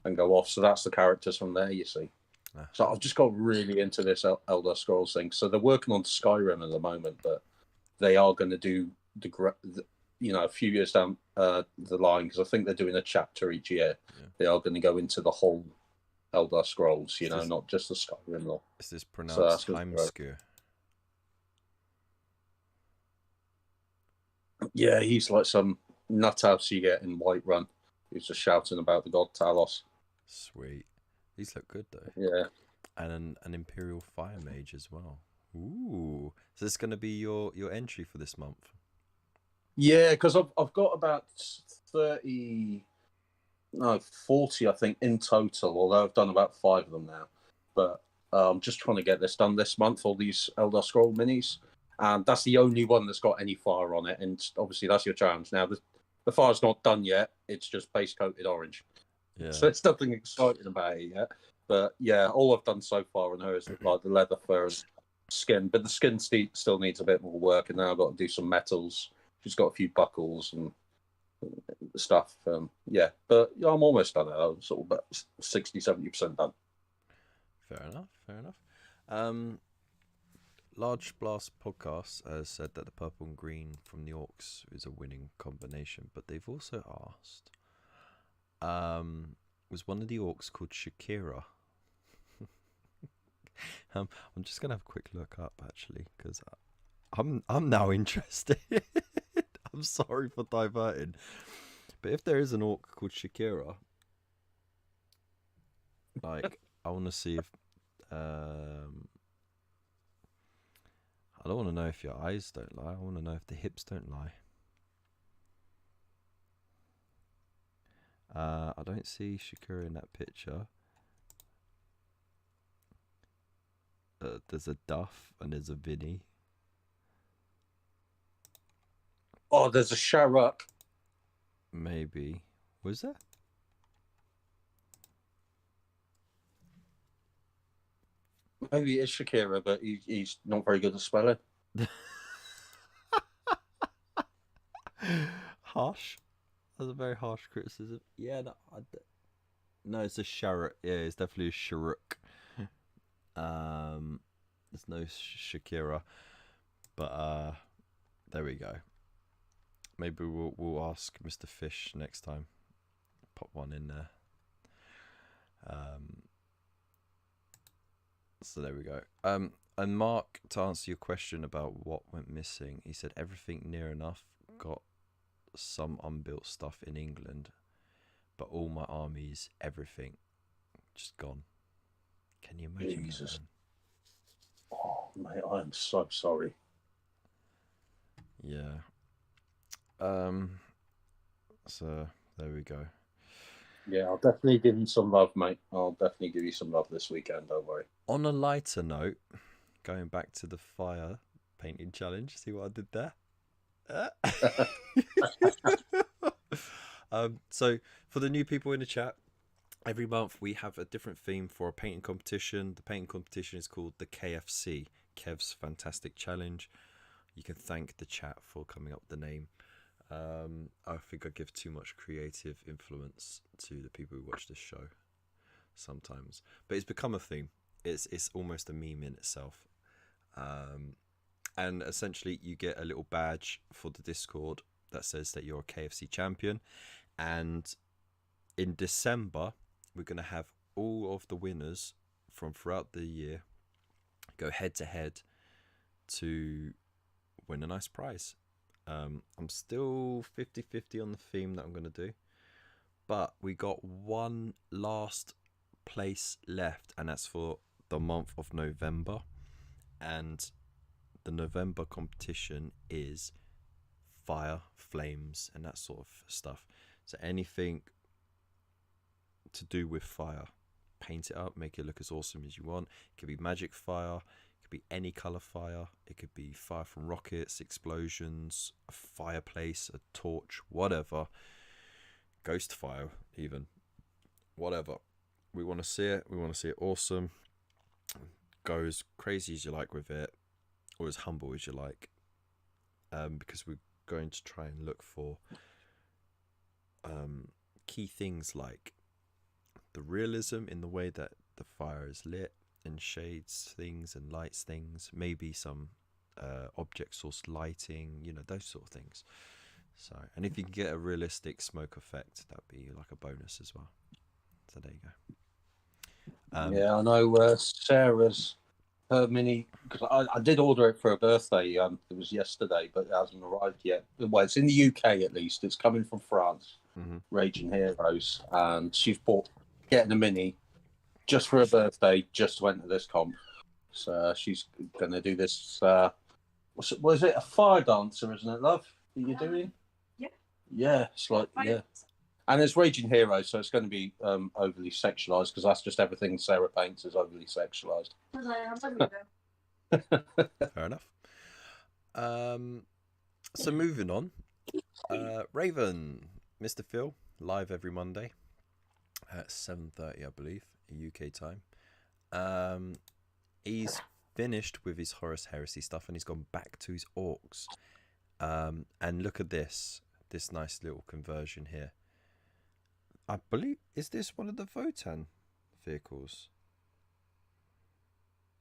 and go off. So that's the characters from there, you see. So I've just got really into this Elder Scrolls thing. So they're working on Skyrim at the moment, but they are going to do a few years down the line, because I think they're doing a chapter each year. Yeah. They are going to go into the whole Elder Scrolls, not just the Skyrim law. Is this pronounced Heimskir? Yeah, he's like some nuthouse you get in Whiterun. He's just shouting about the god Talos. Sweet. These look good though. Yeah. And an Imperial Fire Mage as well. Ooh. So this is going to be your entry for this month? Yeah, because I've got about 40, I think, in total, although I've done about 5 of them now. But I'm just trying to get this done this month, all these Elder Scroll minis. And that's the only one that's got any fire on it. And obviously that's your challenge. Now, the fire's not done yet. It's just base-coated orange. Yeah. So it's nothing exciting about it yet. But yeah, all I've done so far on her is like the leather fur and skin. But the skin still needs a bit more work. And now I've got to do some metals. She's got a few buckles and stuff. Yeah, but I'm almost done it. I'm sort of about 60-70% done. Fair enough. Fair enough. Large Blast Podcast has said that the purple and green from the Orcs is a winning combination, but they've also asked, was one of the Orcs called Shakira? I'm just gonna have a quick look up actually, because I'm now interested. I'm sorry for diverting, but if there is an Orc called Shakira, like I want to see if I don't want to know if your eyes don't lie. I want to know if the hips don't lie. I don't see Shakira in that picture. There's a Duff and there's a Vinny. Oh, there's a Sharuk. Maybe. Was there? Maybe it's Shakira, but he's not very good at spelling. Harsh. That's a very harsh criticism. Yeah, no, it's a Sharuk. Yeah, it's definitely a Sharuk. There's no Shakira, but there we go. Maybe we'll ask Mr. Fish next time. Pop one in there. So there we go. And Mark, to answer your question about what went missing, he said everything near enough got some unbuilt stuff in England, but all my armies, everything, just gone. Can you imagine? Jesus. Oh, mate, I'm so sorry. Yeah. So there we go. Yeah, I'll definitely give you some love, mate. I'll definitely give you some love this weekend, don't worry. On a lighter note, going back to the fire painting challenge, see what I did there? So for the new people in the chat, every month we have a different theme for a painting competition. The painting competition is called the KFC, Kev's Fantastic Challenge. You can thank the chat for coming up with the name. I think I give too much creative influence to the people who watch this show sometimes, but it's become a thing. It's almost a meme in itself. And essentially you get a little badge for the Discord that says that you're a KFC champion, and in December we're going to have all of the winners from throughout the year go head to head to win a nice prize. I'm still 50-50 on the theme that I'm going to do, but we got one last place left, and that's for the month of November, and the November competition is fire, flames, and that sort of stuff. So anything to do with fire, paint it up, make it look as awesome as you want. It could be magic fire, it could be any color fire, it could be fire from rockets, explosions, a fireplace, a torch, whatever, ghost fire even, whatever. We want to see it. We want to see it awesome. Go as crazy as you like with it, or as humble as you like, because we're going to try and look for key things like the realism in the way that the fire is lit, and shades things and lights things, maybe some object source lighting, you know, those sort of things. So, and if you can get a realistic smoke effect, that'd be like a bonus as well. So there you go. Yeah, I know Sarah's her mini, because I did order it for her birthday. It was yesterday, but it hasn't arrived yet. Well, it's in the UK at least. It's coming from France. Raging Heroes, and she's getting a mini just for her birthday, just to enter this comp. So she's going to do this. Was it a fire dancer, isn't it, love? That you're doing? Yeah. Yeah, it's like yeah. And it's Raging Heroes, so it's going to be overly sexualized, because that's just everything Sarah paints is overly sexualized. Fair enough. So moving on, Raven, Mr. Phil, live every Monday at 7:30, I believe, UK time. He's finished with his Horus Heresy stuff, and he's gone back to his Orcs. And look at this nice little conversion here. I believe, is this one of the Votan vehicles?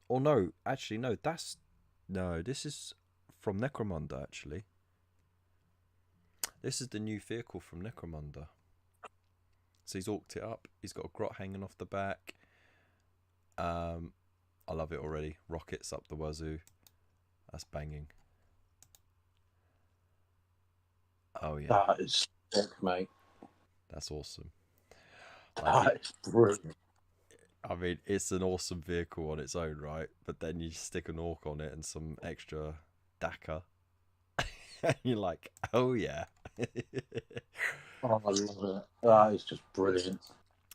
Or no, actually no, this is from Necromunda actually. This is the new vehicle from Necromunda. So he's orked it up. He's got a grot hanging off the back. I love it already. Rockets up the wazoo. That's banging. Oh yeah. That is sick, mate. That's awesome. That is brilliant. I mean, it's an awesome vehicle on its own, right? But then you stick an orc on it and some extra DACA. And you're like, oh yeah. Oh, I love it. That is just brilliant.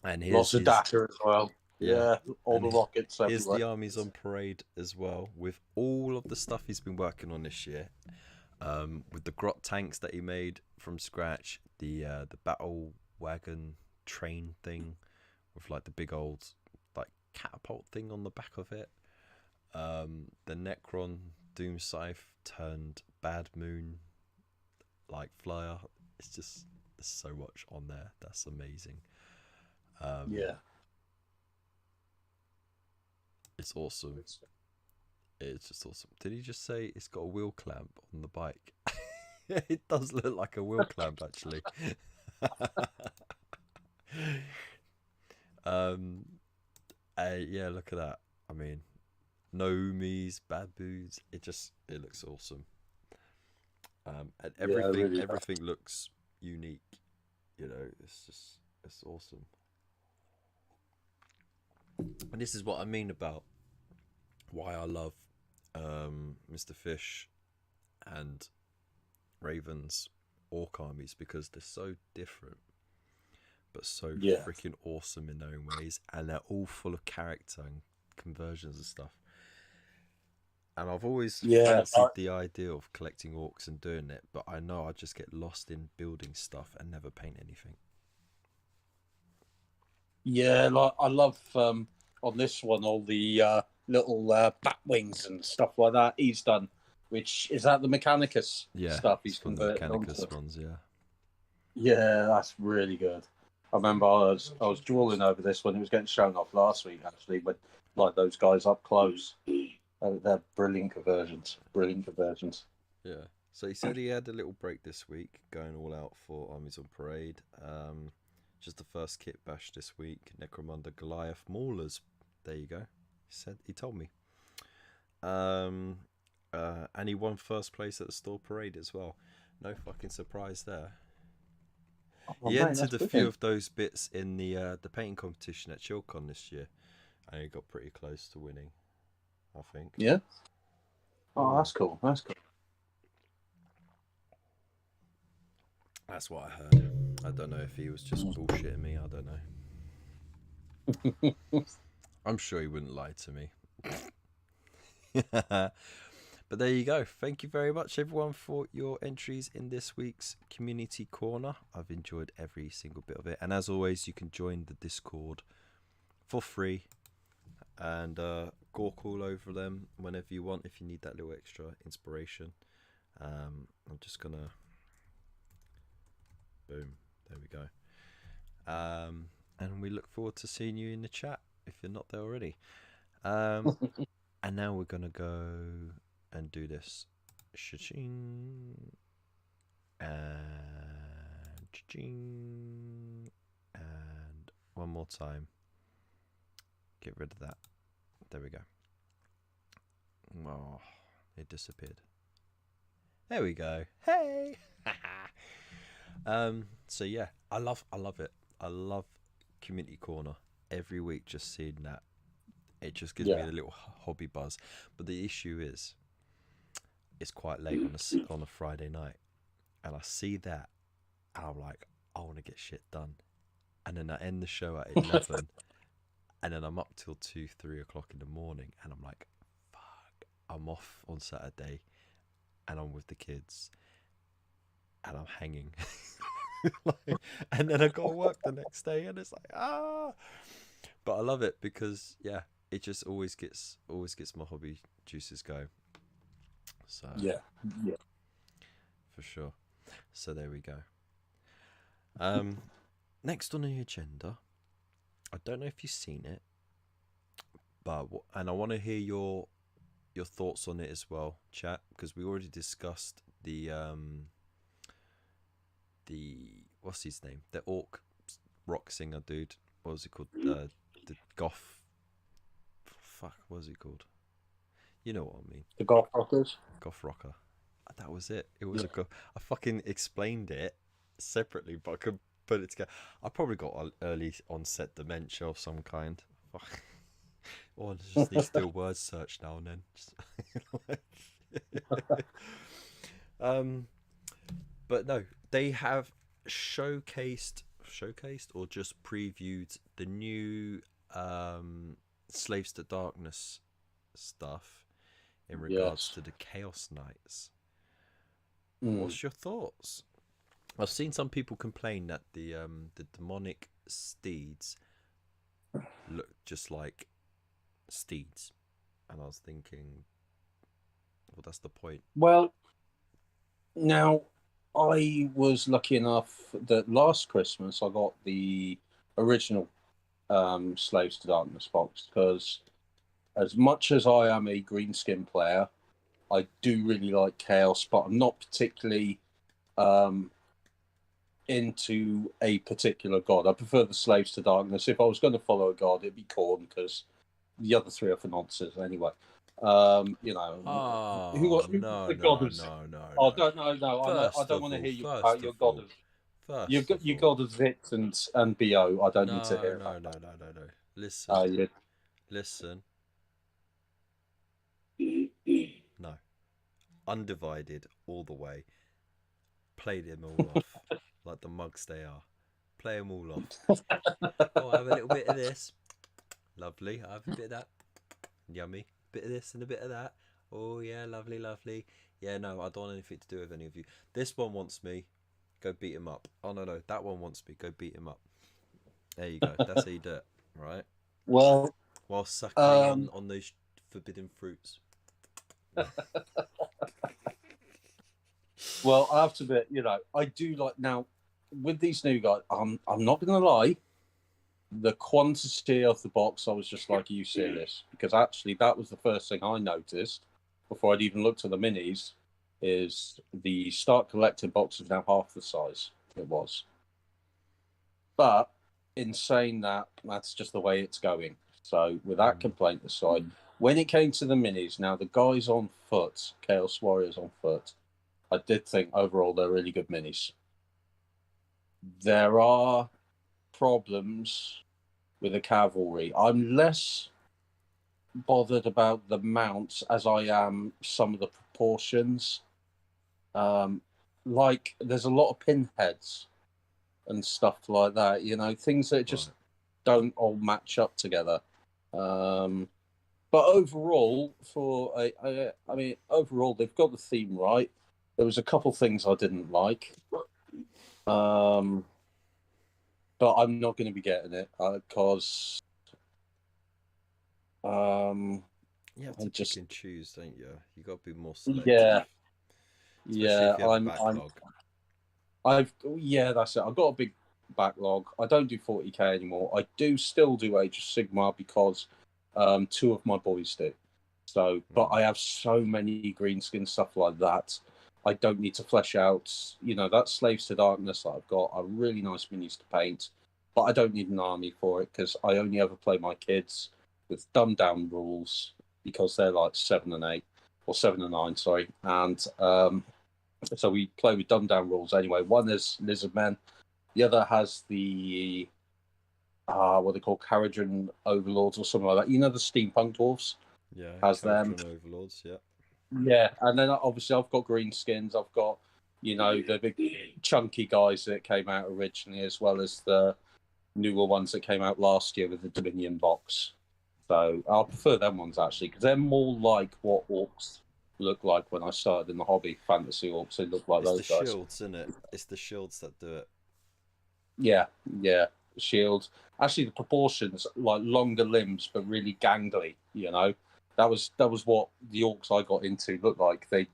And lots of Dakar as well. Yeah, all and the rockets here's everywhere. the armies on parade as well, with all of the stuff he's been working on this year. With the grot tanks that he made from scratch, the battle wagon train thing with like the big old like catapult thing on the back of it. The Necron Doom Scythe turned Bad Moon like flyer. It's just, there's so much on there. That's amazing. Yeah. It's awesome. It's just awesome. Did he just say it's got a wheel clamp on the bike? It does look like a wheel clamp, actually. Yeah, look at that. I mean, Naomi's, Babu's. It looks awesome. And everything looks unique. You know, it's awesome. And this is what I mean about why I love Mr. Fish and Raven's orc armies, because they're so different but so freaking awesome in their own ways, and they're all full of character and conversions and stuff. And I've always fancied the idea of collecting orcs and doing it, but I know I just get lost in building stuff and never paint anything. Yeah, like I love on this one all the little bat wings and stuff like that he's done. Which is that the Mechanicus stuff he's from the converted Mechanicus onto. ones, yeah. Yeah, that's really good. I remember I was drooling over this when it was getting shown off last week, actually, with like those guys up close. They're brilliant conversions. Brilliant conversions. Yeah. So he said he had a little break this week, going all out for Armies on Parade. Just the first kit bash this week. Necromunda Goliath Maulers. There you go. He told me. And he won first place at the store parade as well. No fucking surprise there. Oh, he entered a few of those bits in the painting competition at Chilcon this year, and he got pretty close to winning, I think. Yeah. Oh, that's cool. That's cool. That's what I heard. I don't know if he was just bullshitting me. I don't know. I'm sure he wouldn't lie to me. But there you go. Thank you very much, everyone, for your entries in this week's Community Corner. I've enjoyed every single bit of it. And as always, you can join the Discord for free and gawk all over them whenever you want if you need that little extra inspiration. I'm just going to... Boom. There we go. And we look forward to seeing you in the chat if you're not there already. And now we're going to go and do this. Cha-ching. And cha-ching. And one more time. Get rid of that. There we go. Oh, it disappeared. There we go. Hey! So yeah, I love it. I love Community Corner every week. Just seeing that, it just gives me a little hobby buzz. But the issue is, it's quite late on a Friday night, and I see that, and I'm like, I want to get shit done, and then I end the show at 11, and then I'm up till 2-3 o'clock in the morning, and I'm like, fuck, I'm off on Saturday, and I'm with the kids, and I'm hanging. And then I got to work the next day, and it's like, but I love it because it just always gets my hobby juices going. So yeah, for sure. So there we go. Next on the agenda, I don't know if you've seen it, and I want to hear your thoughts on it as well, chat, because we already discussed the what's his name, the orc rock singer dude. What was it called? The goth. Fuck, what was he called? You know what I mean? The Golf Rockers. Goth rocker. That was it. It was a goth. I fucking explained it separately, but I could put it together. I probably got early onset dementia of some kind. Fuck. Or I just need to do a word search now and then. But no, they have showcased or just previewed the new Slaves to Darkness stuff in regards to the Chaos Knights. What's your thoughts? I've seen some people complain that the demonic steeds look just like steeds, and I was thinking, well, that's the point. Well, now I was lucky enough that last Christmas I got the original Slaves to Darkness box, because as much as I am a greenskin player, I do really like Chaos, but I'm not particularly into a particular god. I prefer the Slaves to Darkness. If I was going to follow a god, it'd be Khorne, because the other three are for nonsense anyway. You know, Oh, who's no. the god of? Oh, no. I don't want to hear you about your god of. Your god of Vit and Bo. I don't need to hear about that. No. Listen. Listen. No. Undivided all the way. Play them all off like the mugs they are. Play them all off. Oh, I have a little bit of this. Lovely. I have a bit of that. Yummy. Bit of this and a bit of that. Oh yeah, lovely. Yeah, no, I don't want anything to do with any of you. This one wants me. Go beat him up. Oh no, that one wants me. Go beat him up. There you go. That's how you do it, right? Well, while sucking on those forbidden fruits. Well, I have to admit, I do like now with these new guys. I'm not going to lie. The quantity of the box, I was just like, are you serious? Because actually, that was the first thing I noticed before I'd even looked at the minis. Is the start collecting box is now half the size it was. But in saying that, that's just the way it's going. So with that complaint aside, when it came to the minis, now the guys on foot, Chaos Warriors on foot, I did think overall they're really good minis. There are problems with the cavalry. I'm less bothered about the mounts as I am some of the proportions. Like there's a lot of pinheads and stuff like that, things that just don't all match up together. But overall, overall they've got the theme right. There was a couple things I didn't like, but I'm not going to be getting it because you have to pick and choose, don't you? You got to be more selective. Yeah, especially if you have a backlog. That's it. I've got a big backlog. I don't do 40k anymore. I do still do Age of Sigmar because two of my boys do. So, but I have so many greenskin stuff like that. I don't need to flesh out, that Slaves to Darkness that I've got are really nice minis to paint, but I don't need an army for it because I only ever play my kids with dumbed down rules because they're like 7 and 8 or 7 and 9, sorry. And so we play with dumbed down rules anyway. One is Lizardmen, the other has the what they call Caradron Overlords or something like that. The steampunk dwarves. Yeah, has them. Overlords, yeah. Yeah, and then obviously I've got greenskins. I've got, the big chunky guys that came out originally, as well as the newer ones that came out last year with the Dominion box. So I prefer them ones actually because they're more like what orcs look like when I started in the hobby. Fantasy orcs, they look like those guys. It's the shields, isn't it? It's the shields that do it. Yeah, shields. Actually, the proportions like longer limbs but really gangly. That was what the orcs I got into look like. They've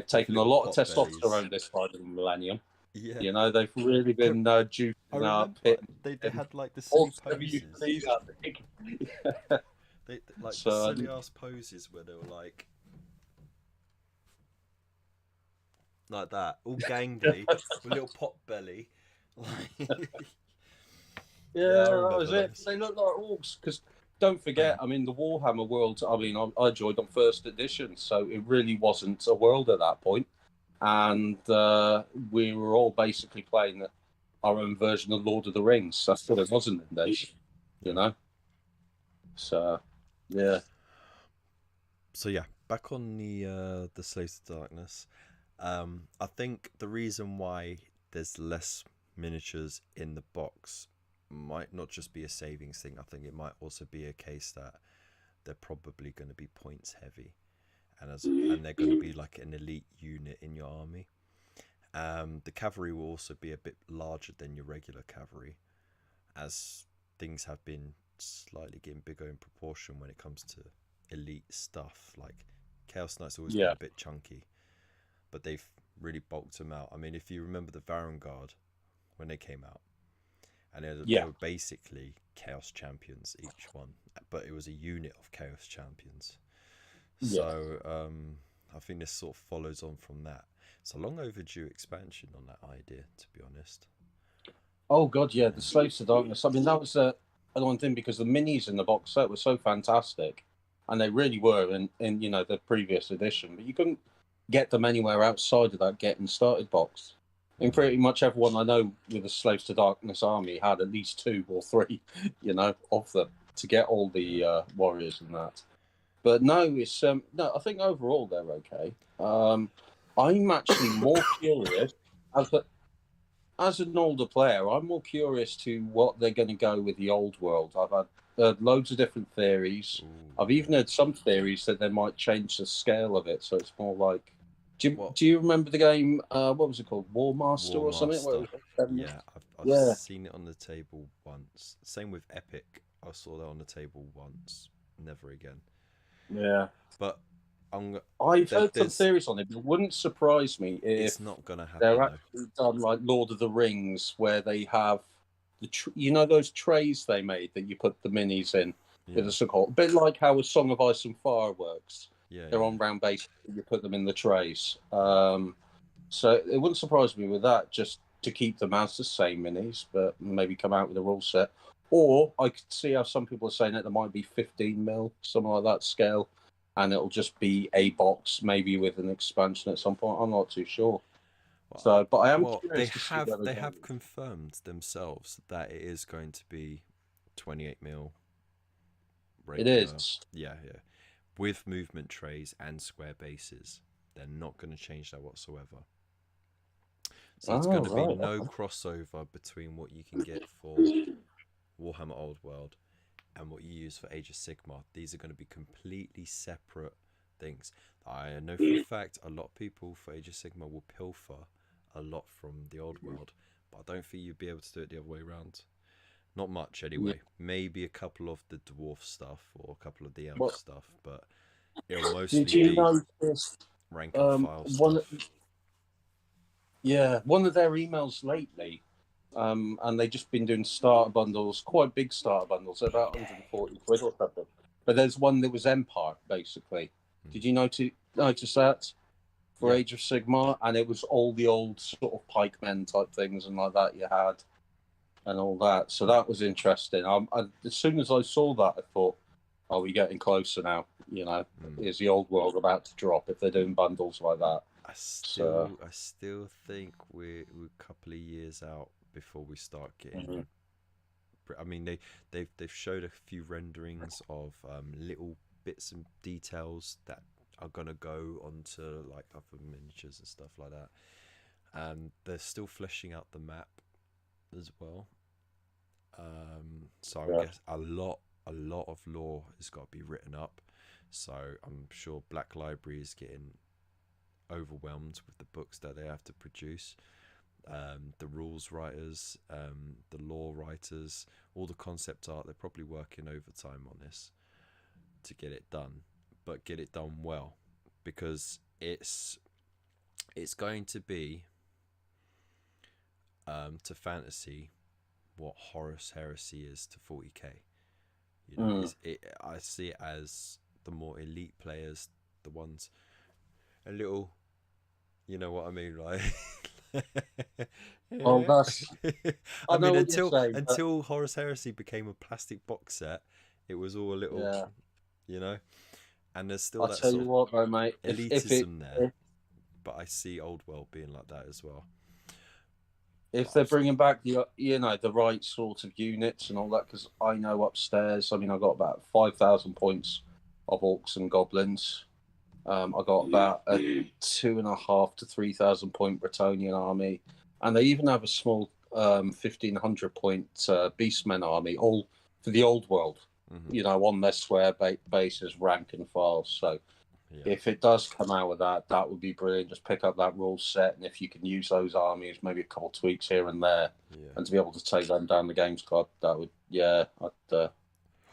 taken a lot of testosterone this side of the millennium. Yeah. They've really been juicing up. They had like the silly poses. They like the So silly ass poses where they were like that, all gangly with a little pot belly. yeah, I that remember was it. those. They look like orcs because don't forget, I mean, the Warhammer world. I mean, I joined on first edition, so it really wasn't a world at that point, and we were all basically playing our own version of Lord of the Rings. That's what it was in the days, you know. So, yeah, So yeah, back on the Slaves to Darkness. I think the reason why there's less miniatures in the box might not just be a savings thing. I think it might also be a case that they're probably going to be points heavy, and they're going to be like an elite unit in your army. The cavalry will also be a bit larger than your regular cavalry, as things have been slightly getting bigger in proportion when it comes to elite stuff. Like Chaos Knight's always been yeah, a bit chunky, but they've really bulked them out. I mean, if you remember the Varangard when they came out, and they yeah, were basically Chaos Champions each one, but it was a unit of Chaos Champions. yeah. So I think this sort of follows on from that. It's a long overdue expansion on that idea, to be honest. Oh God, yeah, the Slaves to Darkness. I mean, that was the one thing because the minis in the box set were so fantastic, and they really were in you know the previous edition. But you couldn't get them anywhere outside of that getting started box. And pretty much everyone I know with the Slaves to Darkness army had at least 2 or 3, you know, of them to get all the warriors and that. But no, it's no. I think overall they're okay. I'm actually more curious as as an older player, I'm more curious to what they're going to go with the old world. I've had loads of different theories. Ooh, I've even heard some theories that they might change the scale of it, so it's more like. Do you remember the game? What was it called? War Master War or something? Master. Yeah, I've Yeah, seen it on the table once. Same with Epic. I saw that on the table once. Never again. yeah. But I'm, I've heard some there's. theories on it, but it wouldn't surprise me if It's not gonna they're happen though. actually done like Lord of the Rings, where they have you know those trays they made that you put the minis in with Yeah, a so-called, a bit like how a Song of Ice and Fire works. yeah, They're yeah. on round base, you put them in the trays. So it wouldn't surprise me with that, just to keep them as the same minis, but maybe come out with a rule set. Or I could see how some people are saying that there might be 15 mil, something like that scale, and it'll just be a box, maybe with an expansion at some point. I'm not too sure. So, but I am Well, curious to see where they they're going. have confirmed themselves that it is going to be 28 mil It regular. is. Yeah, yeah, with movement trays and square bases. They're not going to change that whatsoever. So it's Oh, going to be right. no crossover between what you can get for Warhammer Old World and what you use for Age of Sigmar. These are going to be completely separate things. I know for a fact a lot of people for Age of Sigmar will pilfer a lot from the Old World, but I don't think you'd be able to do it the other way around. Not much Yeah. anyway. Maybe a couple of the dwarf stuff or a couple of the elf Well, stuff, but it'll did mostly you be notice rank and file one? stuff. Yeah, one of their emails lately, and they've just been doing starter bundles, quite big starter bundles, about 140 quid or something. But there's one that was Empire, basically. Did you notice that for Yeah. Age of Sigmar? And it was all the old sort of pikemen type things and like that you had, and all that. So that was interesting. As soon as I saw that, I thought, "Are we getting closer now? You know, is the old world about to drop if they're doing bundles like that?" I still think we're a couple of years out before we start getting. Mhm. I mean, they've showed a few renderings of little bits and details that are gonna go onto like other miniatures and stuff like that. And they're still fleshing out the map as well. So I Yeah. guess a lot of lore has got to be written up. So I'm sure Black Library is getting overwhelmed with the books that they have to produce. The rules writers, the lore writers, all the concept art, they're probably working overtime on this to get it done, but get it done well, because it's going to be to fantasy what Horus Heresy is to 40k. You know, I see it as the more elite players, the ones a little, you know what I mean, right? Well, that's. I I know mean, what you're saying. But until Horus Heresy became a plastic box set, it was all a little, yeah, you know. And there's still I'll that tell sort you of what, though, mate. elitism there, but I see Old World being like that as well. If they're bringing back the right sort of units and all that, because I know upstairs, I mean, I got about 5,000 points of orcs and goblins. I got about a 2,500 to 3,000 point Bretonian army, and they even have a small 1,500 point Beastmen army, all for the old world. You know, on their square bases, rank and file. So if it does come out with that, that would be brilliant. Just pick up that rule set, and if you can use those armies, maybe a couple of tweaks here and there, and to be able to take them down the games club, that would,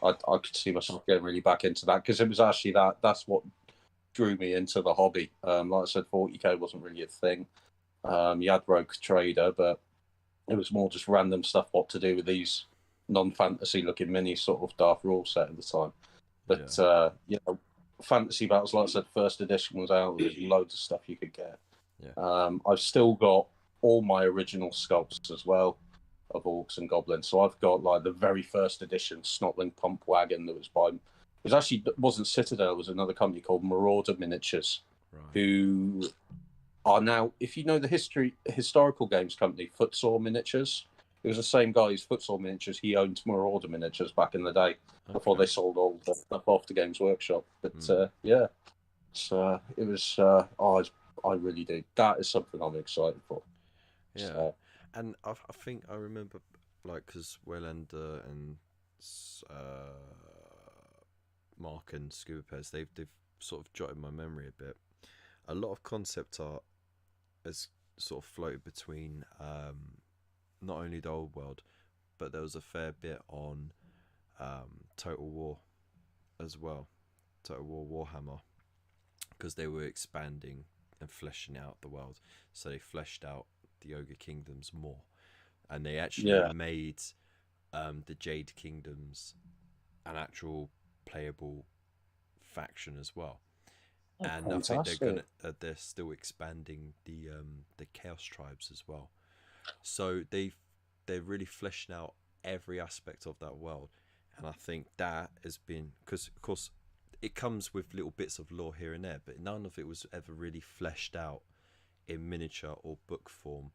I could see myself getting really back into that, because it was actually that's what drew me into the hobby. Like I said, 40k wasn't really a thing. You had Rogue Trader, but it was more just random stuff what to do with these non-fantasy looking minis, sort of Darth rule set at the time. But you know, fantasy battles, like I said, first edition was out. There's loads of stuff you could get. I've still got all my original sculpts as well of orcs and goblins. So I've got like the very first edition Snotling pump wagon that was by. It wasn't Citadel. It was another company called Marauder Miniatures, who are now, if you know the historical games company Footsore Miniatures. It was the same guy who's Footsore Miniatures. He owned Marauder Miniatures back in the day, before they sold all the stuff off to Games Workshop. But yeah, so it was. I really do. That is something I'm excited for. Yeah, So, and I think I remember, like, because Waylander and Mark and Scuba Pairs, they've sort of jotted my memory a bit. A lot of concept art has sort of floated between not only the old world, but there was a fair bit on Total War as well. Total War Warhammer, because they were expanding and fleshing out the world. So they fleshed out the Ogre Kingdoms more, and they actually made the Jade Kingdoms an actual playable faction as well. And fantastic. I think they're still expanding the Chaos Tribes as well. So they're really fleshing out every aspect of that world, and I think that has been, because of course it comes with little bits of lore here and there, but none of it was ever really fleshed out in miniature or book form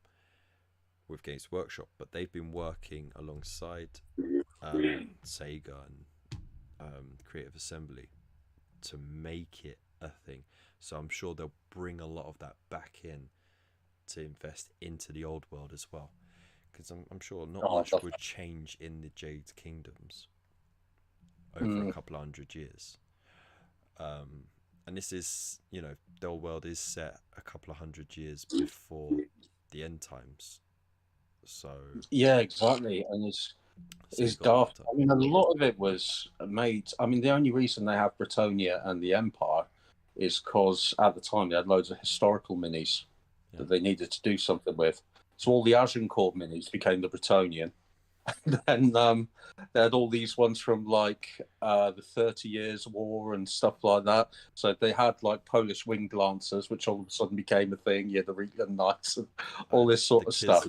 with Games Workshop. But they've been working alongside Sega and Creative Assembly to make it a thing. So I'm sure they'll bring a lot of that back in to invest into the old world as well, because I'm sure not much would change in the Jade Kingdoms over a couple of 100 years. And this is, you know, the old world is set a couple of 100 years before the end times. So yeah, exactly, and it's daft. I mean, a lot of it was made. I mean, the only reason they have Bretonia and the Empire is because at the time they had loads of historical minis that they needed to do something with. So all the Agincourt minis became the Bretonian. And then they had all these ones from like the 30 Years' War and stuff like that. So they had like Polish winged lancers, which all of a sudden became a thing. Yeah, the Rhiannon Knights and all this sort of stuff.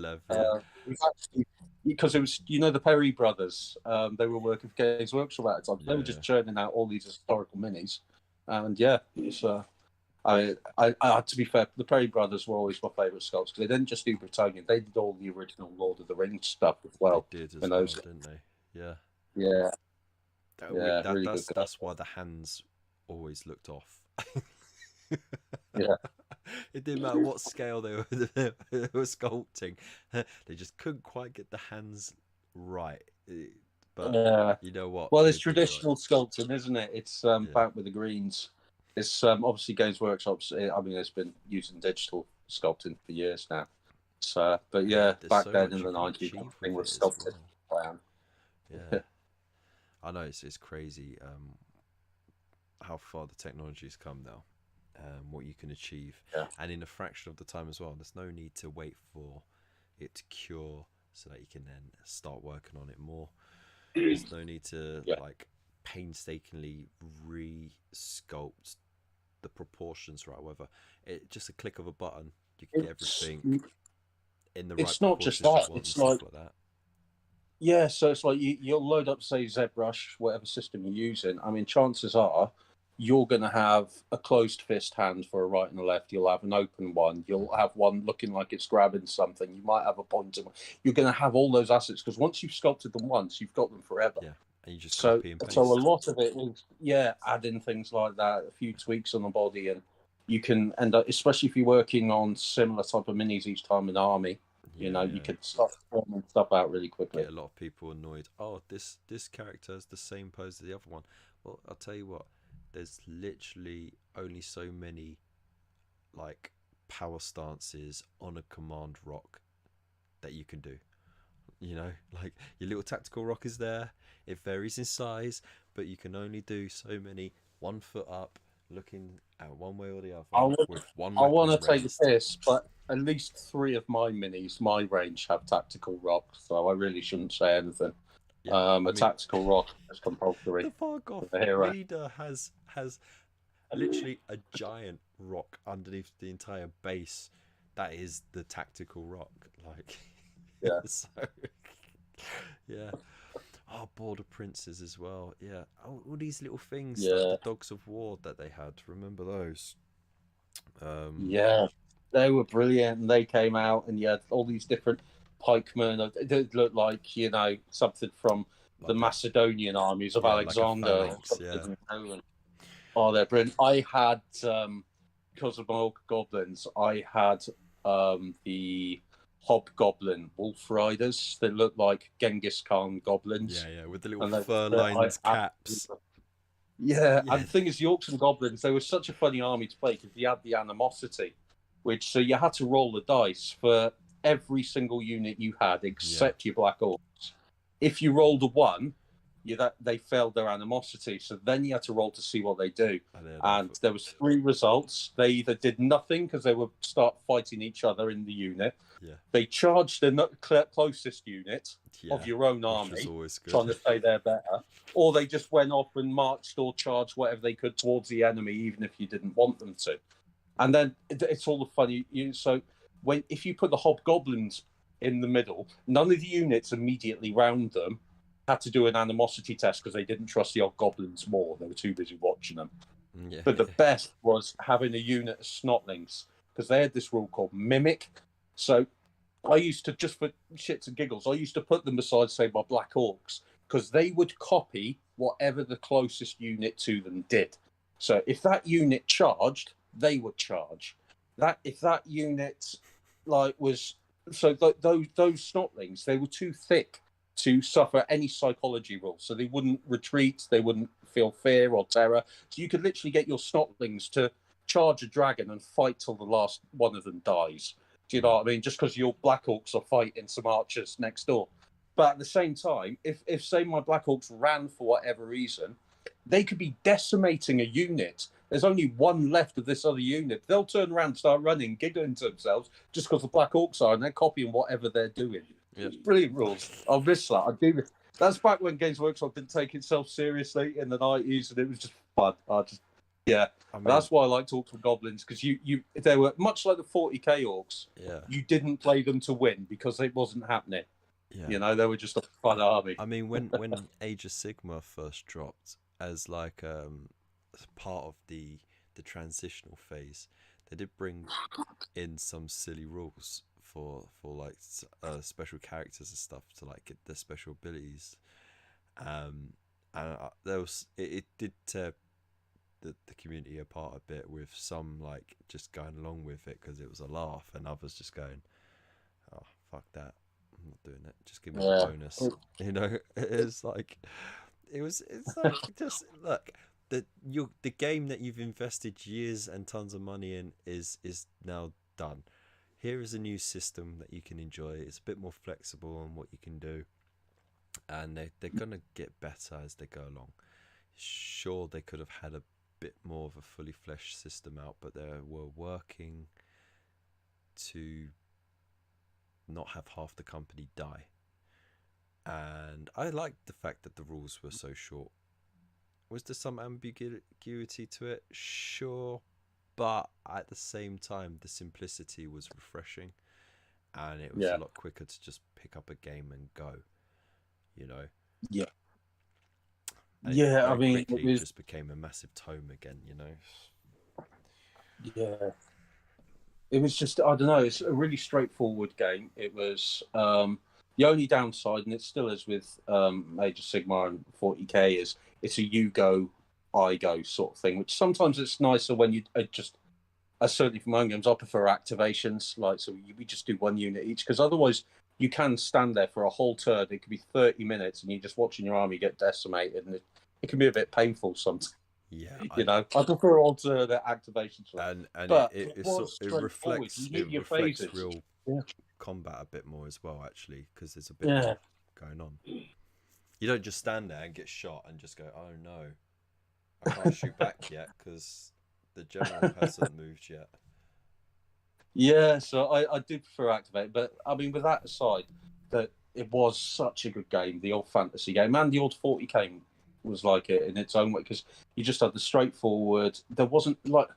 Because it was, you know, the Perry brothers. They were working for Games Workshop at the time. They were just churning out all these historical minis, and it's. To be fair, the Perry brothers were always my favourite sculpts, because they didn't just do Bretonian; they did all the original Lord of the Rings stuff as well. They did as well, didn't they? Yeah. That's why the hands always looked off. Yeah. It didn't matter what scale they were sculpting; they just couldn't quite get the hands right. But you know what? Well, it's traditional sculpting, isn't it? It's back with the greens. It's obviously Games Workshops. I mean, it's been using digital sculpting for years now. So, but back then in the 90s, everything was sculpted by hand. Yeah, I know it's crazy how far the technology's come now, what you can achieve, and in a fraction of the time as well. There's no need to wait for it to cure so that you can then start working on it more. There's no need to like painstakingly re-sculpt the proportions right. Whether it just a click of a button, you can get everything in the right it's not just proportions you that. want and It's stuff like, like that. yeah, so it's like you'll load up, say, ZBrush, whatever system you're using. I mean, chances are you're going to have a closed fist hand for a right and a left. You'll have an open one. You'll have one looking like it's grabbing something. You might have a pointer. You're going to have all those assets because once you've sculpted them once, you've got them forever. Yeah, and you just So, copy and paste. so a lot of it is, yeah, adding things like that, a few tweaks on the body, and you can end up, especially if you're working on similar type of minis each time in Army. You know, you could start forming stuff out really quickly. Get a lot of people annoyed. Oh, this character is the same pose as the other one. Well, I'll tell you what. There's literally only so many like power stances on a command rock that you can do. You know, like your little tactical rock is there. It varies in size, but you can only do so many 1 foot up, looking at one way or the other with one I weapon want to take raised. the piss, but at least 3 of my minis, my range, have tactical rocks, so I really shouldn't say anything. Yeah, tactical rock is compulsory. The Vargoth The hero. leader has literally a giant rock underneath the entire base. That is the tactical rock. Like, yeah, so, yeah. Oh, Border Princes as well. Yeah, all these little things, like the Dogs of War that they had. Remember those? Yeah, they were brilliant, and they came out, and you had all these different pikemen. It looked like, you know, something from the Macedonian armies of Alexander. Like a phalanx, Oh, they're brilliant. I had, because of my orc goblins, I had the hobgoblin wolf riders that looked like Genghis Khan goblins. Yeah, with the little fur-lined caps. Yeah, and the thing is, the orcs and goblins, they were such a funny army to play because you had the animosity, so you had to roll the dice for every single unit you had except your black orcs. If you rolled a 1, they failed their animosity, so then you had to roll to see what they do. And there was 3 results. They either did nothing because they would start fighting each other in the unit. Yeah. They charged the closest unit of your own army, trying to say they're better, or they just went off and marched or charged whatever they could towards the enemy, even if you didn't want them to. And then it's all the funny. So if you put the hobgoblins in the middle, none of the units immediately round them had to do an animosity test because they didn't trust the hobgoblins more. They were too busy watching them. Yeah. But the best was having a unit of snotlings because they had this rule called mimic. So I used to, just for shits and giggles, I used to put them beside, say, my black orcs because they would copy whatever the closest unit to them did. So if that unit charged, they would charge. If that unit those snotlings, they were too thick to suffer any psychology rules, so they wouldn't retreat, they wouldn't feel fear or terror. So you could literally get your snotlings to charge a dragon and fight till the last one of them dies. Do you know what I mean? Just because your black orcs are fighting some archers next door. But at the same time, if say my black orcs ran for whatever reason, they could be decimating a unit. There's only one left of this other unit. They'll turn around and start running, giggling to themselves just because the black orcs are, and they're copying whatever they're doing. It's brilliant rules. I miss that. I do. That's back when Games Workshop didn't take itself seriously in the 90s, and it was just fun. That's why I like Orcs and Goblins, because they were much like the 40k orcs. Yeah. You didn't play them to win because it wasn't happening. Yeah. You know, they were just a fun army. I mean, when Age of Sigmar first dropped as like as part of the transitional phase, they did bring in some silly rules for like special characters and stuff to like get their special abilities, and there was it did tear the community apart a bit, with some like just going along with it because it was a laugh, and others just going, oh fuck that, I'm not doing it, just give me a bonus. You know, it's like it's like just look, the game that you've invested years and tons of money in is now done. Here is a new system that you can enjoy. It's a bit more flexible on what you can do, and they're gonna get better as they go along. Sure, they could have had a bit more of a fully fleshed system out, but they were working to not have half the company die. And I liked the fact that the rules were so short. Was there some ambiguity to it? Sure, but at the same time, the simplicity was refreshing, and it was a lot quicker to just pick up a game and go. You know. Yeah. And Yeah, very I mean, quickly just became a massive tome again. You know. Yeah. It was just, I don't know, it's a really straightforward game. It was the only downside, and it still is with Age of Sigmar and 40k, is it's a you go, I go sort of thing, which sometimes it's nicer when you just, certainly for my own games, I prefer activations, like, so we just do one unit each, because otherwise you can stand there for a whole turn. It could be 30 minutes and you're just watching your army get decimated, and it can be a bit painful sometimes. Yeah, I prefer alternate activations. And but it reflects phases. real combat a bit more as well, actually, because there's a bit more going on. You don't just stand there and get shot and just go, oh no, I can't shoot back yet because the general hasn't moved yet. Yeah, so I do prefer activate, but I mean, with that aside, that it was such a good game, the old fantasy game, and the old 40k was like it in its own way, because you just had the straightforward. There wasn't like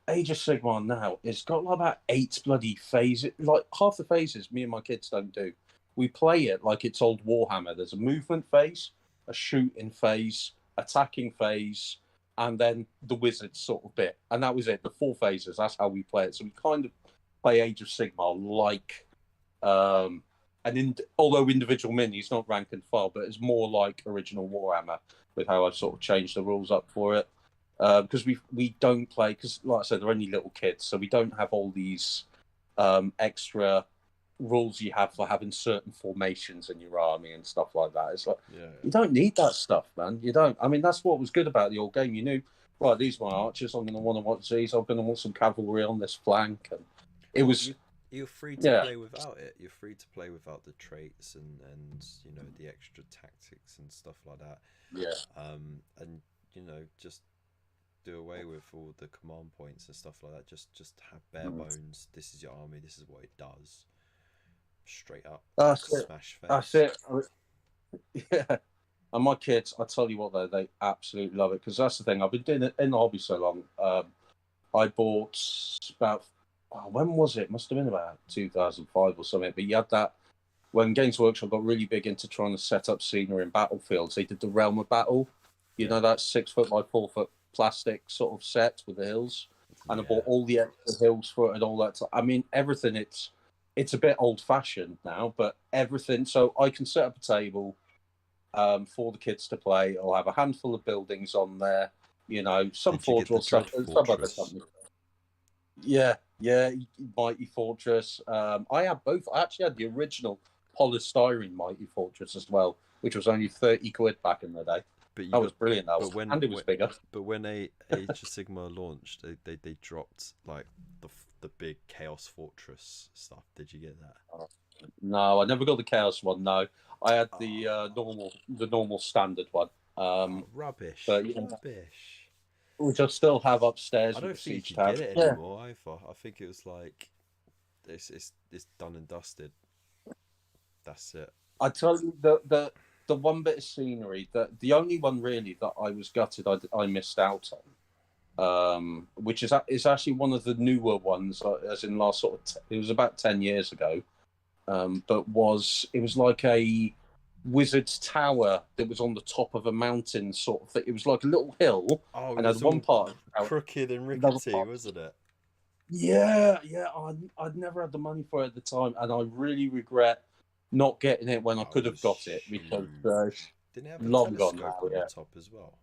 Age of Sigmar now. It's got like about 8 bloody phases. Like half the phases, me and my kids don't do. We play it like it's old Warhammer. There's a movement phase, a shooting phase, attacking phase, and then the wizard sort of bit. And that was it. The 4 phases. That's how we play it. So we kind of play Age of Sigmar like, although individual minis, not rank and file, but it's more like original Warhammer with how I've sort of changed the rules up for it. Because we don't play, because like I said, they're only little kids, so we don't have all these extra rules you have for having certain formations in your army and stuff like that. It's like, you don't need that stuff, man. You don't. I mean, that's what was good about the old game. You knew, right, these are my archers, I'm going to want to watch these, I'm going to want some cavalry on this flank. And it was... You're free to play without it. You're free to play without the traits and you know, the extra tactics and stuff like that. Yeah. And you know, just do away with all the command points and stuff like that. Just have bare bones. This is your army. This is what it does. Straight up. Smash face. That's it. Yeah. And my kids, I tell you what, they absolutely love it, because that's the thing. I've been doing it in the hobby so long. I bought about... when was it? Must have been about 2005 or something. But you had that when Games Workshop got really big into trying to set up scenery in battlefields. They did the Realm of Battle. You know, that 6 foot by 4 foot plastic sort of set with the hills, and I bought all the extra hills for it and all that. I mean, everything. It's a bit old fashioned now, but everything. So I can set up a table for the kids to play. I'll have a handful of buildings on there. You know, some Forge will stuff, some other company. Yeah, Mighty Fortress. I had both. I actually had the original polystyrene Mighty Fortress as well, which was only 30 quid back in the day. That was brilliant. And it was bigger. But when Age of Sigmar launched, they dropped like the big Chaos Fortress stuff. Did you get that? No, I never got the Chaos one. No, I had the normal standard one. Rubbish. But, Rubbish. Which I still have upstairs. I don't think you tab. get it anymore either. I think it was like it's done and dusted. That's it. I tell you, the one bit of scenery, the only one really that I was gutted I missed out on, which is actually one of the newer ones, as in last sort of it was about 10 years ago, but it was like a wizard's tower that was on the top of a mountain sort of thing. It was like a little hill, and had one part crooked and rickety, wasn't it? Yeah. I'd never had the money for it at the time, and I really regret not getting it when I could have got it, because didn't it have a long gone telescope now, on the top as well?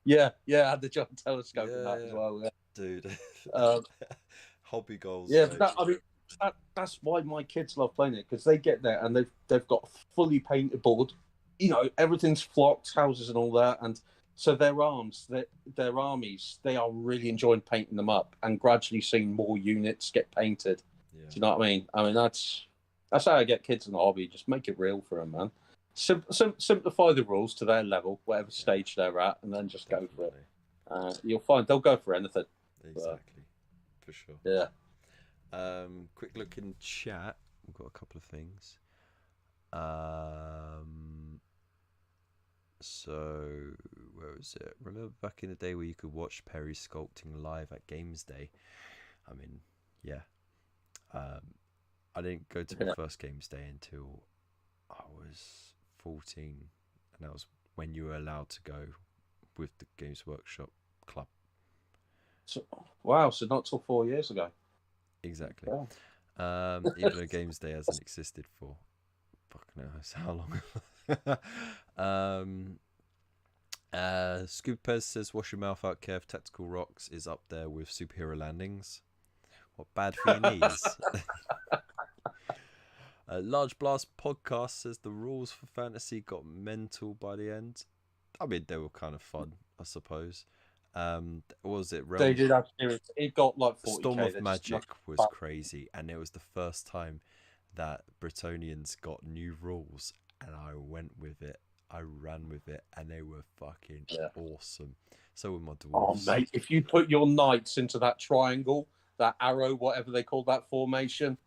Yeah, I had the giant telescope in that as well. Yeah. Dude, hobby goals. Yeah, that's why my kids love playing it, because they get there and they've got a fully painted board. You know, everything's flocked, houses and all that, and so their armies, they are really enjoying painting them up and gradually seeing more units get painted. Yeah. Do you know what I mean? I mean, that's how I get kids in the hobby. Just make it real for them, man. Simplify the rules to their level, whatever stage they're at, and then just go for it. You'll find they'll go for anything. Exactly, for sure. Yeah. Quick look in chat. We've got a couple of things. So where was it? Remember back in the day where you could watch Perry sculpting live at Games Day? I mean, yeah. I didn't go to my first Games Day until I was 14, and that was when you were allowed to go with the Games Workshop club. So, wow, so not till 4 years ago. Exactly. Even though Games Day hasn't existed for fucking knows how long. Scoop Pez says, "Wash your mouth out, Kev. Tactical Rocks is up there with Superhero Landings. What bad for your knees?" Large Blast Podcast says the rules for fantasy got mental by the end. I mean, they were kind of fun, I suppose. What was it? They did actually. It got like 40K. Storm of Magic was crazy, and it was the first time that Bretonians got new rules, and I went with it. I ran with it, and they were fucking awesome. So were my dwarves. Oh, mate, if you put your knights into that triangle, that arrow, whatever they call that formation,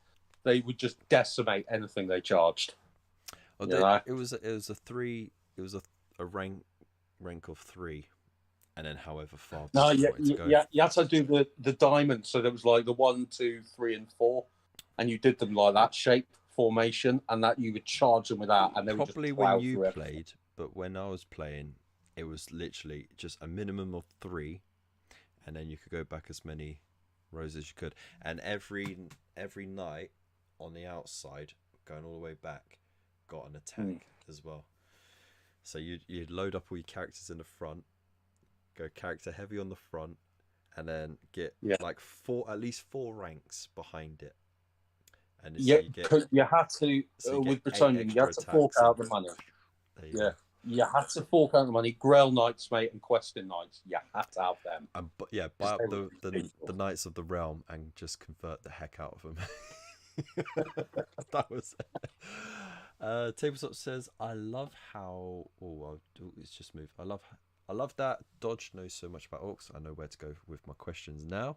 they would just decimate anything they charged. It was a three. It was a rank of 3, and then however far. No, you had to do the diamond, so there was like the 1, 2, 3, and 4, and you did them like that shape formation, and that you would charge them with that, and they would probably just when you played, but when I was playing, it was literally just a minimum of 3, and then you could go back as many rows as you could, and every night on the outside, going all the way back, got an attack as well. So you'd load up all your characters in the front, go character heavy on the front, and then get like at least 4 ranks behind it. And you had to with Bretonian, you had to fork out the money. You had to fork out the money. Grail Knights, mate, and Questing Knights. You had to have them. Buy up the Knights of the Realm and just convert the heck out of them. That was it. Tabletop says, "I love how." It's just moved. I love that Dodge knows so much about orcs. I know where to go with my questions now.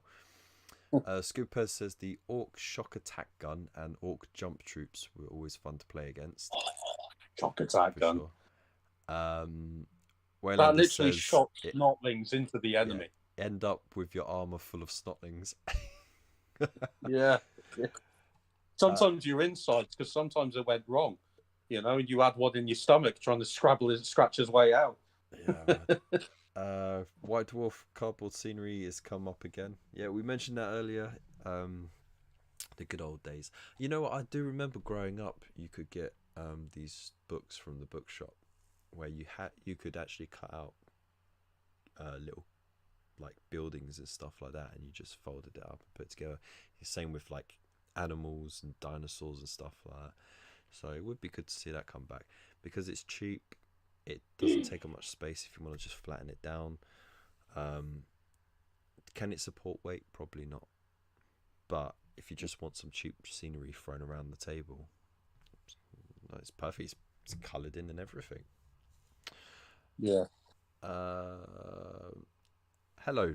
Scoopers says the orc shock attack gun and orc jump troops were always fun to play against. Shock attack gun. Sure. That literally shot snotlings into the enemy. End up with your armor full of snotlings. yeah. Sometimes your insides, because sometimes it went wrong, and you had one in your stomach trying to scratch his way out. Yeah. White Dwarf cardboard scenery has come up again. Yeah, we mentioned that earlier. The good old days. You know what? I do remember growing up. You could get these books from the bookshop where you could actually cut out little like buildings and stuff like that, and you just folded it up and put it together. Same with like animals and dinosaurs and stuff like that. So it would be good to see that come back because it's cheap. It doesn't take up much space if you want to just flatten it down. Can it support weight? Probably not. But if you just want some cheap scenery thrown around the table, it's perfect. It's coloured in and everything. Yeah. Hello,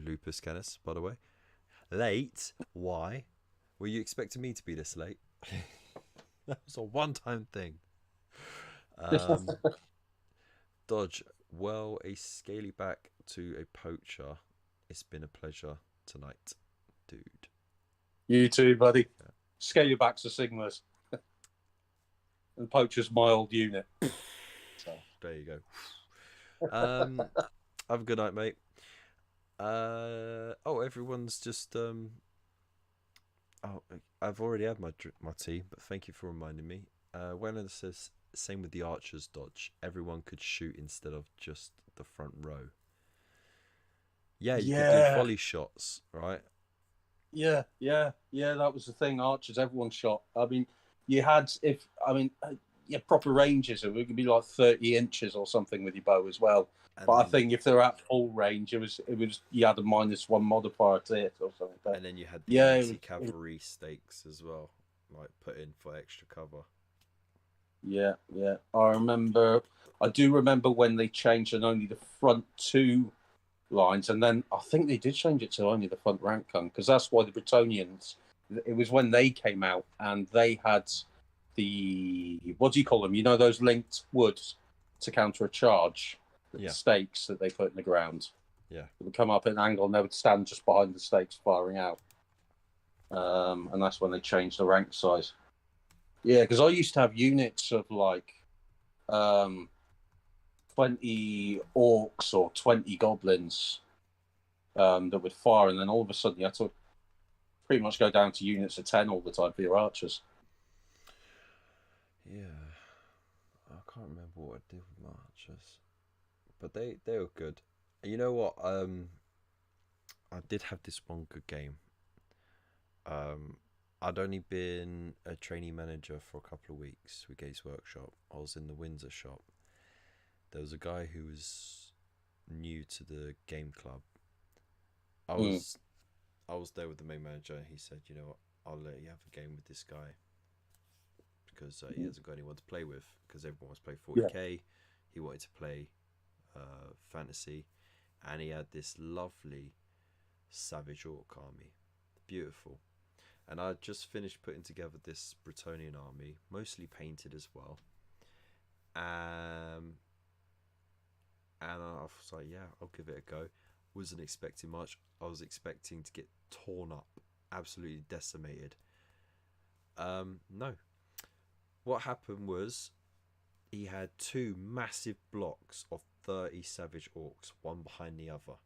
Lupus Canis, by the way. Late? Why? Were you expecting me to be this late? That was a one-time thing. Dodge, a scaly back to a poacher. It's been a pleasure tonight, dude. You too, buddy. Yeah. Scaly backs are Sigmas. And poacher's my old unit. So there you go. Have a good night, mate. Everyone's just I've already had my tea, but thank you for reminding me. Wayland says, same with the archers, Dodge. Everyone could shoot instead of just the front row. Yeah, you could do volley shots, right? Yeah, that was the thing. Archers, everyone shot. I mean, you had, proper ranges, it would be like 30 inches or something with your bow as well. But I think if they're at full range, it was you had a -1 modifier to it or something. But and then you had the anti-cavalry stakes as well, like put in for extra cover. Yeah. I do remember when they changed and only the front 2 lines, and then I think they did change it to only the front rank gun, because that's why the Bretonians, it was when they came out and they had the, what do you call them? Those linked woods to counter a charge. the Yeah. stakes that they put in the ground. Yeah. It would come up at an angle and they would stand just behind the stakes firing out. And that's when they changed the rank size. Yeah, because I used to have units of like 20 orcs or 20 goblins that would fire, and then all of a sudden you had to pretty much go down to units of 10 all the time for your archers. Yeah. I can't remember what I did with my archers. But they were good. You know what? I did have this one good game. I'd only been a trainee manager for a couple of weeks with Games Workshop. I was in the Windsor shop. There was a guy who was new to the game club. I was there with the main manager, and he said, "You know what? I'll let you have a game with this guy because he hasn't got anyone to play with. Because everyone was playing 40k, he wanted to play fantasy, and he had this lovely savage orc army, beautiful." And I just finished putting together this Bretonnian army, mostly painted as well. And I was like, yeah, I'll give it a go. Wasn't expecting much. I was expecting to get torn up, absolutely decimated. No. What happened was he had two massive blocks of 30 savage orcs, one behind the other,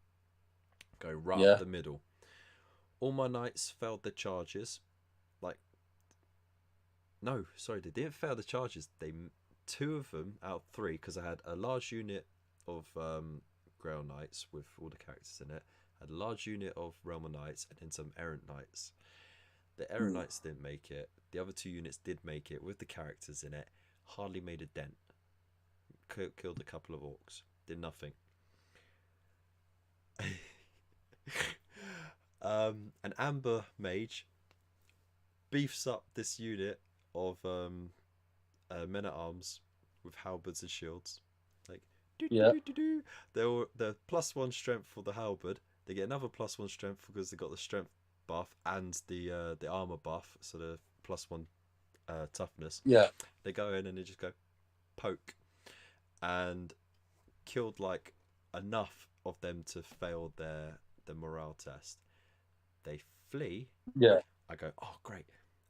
go right up the middle. All my knights failed their charges. They didn't fail the charges. Two of them out of three, because I had a large unit of Grail Knights with all the characters in it. I had a large unit of Realm of Knights and then some Errant Knights. The Errant Knights didn't make it. The other two units did make it with the characters in it. Hardly made a dent. Killed a couple of orcs. Did nothing. An Amber Mage beefs up this unit of men at arms with halberds and shields. They're +1 strength for the halberd. They get another +1 strength because they got the strength buff and the armor buff, so the +1 toughness. Yeah. They go in and they just go poke, and killed like enough of them to fail their morale test. They flee. Yeah. I go, oh great.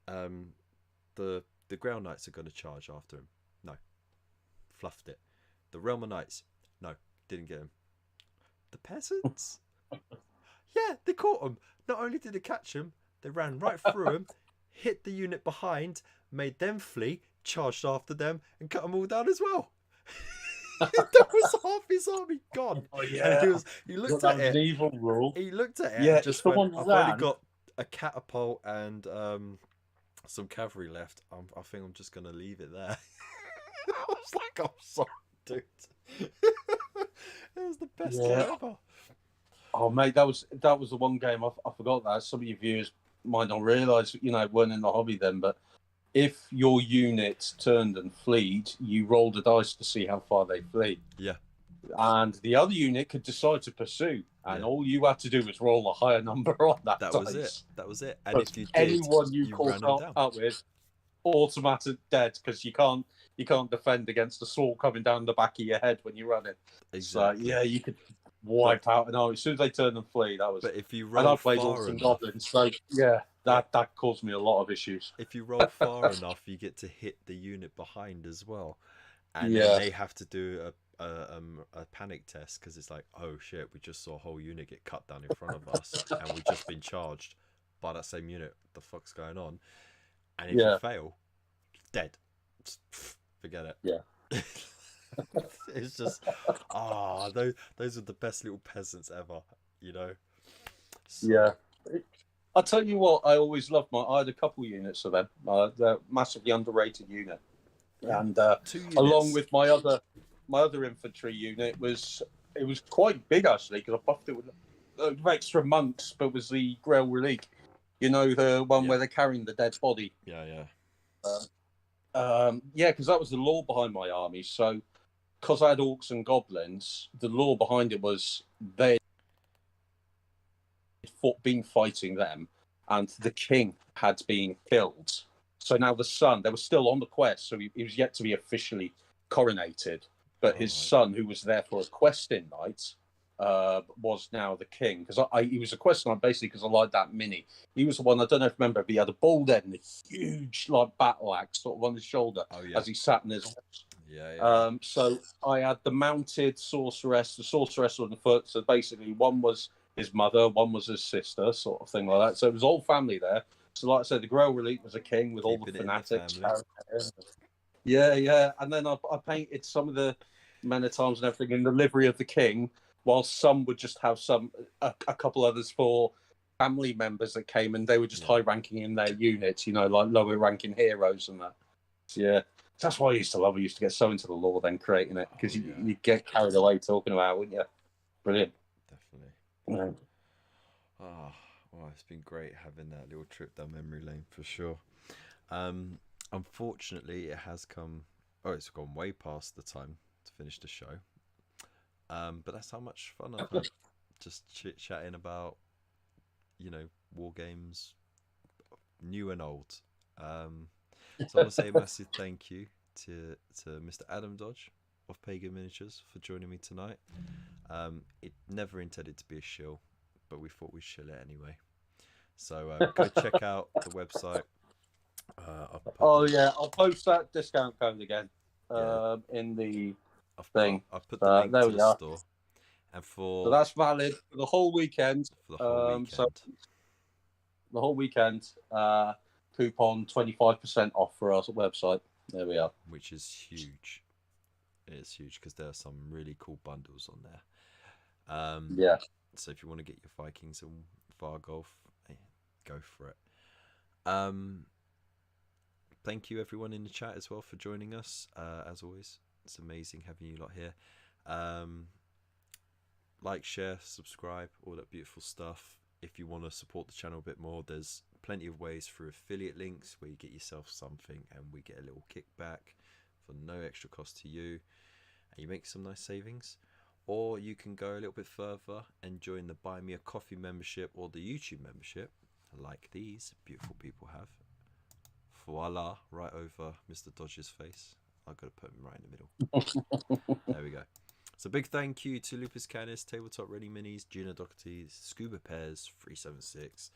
The Grail Knights are going to charge after him. No, fluffed it. The Realm of Knights, no, didn't get him. The peasants, yeah, they caught him. Not only did they catch him, they ran right through him, hit the unit behind, made them flee, charged after them, and cut them all down as well. That was half his army gone. Oh, yeah. And he looked at it. An evil rule. He looked at it. Yeah, and just went, I've ran. only got a catapult and some cavalry left. I think I'm just gonna leave it there. I was like, I'm sorry, dude. It was the best game ever. Oh mate, that was the one game I forgot that. Some of your viewers might not realise, weren't in the hobby then, but if your unit turned and fled, you rolled a dice to see how far they flee. Yeah. And the other unit could decide to pursue, and all you had to do was roll a higher number on that dice. That was it. And if you did, anyone you ran caught them down. up with, automatic dead, because you can't defend against the sword coming down the back of your head when you run it. Exactly. So you could wipe out an army as soon as they turn and flee. That was. But if you and roll I played far Orcs and enough, Goblins, so that caused me a lot of issues. if you roll far enough, you get to hit the unit behind as well, and then they have to do a panic test, because it's like, oh shit, we just saw a whole unit get cut down in front of us, and we've just been charged by that same unit. What the fuck's going on? And if you fail, dead. Just, forget it. Yeah. It's just those are the best little peasants ever, So, yeah. I'll tell you what, I always loved I had a couple units of them. They're massively underrated unit. And along with my other infantry unit, it was quite big actually, because I buffed it with extra monks, but was the Grail Relique. The one where they're carrying the dead body. Yeah. Because that was the lore behind my army. So, because I had orcs and goblins, the lore behind it was they been fighting them, and the king had been killed. So now the son, they were still on the quest, so he was yet to be officially coronated, but his son, who was there for a questing night, was now the king, because he was a question night basically because I liked that mini. He was the one, I don't know if you remember, but he had a bald head and a huge like battle axe sort of on his shoulder as he sat in his house. So I had the mounted sorceress, the sorceress on the foot. So basically, one was his mother, one was his sister, sort of thing like that. So it was all family there. So like I said, the Grail Relic was a king with all the fanatics. Yeah. And then I painted some of the men at arms and everything in the livery of the king, while some would just have a couple others for family members that came, and they were just high ranking in their units, you know, like lower ranking heroes and that. So, yeah, that's why I used to love it. I used to get so into the lore then creating it, because you get carried away talking about it, wouldn't you? Brilliant. Definitely. Well, it's been great having that little trip down memory lane for sure. Unfortunately, it has it's gone way past the time to finish the show. But that's how much fun I've had, just chit-chatting about, you know, war games, new and old. So I want to say a massive thank you to Mr. Adam Dodge of Pagan Miniatures for joining me tonight. It never intended to be a shill, but we thought we'd shill it anyway. So go check out the website. I'll post that discount code again in the thing. I've put the link to the store. And so that's valid for the whole weekend. For the whole weekend. So the whole weekend, coupon 25% off for our website. There we are. Which is huge. It is huge because there are some really cool bundles on there. So if you want to get your Vikings and Vargolf, go for it. Thank you everyone in the chat as well for joining us. As always, it's amazing having you lot here. Like, share, subscribe, all that beautiful stuff. If you want to support the channel a bit more, there's plenty of ways through affiliate links where you get yourself something and we get a little kickback for no extra cost to you, and you make some nice savings. Or you can go a little bit further and join the Buy Me a Coffee membership or the YouTube membership, like these beautiful people have. Voila, right over Mr. Dodge's face. I've got to put him right in the middle. There we go. So big thank you to Lupus Canis, Tabletop Ready Minis, Gina Doherty, Scuba Pairs, 376,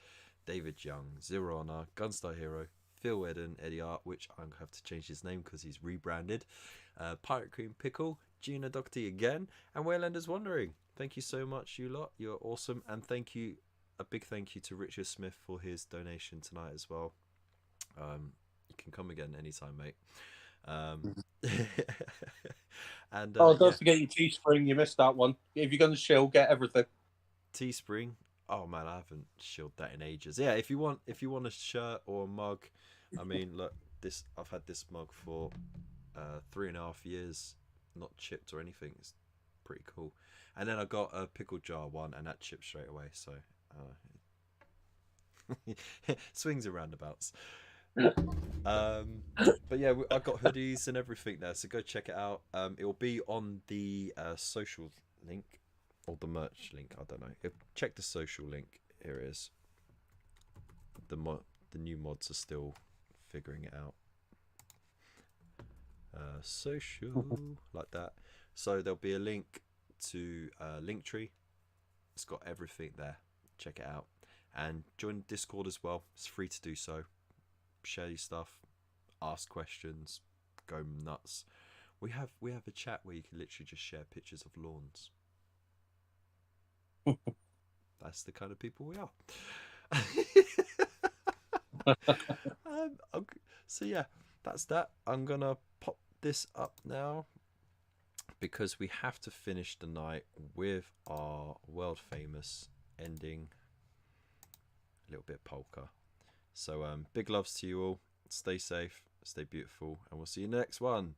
David Young, Zero Honor, Gunstar Hero, Phil Eden, Eddie Art, which I'm going to have to change his name because he's rebranded, Pirate Cream Pickle, Gina Doherty again, and Waylanders Wandering. Thank you so much, you lot. You're awesome. And a big thank you to Richard Smith for his donation tonight as well. You can come again anytime, mate. And don't forget your Teespring. You missed that one. If you're going to shill, get everything. Teespring. Oh man, I haven't shilled that in ages. Yeah, if you want a shirt or a mug, I mean, look, I've had this mug for 3.5 years, not chipped or anything. It's pretty cool. And then I got a pickle jar one, and that chipped straight away. So swings and roundabouts. But yeah, I got hoodies and everything there, so go check it out. It will be on the social link or the merch link. I don't know. Check the social link. Here it is. The new mods are still figuring it out. Social like that. So there'll be a link to Linktree. It's got everything there. Check it out and join Discord as well. It's free to do so. Share your stuff, ask questions, go nuts. We have a chat where you can literally just share pictures of lawns. That's the kind of people we are. So yeah, that's that. I'm gonna pop this up now because we have to finish the night with our world famous ending, a little bit polka. So big loves to you all. Stay safe, stay beautiful, and we'll see you in the next one.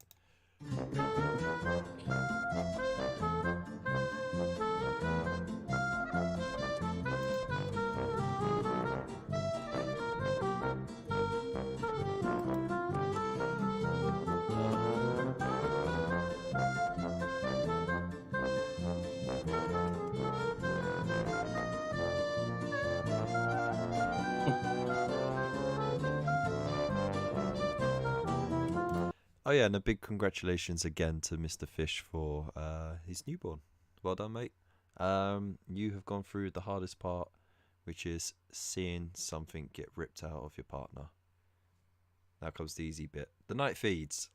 Oh yeah, and a big congratulations again to Mr. Fish for his newborn. Well done, mate. You have gone through the hardest part, which is seeing something get ripped out of your partner. Now comes the easy bit. The night feeds.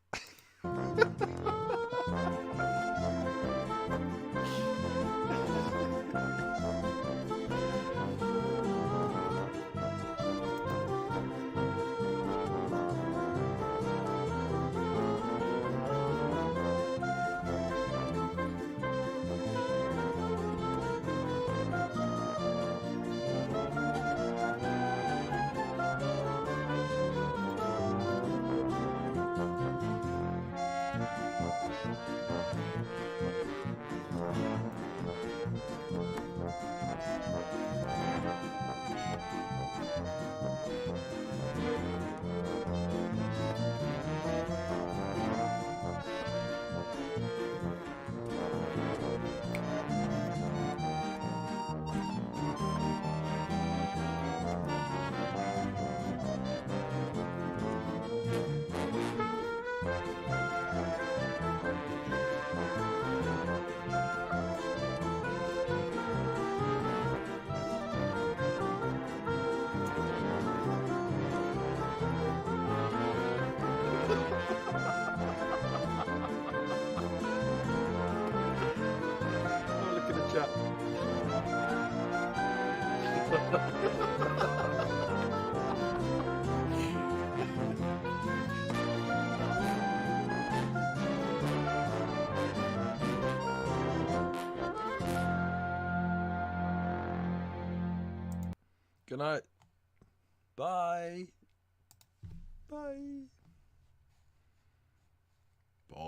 Look at the chat. Good night. Bye. Bye. Bye.